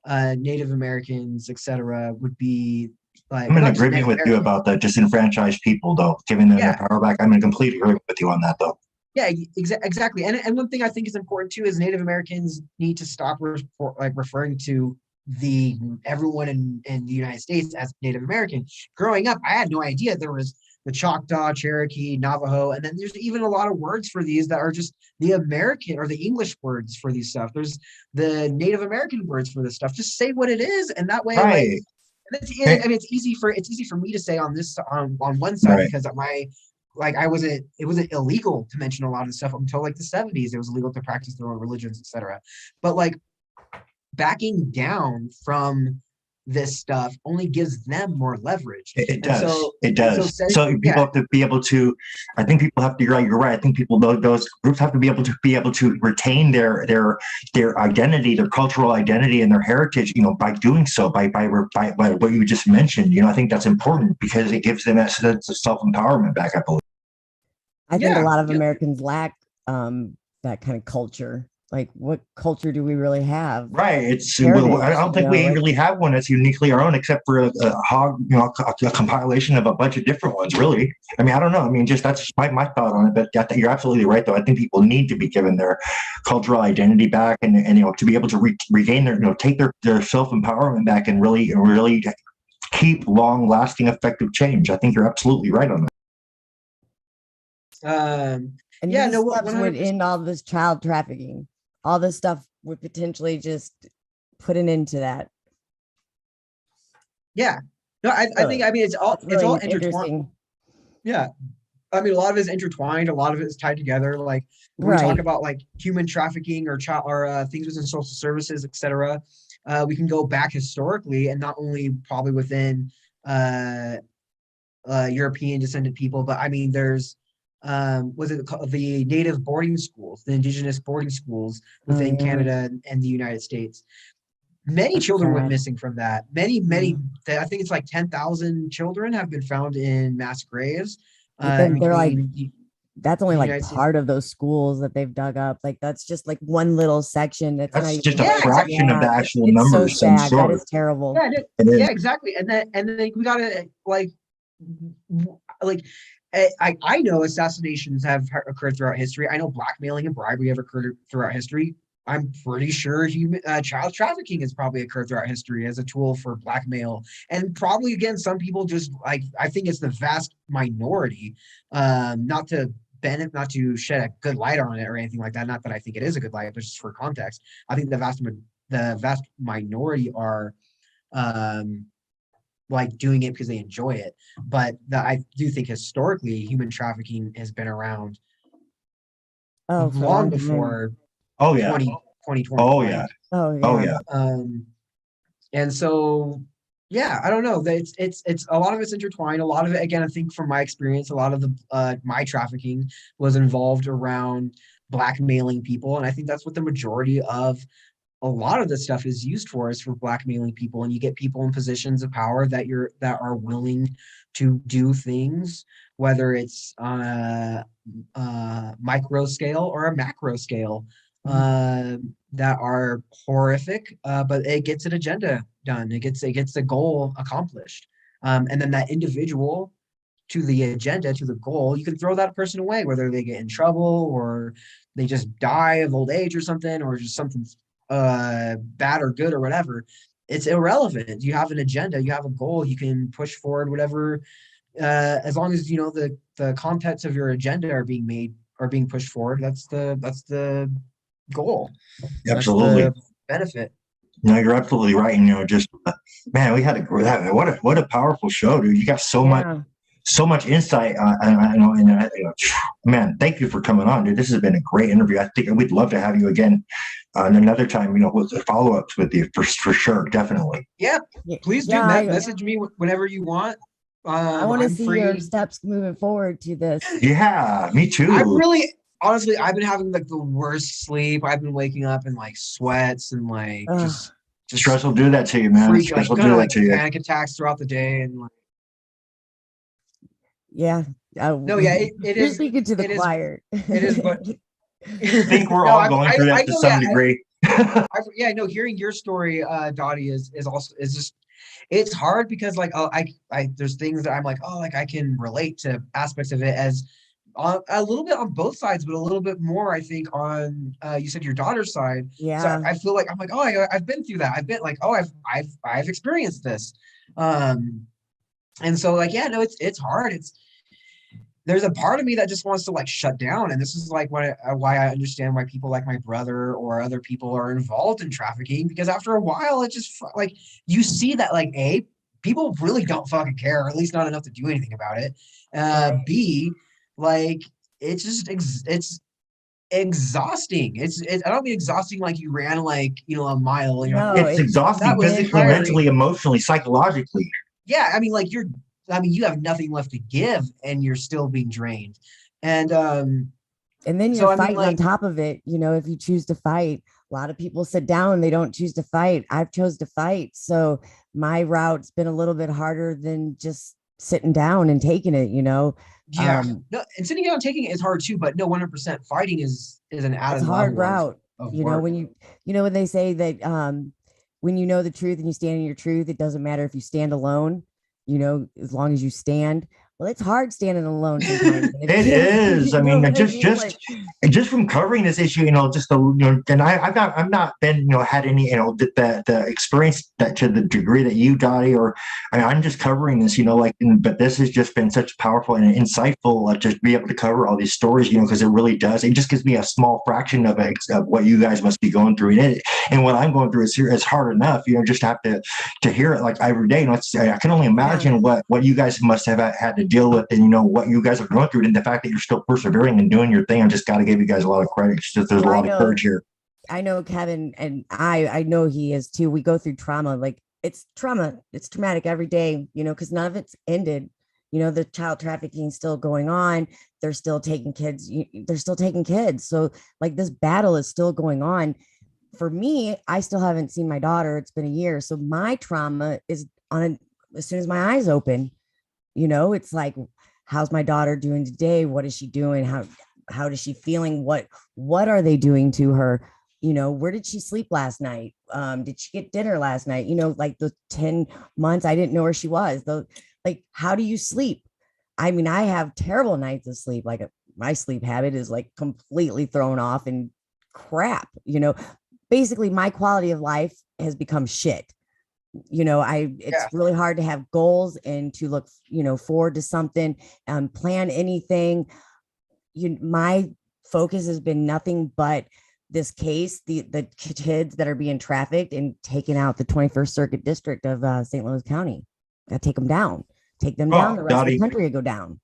Native Americans, etc. would be like, I'm in not just agreement Native with you Americans. about the disenfranchised people, though, giving them their Yeah, power back. I'm in complete agreement with you on that, though. yeah, exactly. And one thing I think is important too is Native Americans need to stop referring to the everyone in the United States as Native American. Growing up, I had no idea there was the Choctaw, Cherokee, Navajo, and then there's even a lot of words for these that are just the American or the English words for these stuff. There's the Native American words for this stuff. Just say what it is, and that way, like, Right. I mean, it's easy for me to say on this on one side Right. because it wasn't illegal to mention a lot of the stuff until like the 70s. It was illegal to practice their own religions, etc. But like backing down from this stuff only gives them more leverage. It And does. so It does. So people yeah, have to be able to. I think people have to. You're right. I think people, those groups, have to be able to retain their identity, their cultural identity, and their heritage. By doing so, by what you just mentioned. I think that's important because it gives them that sense of self-empowerment back. I believe. I think a yeah, lot of yeah. Americans lack that kind of culture. Like, what culture do we really have? Right. I Heritage, don't think we like, really have one that's uniquely our own, except for a compilation of a bunch of different ones. Really. I mean, I don't know. I mean, that's just my thought on it. But I think you're absolutely right, though. I think people need to be given their cultural identity back, and to be able to regain take their self empowerment back, and really keep long lasting effective change. I think you're absolutely right on that. and Yeah, these no, steps would 100%. end all this child trafficking. All this stuff would potentially just put an end to that. Yeah. No, I think, Really, I mean, it's that's all really intertwined. interesting. Yeah. I mean, a lot of it is intertwined. A lot of it is tied together. Like when we talk Right. about like human trafficking or things within social services, etc., we can go back historically, and not only probably within uh, European descendant people, but I mean, there's was it called the native boarding schools, the indigenous boarding schools Oh, within yeah. Canada and the United States. Many That's children went sad. missing from that. Many, Yeah. I think it's like 10,000 children have been found in mass graves But in then they're like, between that's only the like United States. part of those schools that they've dug up. Like, that's just like one little section. That's not That's even just a Yeah, like, exactly. fraction of the yeah, actual it's so numbers. I'm sad. That sorry. is terrible. Yeah, It is. yeah, exactly. And then we gotta like I know assassinations have occurred throughout history. I know blackmailing and bribery have occurred throughout history. I'm pretty sure child trafficking has probably occurred throughout history as a tool for blackmail. And probably again, some people just like, I think it's the vast minority. Not to shed a good light on it or anything like that. Not that I think it is a good light, but just for context, I think the vast minority are um like doing it because they enjoy it. But I do think historically human trafficking has been around Oh, for a long long time. before Oh yeah. 2020 Oh yeah. 2020. Oh, Oh yeah. yeah. And so yeah, I don't know. It's a lot of it's intertwined. A lot of it, again, I think from my experience, a lot of the my trafficking was involved around blackmailing people. And I think that's what the majority of a lot of the stuff is used for, is for blackmailing people. And you get people in positions of power that are willing to do things, whether it's on a micro scale or a macro scale, Mhm. that are horrific, but it gets an agenda done. It gets the goal accomplished. And then that individual the agenda, to the goal, you can throw that person away, whether they get in trouble or they just die of old age or something, or just something bad or good or whatever. It's irrelevant. You have an agenda, you have a goal, you can push forward whatever, as long as the contents of your agenda are being pushed forward. That's the goal. Absolutely. That's the benefit. No, you're absolutely right. And, just man, we had what a powerful show, dude. You got so much insight. Man, thank you for coming on, dude. This has been a great interview. I think we'd love to have you again another time. With follow-ups with you for sure, definitely. Yeah, please do message me whenever you want. I want to see your steps moving forward to this. Yeah, me too. Honestly, I've been having like the worst sleep. I've been waking up in like sweats and like just stress will do that to you, man. Stress will do that to you. Panic attacks throughout the day and like. Yeah. No, yeah, it is. Speaking to the choir. It is, but I think we're all going through that to some degree. Hearing your story, Dottie, is just, it's hard because like, there's things that I'm like, like I can relate to aspects of it as a little bit on both sides, but a little bit more, I think, on you said your daughter's side. Yeah. So I feel like I'm like, I've been through that. I've been like, I've experienced this. And so like, yeah, no, it's hard. There's a part of me that just wants to like shut down. And this is like why I understand why people like my brother or other people are involved in trafficking, because after a while, it just like, you see that like, A, people really don't fucking care, or at least not enough to do anything about it. B, like, it's just, it's exhausting. I don't mean exhausting like you ran like, a mile. It's exhausting physically, mentally, emotionally, psychologically. Yeah. I mean, like you have nothing left to give and you're still being drained. And then you're fighting on top of it. If you choose to fight, a lot of people sit down, they don't choose to fight. I've chose to fight. So my route's been a little bit harder than just sitting down and taking it, Yeah. No, and sitting down and taking it is hard too, but no, 100% fighting is an added hard route. Of when when they say that when you know the truth and you stand in your truth, it doesn't matter if you stand alone, as long as you stand. Well, it's hard standing alone sometimes. It is. I mean, just from covering this issue, and I've not been, had any, the experience that to the degree that you, Dottie, or I'm just covering this, but this has just been such powerful and insightful to be able to cover all these stories, because it really does. It just gives me a small fraction of what you guys must be going through, and what I'm going through is hard enough, just to have to hear it like every day. I can only imagine what you guys must have had to deal with, and what you guys are going through, and the fact that you're still persevering and doing your thing. I just got to give you guys a lot of credit. It's just, there's a lot of courage here. I know Kevin, and I know he is too. We go through trauma. Like, it's trauma. It's traumatic every day, because none of it's ended. The child trafficking is still going on. They're still taking kids. They're still taking kids. So like, this battle is still going on. For me, I still haven't seen my daughter. It's been a year. So my trauma is as soon as my eyes open. It's like, how's my daughter doing today? What is she doing? How is she feeling? What are they doing to her? Where did she sleep last night? Did she get dinner last night? Like the 10 months, I didn't know where she was. Like, how do you sleep? I mean, I have terrible nights of sleep. Like, my sleep habit is like completely thrown off and crap. Basically my quality of life has become shit. It's really hard to have goals and to look, forward to something, plan anything. My focus has been nothing but this case, the kids that are being trafficked and taken out the 21st Circuit District of St. Louis County. Got to take them down. Take them down. The rest of the country will go down.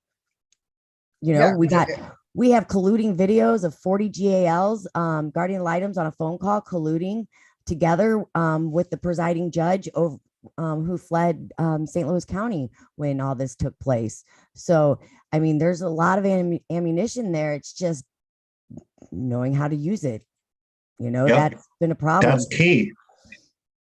We have colluding videos of 40 GALs, guardian ad litems on a phone call, colluding together with the presiding judge who fled St. Louis County when all this took place. So, I mean, there's a lot of ammunition there. It's just knowing how to use it. That's been a problem. That's key.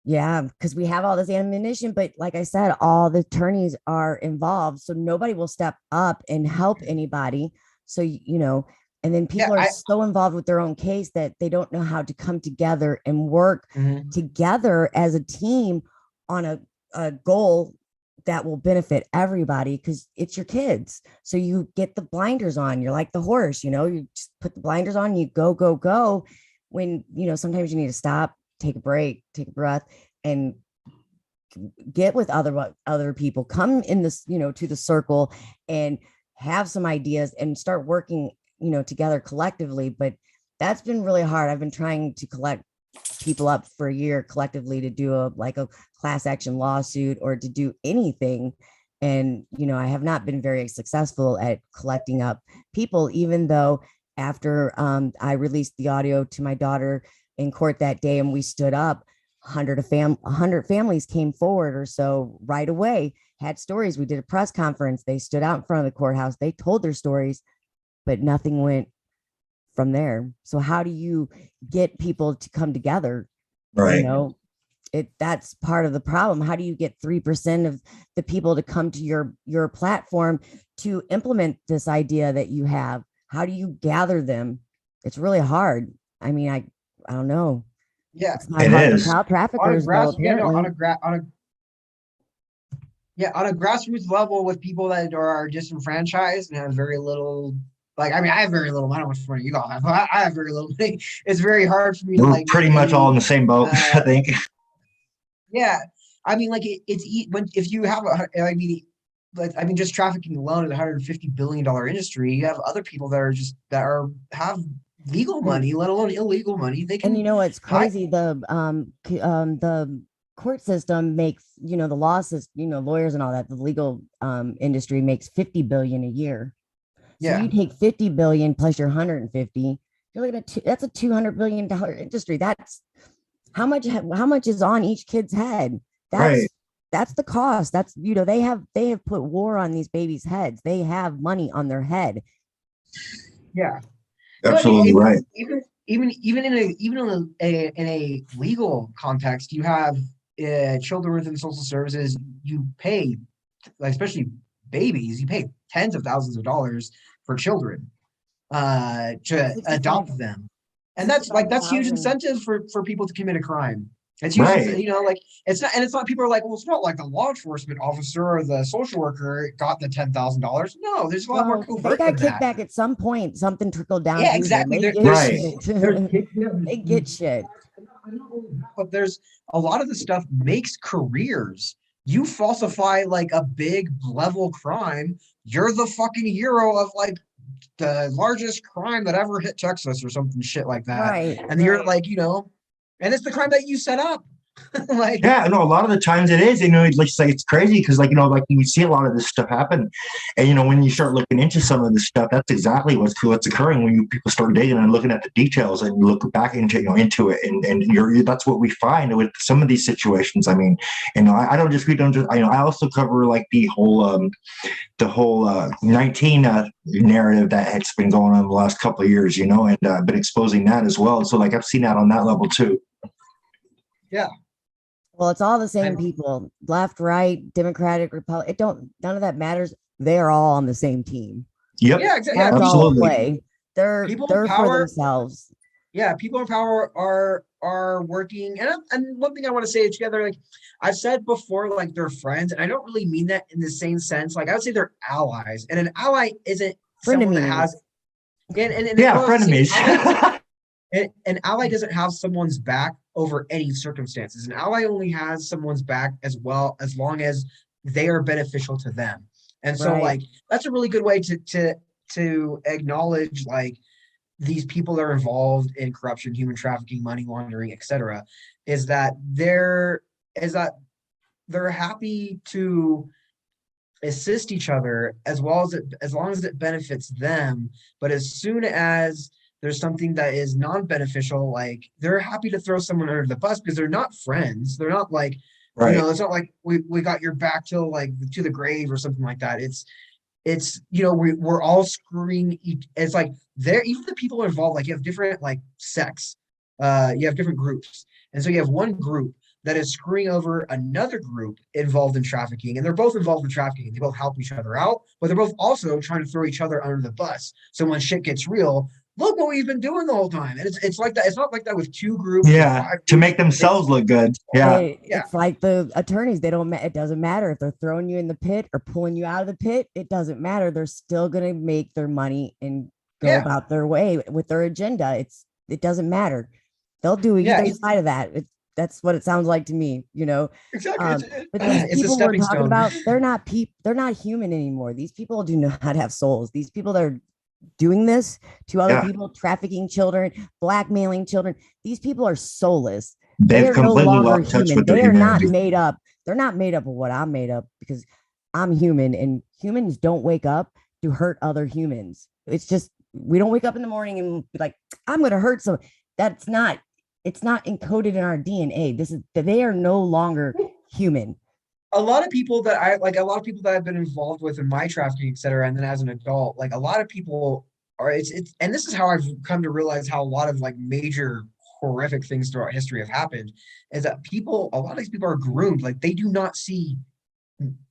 Yeah, because we have all this ammunition, but like I said, all the attorneys are involved. So nobody will step up and help anybody. So, and then people are so involved with their own case that they don't know how to come together and work together as a team on a goal that will benefit everybody because it's your kids. So you get the blinders on. You're like the horse, you just put the blinders on, you go, go, go. When, sometimes you need to stop, take a break, take a breath, and get with other people, come in this, to the circle and have some ideas and start working, together collectively. But that's been really hard. I've been trying to collect people up for a year collectively to do a class action lawsuit or to do anything. And, I have not been very successful at collecting up people, even though after I released the audio to my daughter in court that day and we stood up, 100 families came forward or so right away, had stories. We did a press conference. They stood out in front of the courthouse. They told their stories, but nothing went from there. So how do you get people to come together? Right. That's part of the problem. How do you get 3% of the people to come to your platform to implement this idea that you have? How do you gather them? It's really hard. I mean, I don't know. Yeah, it's not hard is. for child traffickers. On a grassroots level with people that are disenfranchised and have very little. I have very little. I don't know how much money you all have. I have very little money. It's very hard for me to We're pretty much all in the same boat, I think. Yeah, if you have just trafficking alone is $150 billion industry. You have other people that have legal money, let alone illegal money. They can. And it's crazy. The court system makes, the law system, lawyers and all that. The legal industry makes $50 billion a year. So you take 50 billion plus your 150. You're looking at that's a $200 billion industry. That's how much is on each kid's head. That's the cost. That's, they have put war on these babies' heads. They have money on their head. Yeah. Absolutely right. Even in a legal context, you have children within social services. You pay, especially babies, you pay tens of thousands of dollars for children to adopt them, and that's huge incentive for people to commit a crime. It's usually, it's not people are like, well, it's not like the law enforcement officer or the social worker got the $10,000. No, there's a lot more covert. They got kickback at some point. Something trickled down. Yeah, exactly. They get shit. But there's a lot of the stuff makes careers. You falsify a big level crime, you're the fucking hero of the largest crime that ever hit Texas or something shit like that. Right. And you're and it's the crime that you set up. A lot of the times it is, it's crazy because you see a lot of this stuff happen, and when you start looking into some of this stuff, that's exactly what's occurring when people start digging and looking at the details and look back into it, and that's what we find with some of these situations. I mean, I also cover the whole 19 narrative that has been going on the last couple of years, and been exposing that as well. So I've seen that on that level too. Yeah. Well, it's all the same people, left, right, Democratic, Republican. None of that matters. They're all on the same team. Yep. Yeah, exactly. That's absolutely. all play. They're for themselves. Yeah, people in power are working. And one thing I want to say together, I've said before, they're friends, and I don't really mean that in the same sense. I would say they're allies, and an ally isn't someone that has. Frenemies. An ally doesn't have someone's back over any circumstances. An ally only has someone's back as long as they are beneficial to them. And so that's a really good way to acknowledge these people that are involved in corruption, human trafficking, money laundering, etc. is that they're happy to assist each other as long as it benefits them. But as soon as there's something that is non-beneficial, they're happy to throw someone under the bus because they're not friends. They're not right. It's not like we got your back till to the grave or something like that. It's we're all screwing. It's even the people involved, you have different sects. You have different groups. And so you have one group that is screwing over another group involved in trafficking, and they're both involved in trafficking. And they both help each other out, but they're both also trying to throw each other under the bus. So when shit gets real, look what we've been doing the whole time. And it's like that. It's not like that with 2 groups or Yeah, 5 to groups. make themselves look good. Yeah. Yeah. It's like the attorneys, they don't it doesn't matter if they're throwing you in the pit or pulling you out of the pit. It doesn't matter. They're still going to make their money and go Yeah. about their way with their agenda. It doesn't matter. They'll do Yeah. either side of that. That's what it sounds like to me, you know. Exactly. But these It's a people we're stepping talking stone. about, they're not human anymore. These people do not have souls. These people that are doing this to other Yeah. people, trafficking children, blackmailing children, these people are soulless. They They've are no completely longer lost touch human. with their They are not humanity. made up. They're not made up of what I'm made up, because I'm human and humans don't wake up to hurt other humans. It's just, we don't wake up in the morning and be like, I'm going to hurt someone. That's not, it's not encoded in our DNA. This is, they are no longer human. A lot of people that a lot of people that I've been involved with in my trafficking, et cetera, and then as an adult, like a lot of people are, and this is how I've come to realize how a lot of like major horrific things throughout history have happened, is that a lot of these people are groomed. Like they do not see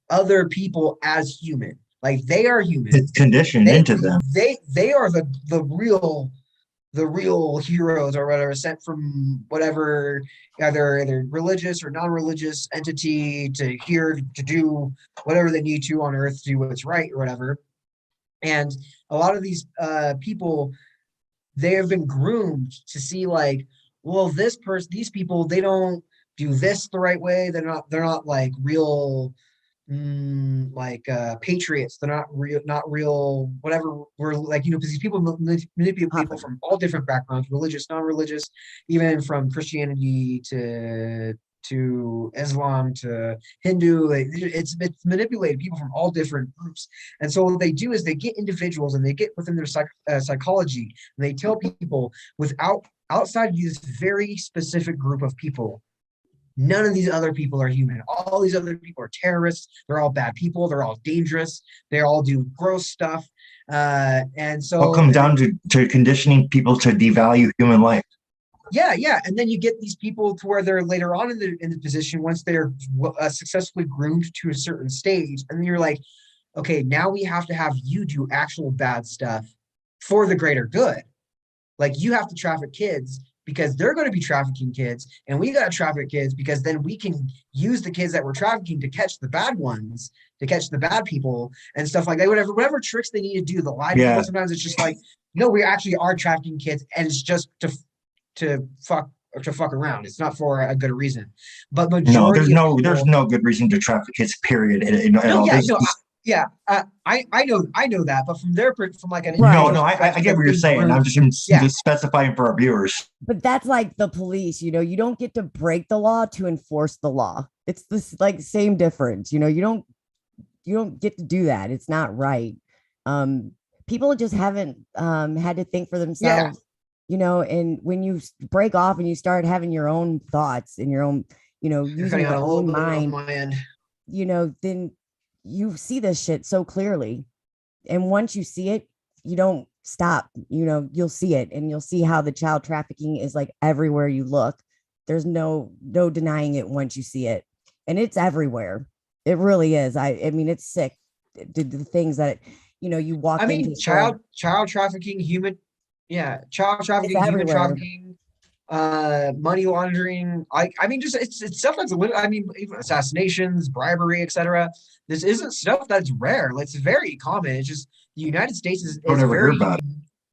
other people as human. Like they are human. It's conditioned They, into them. they are the real heroes or whatever, sent from whatever either religious or non-religious entity to here to do whatever they need to on earth to do what's right or whatever. And a lot of these people, they have been groomed to see like, well, these people, they don't do this the right way. They're not like real patriots. They're not real whatever. We're like, because these people manipulate people from all different backgrounds, religious, non-religious, even from Christianity to Islam to Hindu. It's manipulated people from all different groups. And so what they do is they get individuals and they get within their psychology, and they tell people outside of this very specific group of people, none of these other people are human. All these other people are terrorists. They're all bad people. They're all dangerous. They all do gross stuff. And so What comes down to conditioning people to devalue human life. Yeah. And then you get these people to where they're later on in the position, once they're successfully groomed to a certain stage. And then you're like, okay, now we have to have you do actual bad stuff for the greater good. Like you have to traffic kids because they're going to be trafficking kids, and we got to traffic kids because then we can use the kids that we're trafficking to catch the bad ones, to catch the bad people and stuff like that. Whatever tricks they need to do, the lie to people. Sometimes it's just like, no, we actually are trafficking kids, and it's just to fuck around. It's not for a good reason. But majority there's no good reason to traffic kids. Period. I know that, but from like an I get what you're saying. I'm just specifying for our viewers. But that's like the police. You don't get to break the law to enforce the law. It's this like same difference. You don't get to do that. It's not right. People just haven't had to think for themselves. And when you break off and you start having your own thoughts and your own, using your own mind, then you see this shit so clearly. And once you see it, you don't stop. You'll see it, and you'll see how the child trafficking is like everywhere you look. There's no denying it once you see it, and it's everywhere. It really is. I mean, it's sick. The things that you walk into. Child trafficking, human trafficking, money laundering. I mean, just it's stuff that's even assassinations, bribery, etc. This isn't stuff that's rare. It's very common. It's just the United States is very the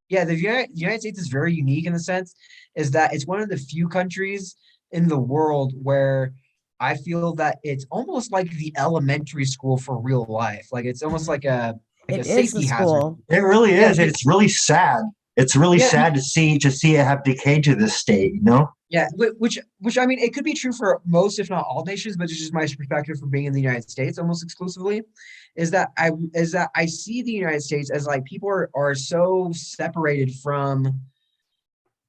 United States is very unique in the sense is that it's one of the few countries in the world where I feel that it's almost like the elementary school for real life. Like it's almost like a safety hazard. It really is. It's really sad. It's really sad to see it have decayed to this state, Yeah, which I mean, it could be true for most, if not all nations, but it's just my perspective from being in the United States almost exclusively, is that I see the United States as like people are so separated from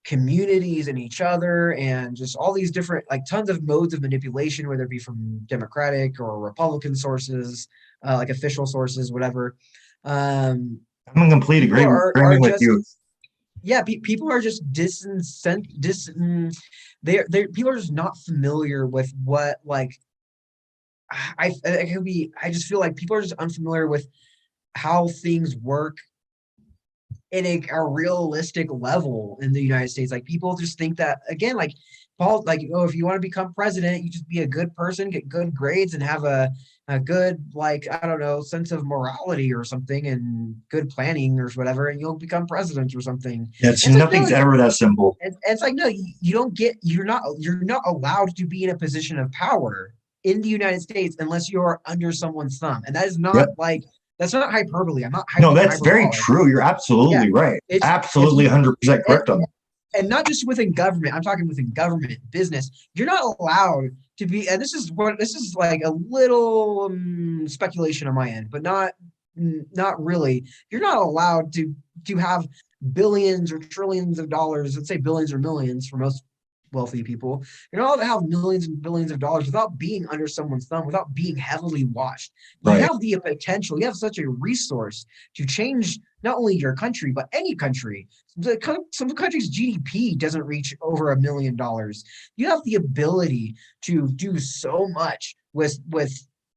communities and each other and just all these different like tons of modes of manipulation, whether it be from Democratic or Republican sources, like official sources, whatever. I'm in complete agreement with you. Yeah, people are just people are just not familiar with what I just feel like people are just unfamiliar with how things work a realistic level in the United States. Like people just think that again, like Paul, like, oh, if you want to become president, you just be a good person, get good grades, and have a good, like, I don't know, sense of morality or something, and good planning or whatever, and you'll become president or something. It's And it's like, no, nothing's ever that simple. it's like, no, you don't get, you're not allowed to be in a position of power in the United States unless you're under someone's thumb. And that is not Yep. like, that's not hyperbole. I'm not No, being that's very hyperbolic. true. You're Yeah. absolutely right. It's Absolutely 100% correct on that. and not just within government. I'm talking within government, business. You're not allowed to be, and this is like a little speculation on my end, but not really. You're not allowed to have billions or trillions of dollars. Let's say billions or millions for most wealthy people. You're not allowed to have millions and billions of dollars without being under someone's thumb, without being heavily watched. You Right. have the potential, you have such a resource to change not only your country, but any country. Some countries' GDP doesn't reach over $1 million. You have the ability to do so much with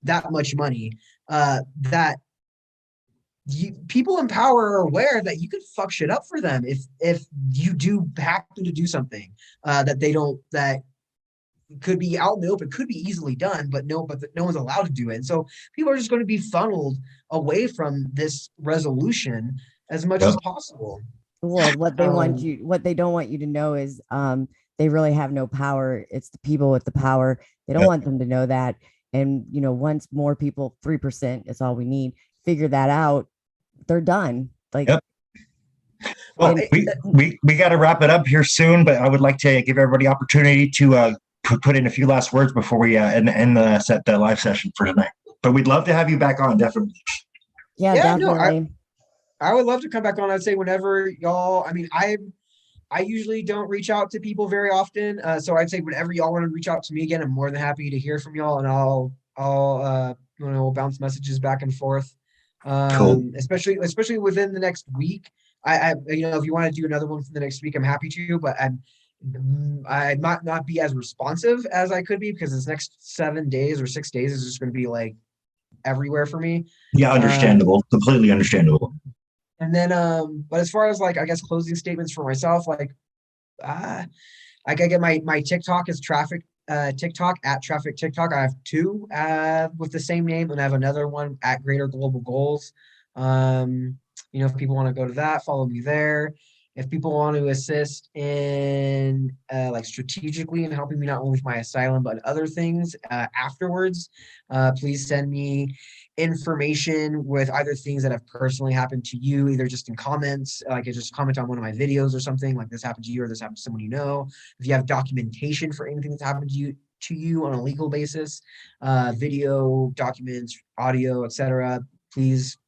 that much money, that people in power are aware that you could fuck shit up for them if you do happen to do something that they don't, that could be out in the open, could be easily done, but no one's allowed to do it. And so people are just going to be funneled away from this resolution as much as possible. Well, what they don't want you to know is they really have no power. It's the people with the power. They don't want them to know that. And once more people, 3% is all we need, figure that out, they're done. Like, well, we got to wrap it up here soon, but I would like to give everybody opportunity to put in a few last words before we end the live session for tonight. But we'd love to have you back on, definitely. Yeah, definitely. No, I would love to come back on. I'd say whenever y'all, I mean, I usually don't reach out to people very often. So I'd say whenever y'all want to reach out to me again, I'm more than happy to hear from y'all, and I'll we'll bounce messages back and forth. Cool. Especially within the next week. I if you want to do another one for the next week, I'm happy to, but I might not be as responsive as I could be because this next 7 days or 6 days is just going to be like everywhere for me. Yeah, understandable. Completely understandable. And then, but as far as like, I guess closing statements for myself, like I get my TikTok is Trafficked TikTok at Trafficked TikTok. I have two with the same name, and I have another one at Greater Global Goals. If people want to go to that, follow me there. If people want to assist in like strategically in helping me not only with my asylum but other things afterwards, please send me information with either things that have personally happened to you, either just in comments, like just comment on one of my videos or something, like this happened to you or this happened to someone you know. If you have documentation for anything that's happened to you on a legal basis, video, documents, audio, etc., please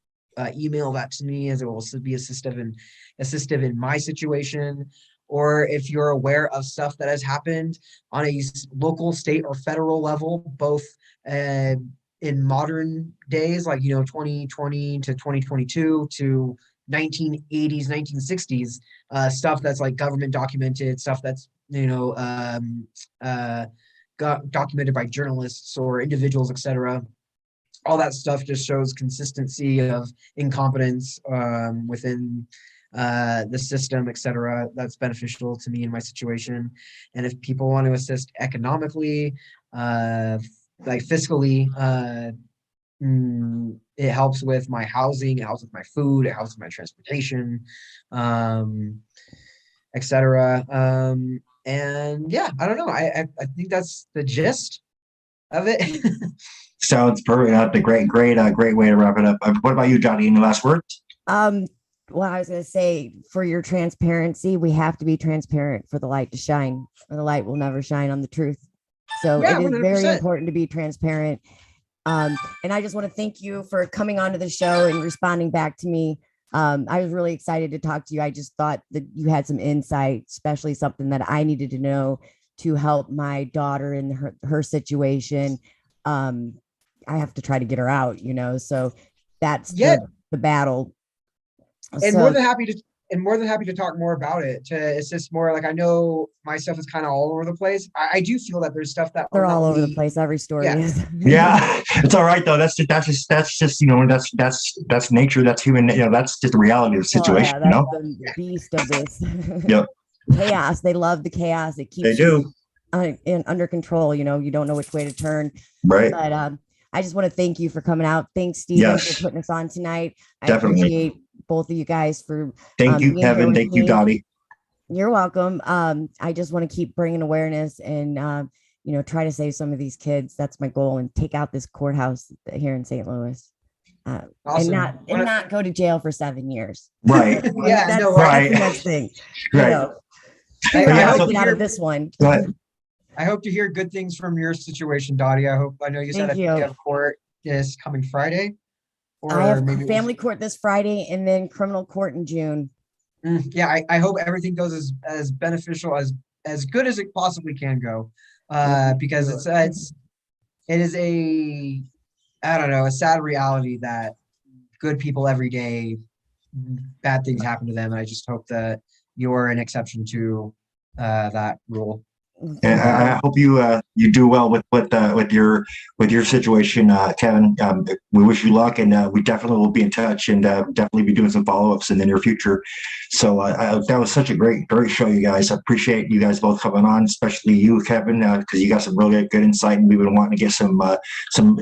email that to me, as it will be assistive in my situation. Or if you're aware of stuff that has happened on a local, state, or federal level, both in modern days, like 2020 to 2022 to 1980s, 1960s, stuff that's like government documented, stuff that's got documented by journalists or individuals, etc. All that stuff just shows consistency of incompetence within the system, etc. That's beneficial to me in my situation. And if people want to assist economically, like fiscally, it helps with my housing, it helps with my food, it helps with my transportation, etc. And yeah, I don't know. I think that's the gist of it. Sounds perfect. That's a great way to wrap it up. What about you, Johnny? Any last words? Well, I was going to say, for your transparency, we have to be transparent for the light to shine, or the light will never shine on the truth. So yeah, it is 100%. Very important to be transparent. And I just want to thank you for coming onto the show and responding back to me. I was really excited to talk to you. I just thought that you had some insight, especially something that I needed to know to help my daughter in her situation. I have to try to get her out, so that's the battle. And more than happy and more than happy to talk more about it. It's just more like, I know my stuff is kind of all over the place. I do feel that there's stuff that they're all over the place. Every story Yeah. is. Yeah, it's all right though. That's just you know, that's nature. That's human. You know, that's just the reality of the situation. Oh, yeah, you that's know. the beast of this. Yep. Chaos. They love the chaos. It keeps They do. under control. You know, you don't know which way to turn. Right. But I just want to thank you for coming out. Thanks, Steve, Yes. for putting us on tonight. I Definitely. appreciate both of you guys for Thank you, being here Kevin. with Thank you, me. Dottie. You're welcome. I just want to keep bringing awareness and you know, try to save some of these kids. That's my goal, and take out this courthouse here in St. Louis. And Awesome. not go to jail for 7 years. Right. Yeah, that's, no, that's the next thing. You Right. know, I I hope hope to get out of hear- this one. Go ahead. I hope to hear good things from your situation, Dottie. I know you said Thank you you. have court this coming Friday. I have maybe it was- family court this Friday and then criminal court in June. Yeah, I hope everything goes as beneficial as good as it possibly can go. Because it is a sad reality that good people every day, bad things happen to them. And I just hope that you're an exception to that rule. And I hope you do well with your situation, Kevin. We wish you luck, and we definitely will be in touch, and definitely be doing some follow-ups in the near future. So that was such a great show, you guys. I appreciate you guys both coming on, especially you, Kevin, because you got some really good insight, and we've been wanting to get some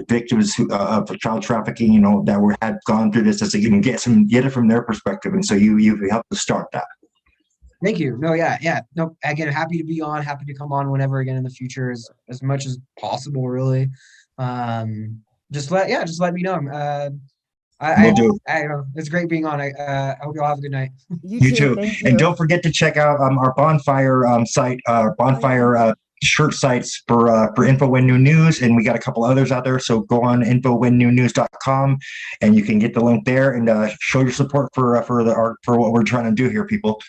victims of child trafficking, you know, that had gone through this, as you can get it from their perspective, and so you helped to start that. Thank you. No, yeah. No, again, happy to be on, happy to come on whenever again in the future, as much as possible, really. Just let me know. I don't know. It's great being on. I hope you all have a good night. You too. Thank And you. don't forget to check out our bonfire site, bonfire shirt sites for info when new news, and we got a couple others out there. So go on infowhennewnews.com, and you can get the link there and show your support for what we're trying to do here, people.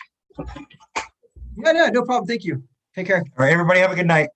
Yeah, no problem. Thank you. Take care. All right, everybody, have a good night.